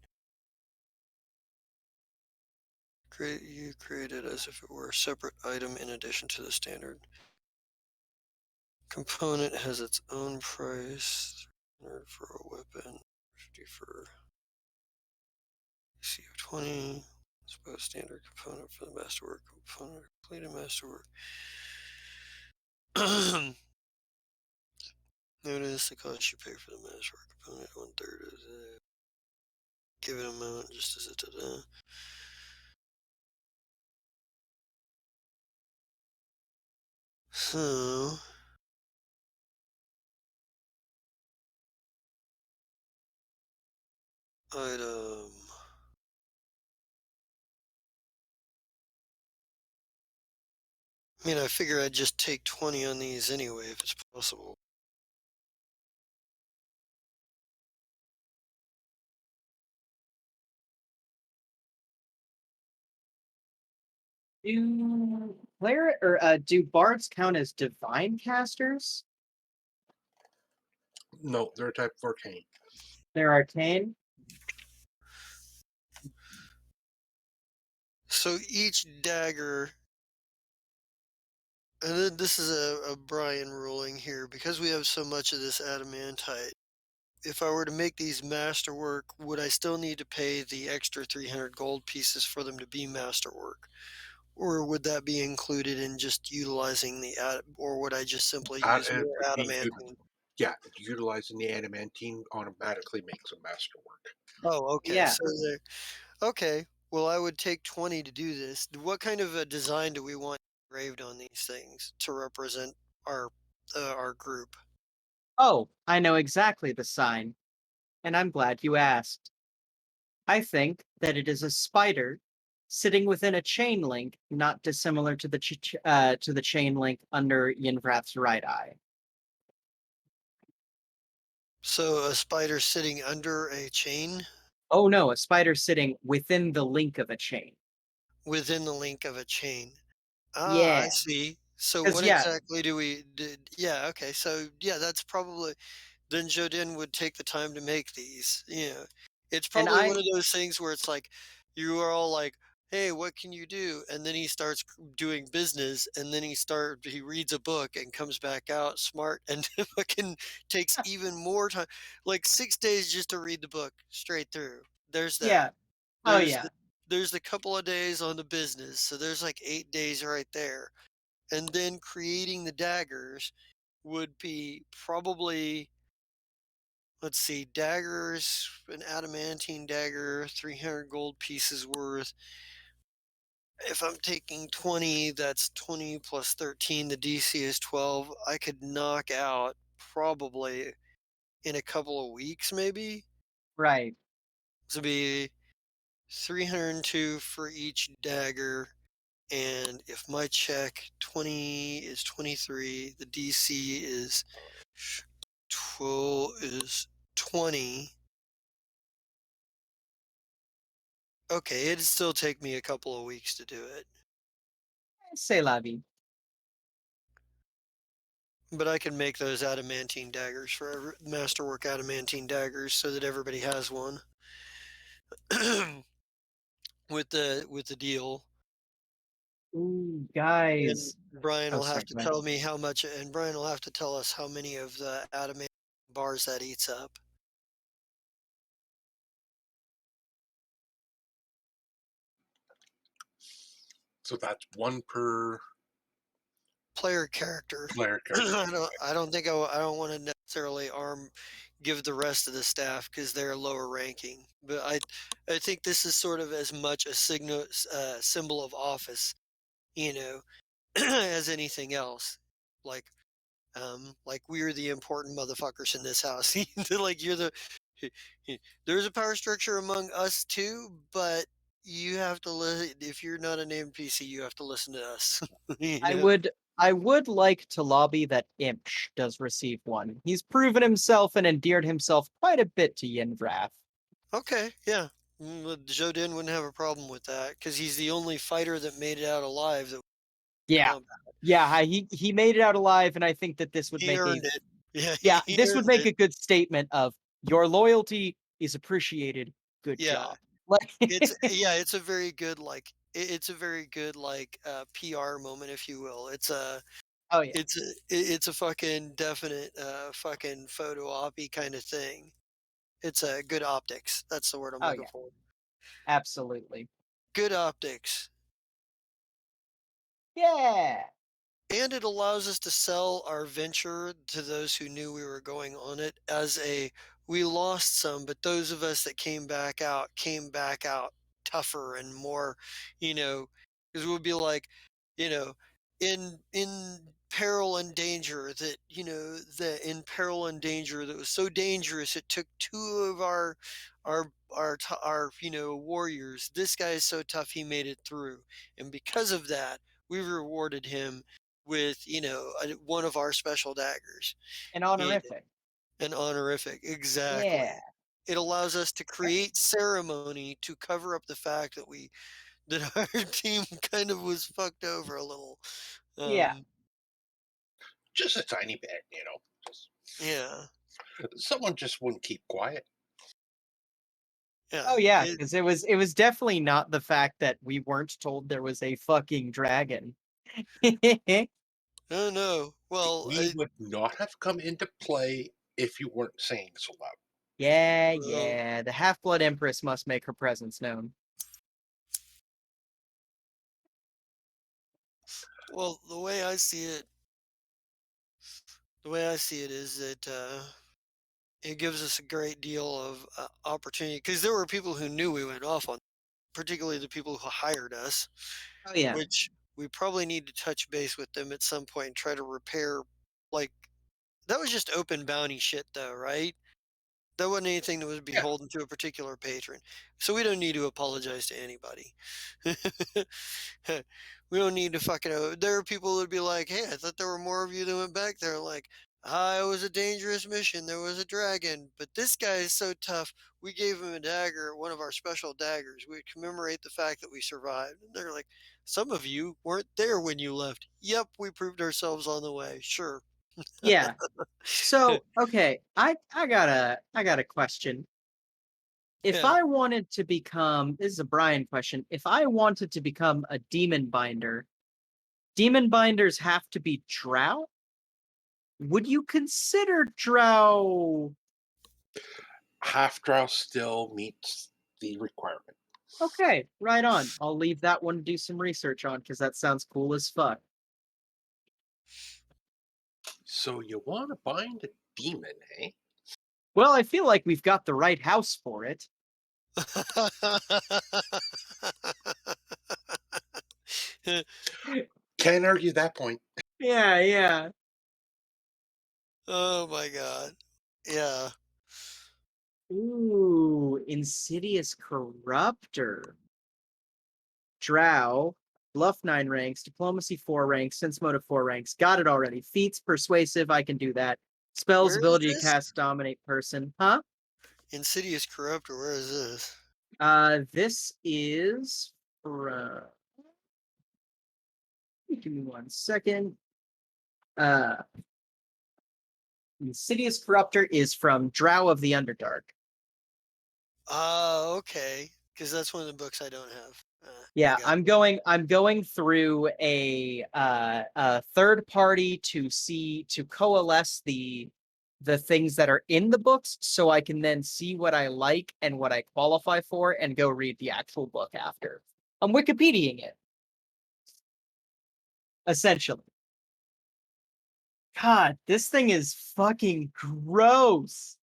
You create it as if it were a separate item in addition to the standard. Component has its own price. For a weapon, 50 for DC of 20, Suppose standard component for the masterwork component. Completed masterwork. Notice the cost you pay for the masterwork component. 1/3 of the given amount, just as it's a. So. Item. I mean, I figure I'd just take 20 on these anyway, if it's possible. Do bards count as divine casters? No, they're a type of arcane. They're arcane. So each dagger, and then this is a Brian ruling here, because we have so much of this adamantite. If I were to make these masterwork, would I still need to pay the extra 300 gold pieces for them to be masterwork? Or would that be included in just utilizing or would I just simply use more adamantine? Yeah, utilizing the adamantine automatically makes a masterwork. Oh, okay. Yeah. So okay. Well, I would take 20 to do this. What kind of a design do we want engraved on these things to represent our group? Oh, I know exactly the sign, and I'm glad you asked. I think that it is a spider sitting within a chain link, not dissimilar to the chain link under Yinvrath's right eye. So a spider sitting under a chain Oh no, a spider sitting within the link of a chain. within the link of a chain. Ah, I Yeah, see. So because what exactly do we did? Yeah, okay. So yeah, that's probably then Jodin would take the time to make these. Yeah. It's and probably one I of those things where it's like you are all like, "Hey, what can you do?" And then he starts doing business, and then he reads a book and comes back out smart and fucking takes even more time, like 6 days just to read the book straight through. There's yeah, that. oh There's yeah, the there's the couple of days on the business, so there's like 8 days right there. And then creating the daggers would be probably, let's see, daggers, an adamantine dagger, 300 gold pieces worth. If I'm taking 20, that's 20 plus 13. The DC is 12. I could knock out probably in a couple of weeks, maybe. right. This would be 302 for each dagger. And if my check 20 is 23, the DC is 12 is 20. Okay, it'd still take me a couple of weeks to do it. C'est la vie. But I can make those adamantine daggers for masterwork adamantine daggers so that everybody has one. with the deal. Ooh, And guys. Brian Oh, will have sorry, to go ahead. tell me how much, and Brian will have to tell us how many of the adamant bars that eats up. So that's one per Player character. player character. I don't think I don't want to necessarily give the rest of the staff because they're lower ranking. But I think this is sort of as much a symbol of office, you know, as anything else. Like we're the important motherfuckers in this house. Like you're the there's a power structure among us too, but you have to listen. If you're not a named PC, you have to listen to us. You I know? would I would like to lobby that Imsh does receive one. He's proven himself and endeared himself quite a bit to Yinvrath. Okay, yeah. Jodin wouldn't have a problem with that because he's the only fighter that made it out alive that Yeah. combat. Yeah, he made it out alive, and I think that this would He make a earned it. Yeah, yeah, he this would earned make it. a good statement of your loyalty is appreciated. Good Yeah, job. Like it's a very good it's a very good PR moment, if you will. oh yeah. It's a fucking definite fucking photo oppy kind of thing. It's a good optics. That's the word I'm Oh looking yeah. for. Absolutely. good optics. Yeah. And it allows us to sell our venture to those who knew we were going on it as we lost some, but those of us that came back out tougher and more, because we'll be like, you know, in peril and danger that in peril and danger that was so dangerous it took two of our warriors. This guy is so tough he made it through, and because of that, we rewarded him with one of our special daggers. An Y- honorific. an honorific, exactly. Yeah. It allows us to create ceremony to cover up the fact that our team kind of was fucked over a little. Yeah. Just a tiny bit, Just Yeah, someone just wouldn't keep quiet. yeah. Oh yeah, because it was definitely not the fact that we weren't told there was a fucking dragon. Oh no. Well, We would not have come into play if you weren't saying so loud. Yeah, well, yeah. The Half-Blood Empress must make her presence known. well, the way I see it is that it gives us a great deal of opportunity because there were people who knew we went off on, particularly the people who hired us, Oh yeah. which we probably need to touch base with them at some point and try to repair. Like, that was just open bounty shit, though, right? That wasn't anything that was Yeah. beholden to a particular patron. So we don't need to apologize to anybody. We don't need to there are people that would be like, hey, I thought there were more of you that went back there. Like, it was a dangerous mission. There was a dragon. But this guy is so tough. We gave him a dagger, one of our special daggers. We commemorate the fact that we survived. And they're like, some of you weren't there when you left. Yep, we proved ourselves on the way. Sure. Yeah. So, okay, I got a question. If Yeah. I wanted to become, this is a Brian question. If I wanted to become a demon binder, demon binders have to be drow? Would you consider drow? Half drow still meets the requirement. Okay, right on. I'll leave that one to do some research on because that sounds cool as fuck. So you want to bind a demon, eh? Well, I feel like we've got the right house for it. Can't argue that point. Yeah, yeah. Oh my god. Yeah. Ooh, Insidious Corrupter. Drow, Bluff 9 ranks, Diplomacy 4 ranks, Sense Motive 4 ranks. Got it already. Feats, Persuasive, I can do that. Spells, Where is ability to this? cast, Dominate person. Huh? Insidious Corrupter, where is this? This is from... Give me 1 second. Insidious Corrupter is from Drow of the Underdark. Okay. Because that's one of the books I don't have. I Yeah, got I'm going through a third party to coalesce the things that are in the books so I can then see what I like and what I qualify for and go read the actual book after. I'm Wikipediaing it. Essentially. God, this thing is fucking gross.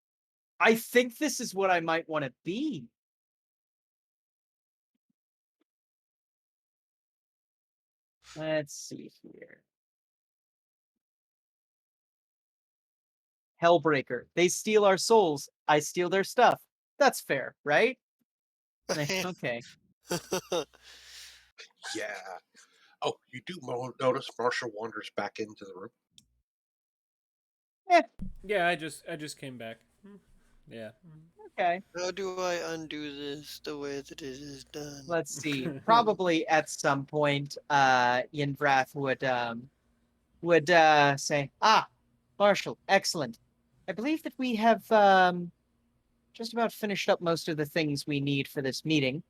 I think this is what I might want to be. Let's see here. Hellbreaker. They steal our souls. I steal their stuff. That's fair, right? Okay. Yeah. Oh, you do notice Marshall wanders back into the room. Yeah, I just came back. Yeah. Okay. How do I undo this the way that it is done? Let's see. Probably at some point, Yinvrath would say, "Ah, Marshall, excellent. I believe that we have just about finished up most of the things we need for this meeting.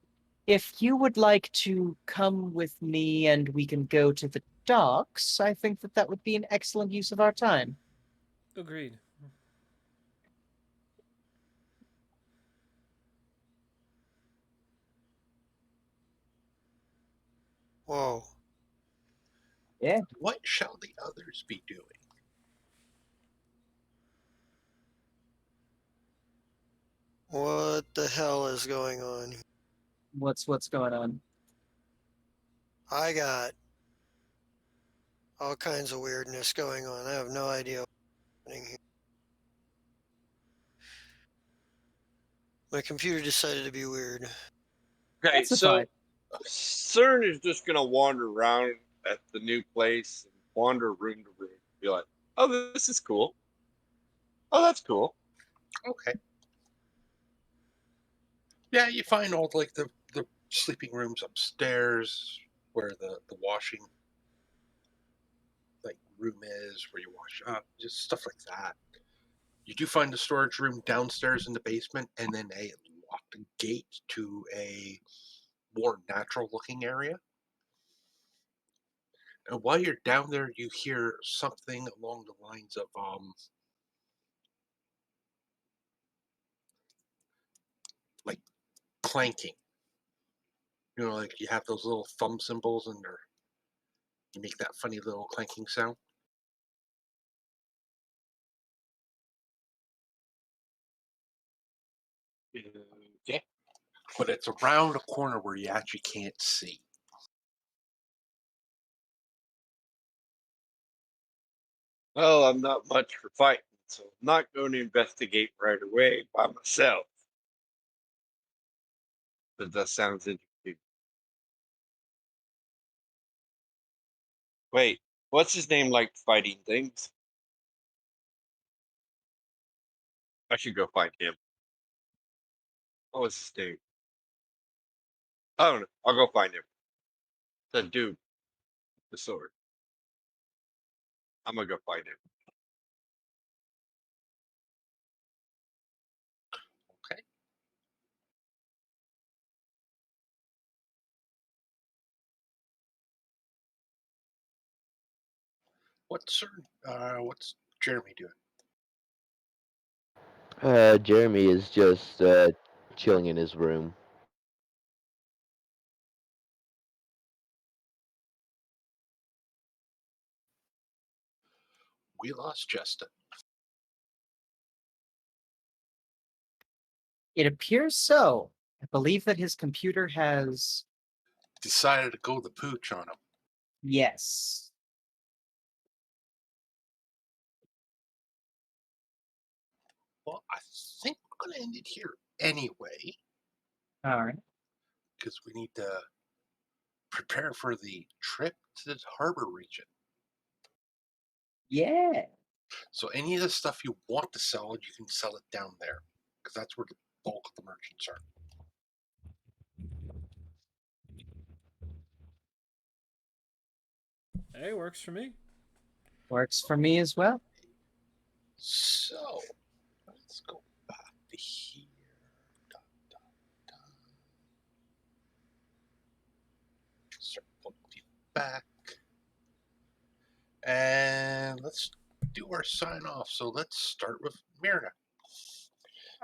If you would like to come with me and we can go to the docks, I think that that would be an excellent use of our time." Agreed. Whoa. Yeah. What shall the others be doing? What the hell is going on? What's going on? I got all kinds of weirdness going on. I have no idea what's happening here. My computer decided to be weird. Okay, That's so fine. CERN is just gonna wander around at the new place and wander room to room, be like, "Oh, this is cool. Oh, that's cool." Okay. Yeah, you find all like the sleeping rooms upstairs where the washing like room is, where you wash up, just stuff like that. You do find the storage room downstairs in the basement, and then a locked gate to a more natural looking area. And while you're down there, you hear something along the lines of like clanking. You know, like you have those little thumb symbols, and you make that funny little clanking sound. Okay. But it's around a corner where you actually can't see. Well, I'm not much for fighting, so I'm not going to investigate right away by myself. But that sounds interesting. Wait, what's his name like fighting things? I should go find him. What was his name? I don't know. I'll go find him. The dude, the sword. I'm gonna go find him. Okay. What's Jeremy doing? Jeremy is just chilling in his room. We lost Justin. It appears so. I believe that his computer has. Decided to go the pooch on him. Yes. Well, I think we're going to end it here anyway, All right. because we need to prepare for the trip to the harbor region. Yeah. So any of the stuff you want to sell, you can sell it down there, because that's where the bulk of the merchants are. Hey, works for me. Works for me as well. So let's go back to here. Dun, dun, dun. Start pulling people back. And let's do our sign off. So let's start with Myrna.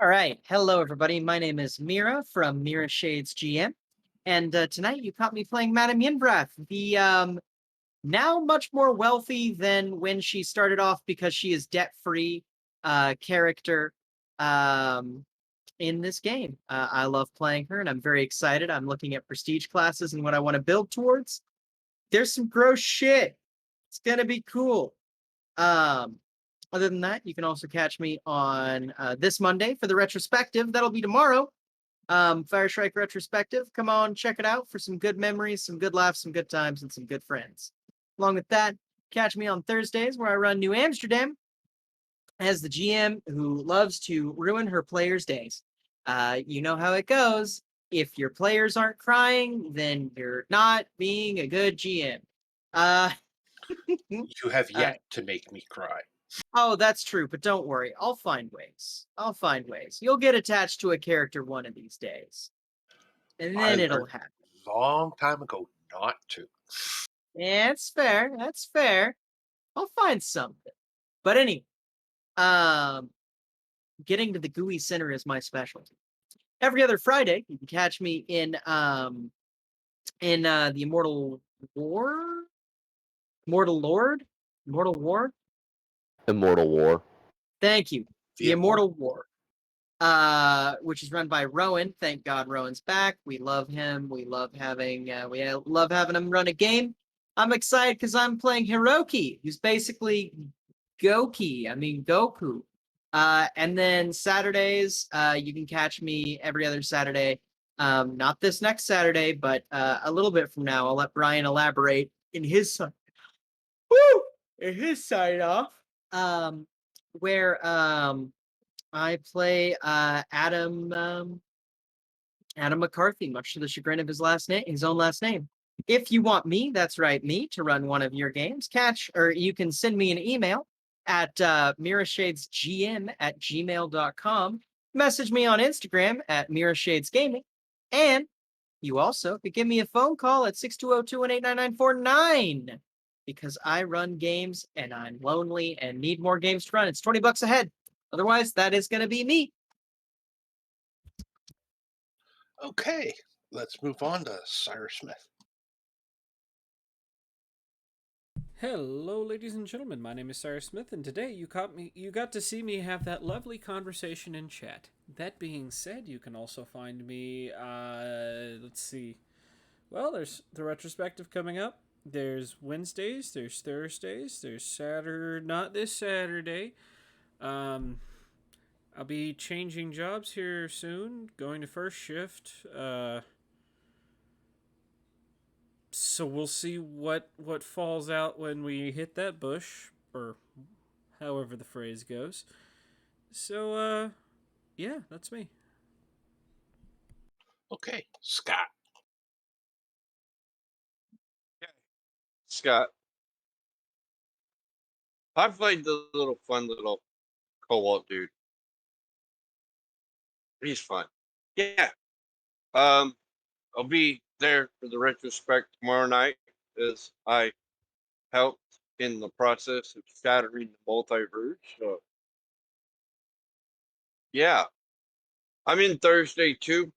All right. Hello, everybody. My name is Mira from Mira Shades GM. And tonight you caught me playing Madame Yinbrath, the now much more wealthy than when she started off because she is debt-free character in this game. I love playing her, and I'm very excited. I'm looking at prestige classes and what I want to build towards. There's some gross shit. It's going to be cool. Other than that, you can also catch me on this Monday for the retrospective. That'll be tomorrow. Fire Strike retrospective. Come on, check it out for some good memories, some good laughs, some good times, and some good friends. Along with that, catch me on Thursdays where I run New Amsterdam as the GM who loves to ruin her players' days. You know how it goes. If your players aren't crying, then you're not being a good GM. You have All yet right. to make me cry. Oh, that's true, but don't worry. I'll find ways. I'll find ways. You'll get attached to a character one of these days. And I then it'll learned happen. a long time ago not to. Yeah, that's fair. That's fair. I'll find something. But anyway, um, getting to the gooey center is my specialty. Every other Friday, you can catch me in the Immortal War? Mortal Lord? Mortal War? Immortal War. Thank you. The The Immortal War. Which is run by Rowan. Thank God Rowan's back. We love him. We love having him run a game. I'm excited because I'm playing Hiroki, who's basically Goku. And then Saturdays, you can catch me every other Saturday. Not this next Saturday, but a little bit from now. I'll let Brian elaborate in his side off. Where I play Adam McCarthy, much to the chagrin of his own last name. If you want me, that's right, me, to run one of your games, you can send me an email at mirrorshadesgm@gmail.com. Message me on Instagram at mirrorshadesgaming. And you also could give me a phone call at 620-218-9949 because I run games and I'm lonely and need more games to run. It's $20 a head. Otherwise, that is going to be me. Okay, let's move on to Cyrus Smith. Hello, ladies and gentlemen. My name is Cyrus Smith, and today you got to see me have that lovely conversation in chat. That being said, you can also find me. Let's see. Well, there's the retrospective coming up. There's Wednesdays. There's Thursdays. There's Saturday. Not this Saturday. I'll be changing jobs here soon. Going to first shift. So we'll see what falls out when we hit that bush, or however the phrase goes. So yeah, that's me. Okay, Scott. Scott, I played the fun little co-op dude. He's fun. Yeah. I'll be there for the retrospect tomorrow night as I helped in the process of shattering the multiverse. So yeah, I'm in Thursday too,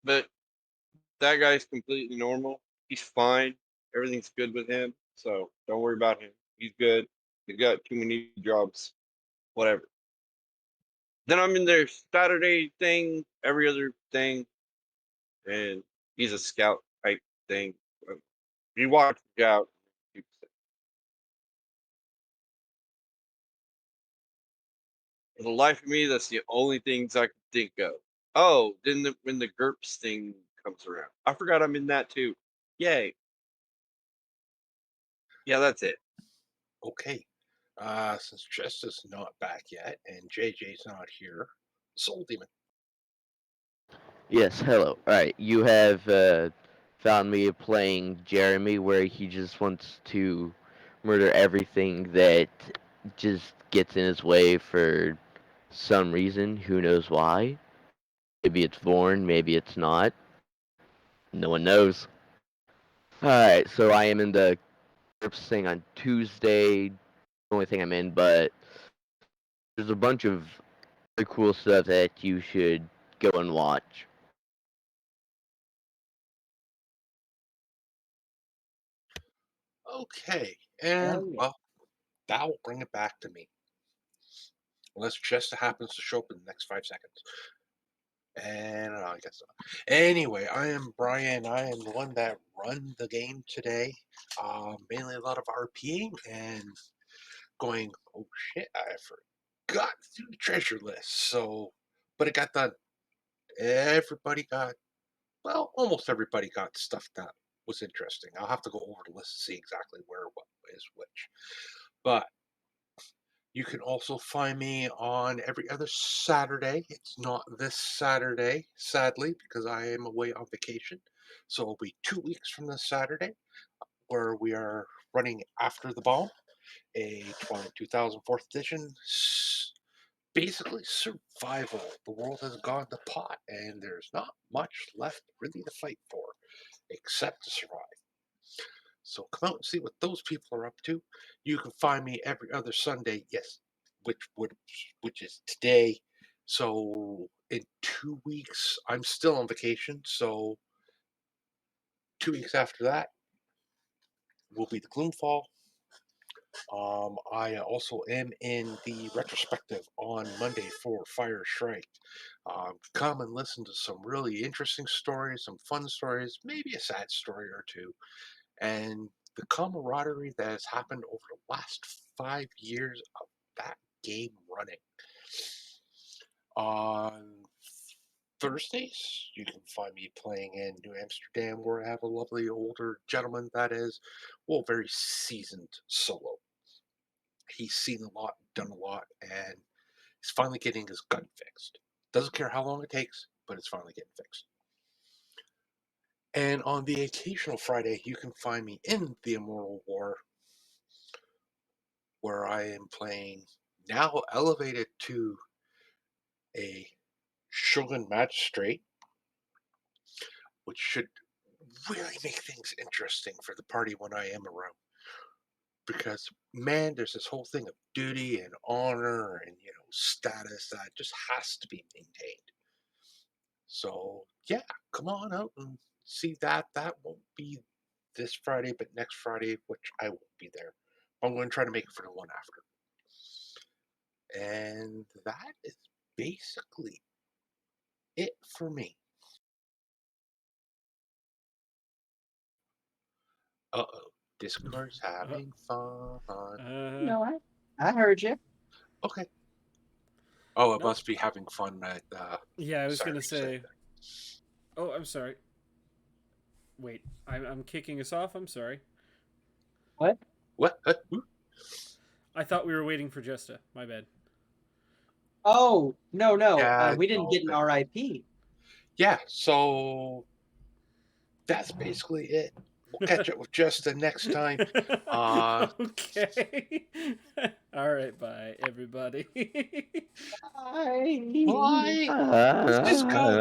but that guy's completely normal. He's fine. Everything's good with him. So don't worry about him. He's good. He's got too many jobs. Whatever. Then I'm in their Saturday thing, every other thing, and he's a scout type thing. He watches out. For the life of me, that's the only things I can think of. Oh, then when the GURPS thing comes around, I forgot I'm in that too. Yay! Yeah, that's it. Okay, since Jess is not back yet and JJ's not here, Soul Demon. Yes, hello. Alright, you have found me playing Jeremy, where he just wants to murder everything that just gets in his way for some reason. Who knows why? Maybe it's Vorn, maybe it's not. No one knows. Alright, so I am in the GURPS thing on Tuesday. The only thing I'm in, but there's a bunch of really cool stuff that you should go and watch. Okay, and yeah. well, that will bring it back to me. Unless Jess happens to show up in the next 5 seconds. And I guess so. Anyway, I am Brian. I am the one that run the game today. Mainly a lot of RPing and going, oh shit, I forgot to do the treasure list. So, but it got done. Everybody got, well, almost everybody got stuff that was interesting. I'll have to go over the list to see exactly where what is which. But you can also find me on every other Saturday. It's not this Saturday, sadly, because I am away on vacation. So it'll be 2 weeks from this Saturday, where we are running After the Bomb, a 2004 edition. Basically, survival. The world has gone to pot, and there's not much left really to fight for, except to survive. So come out and see what those people are up to. You can find me every other Sunday. Yes, which is today. So in 2 weeks, I'm still on vacation. So 2 weeks after that, will be the Gloomfall. I also am in the retrospective on Monday for Fire Strike. Come and listen to some really interesting stories, some fun stories, maybe a sad story or two, and the camaraderie that has happened over the last 5 years of that game running. On Thursdays, you can find me playing in New Amsterdam, where I have a lovely older gentleman that is, well, very seasoned solo. He's seen a lot, done a lot, and he's finally getting his gun fixed. Doesn't care how long it takes, but it's finally getting fixed. And on the occasional Friday, you can find me in the Immortal War, where I am playing, now elevated to a Shogun Magistrate, which should really make things interesting for the party when I am around. Because, man, there's this whole thing of duty and honor and, status that just has to be maintained. So, yeah, come on out and see that. That won't be this Friday, but next Friday, which I won't be there. I'm going to try to make it for the one after. And that is basically it for me. Uh-oh. Discord's having fun. No, I heard you. Okay. Oh, it Nope. must be having fun at Yeah, I was sorry, gonna say. Oh, I'm sorry. Wait, I'm kicking us off. I'm sorry. What? What? I thought we were waiting for Justa. My bad. Oh, no. Yeah, We didn't no, get an but- RIP. Yeah, so that's basically it. We'll catch up with Justa next time. Okay. All right. Bye, everybody. Bye. Bye. Let's just go.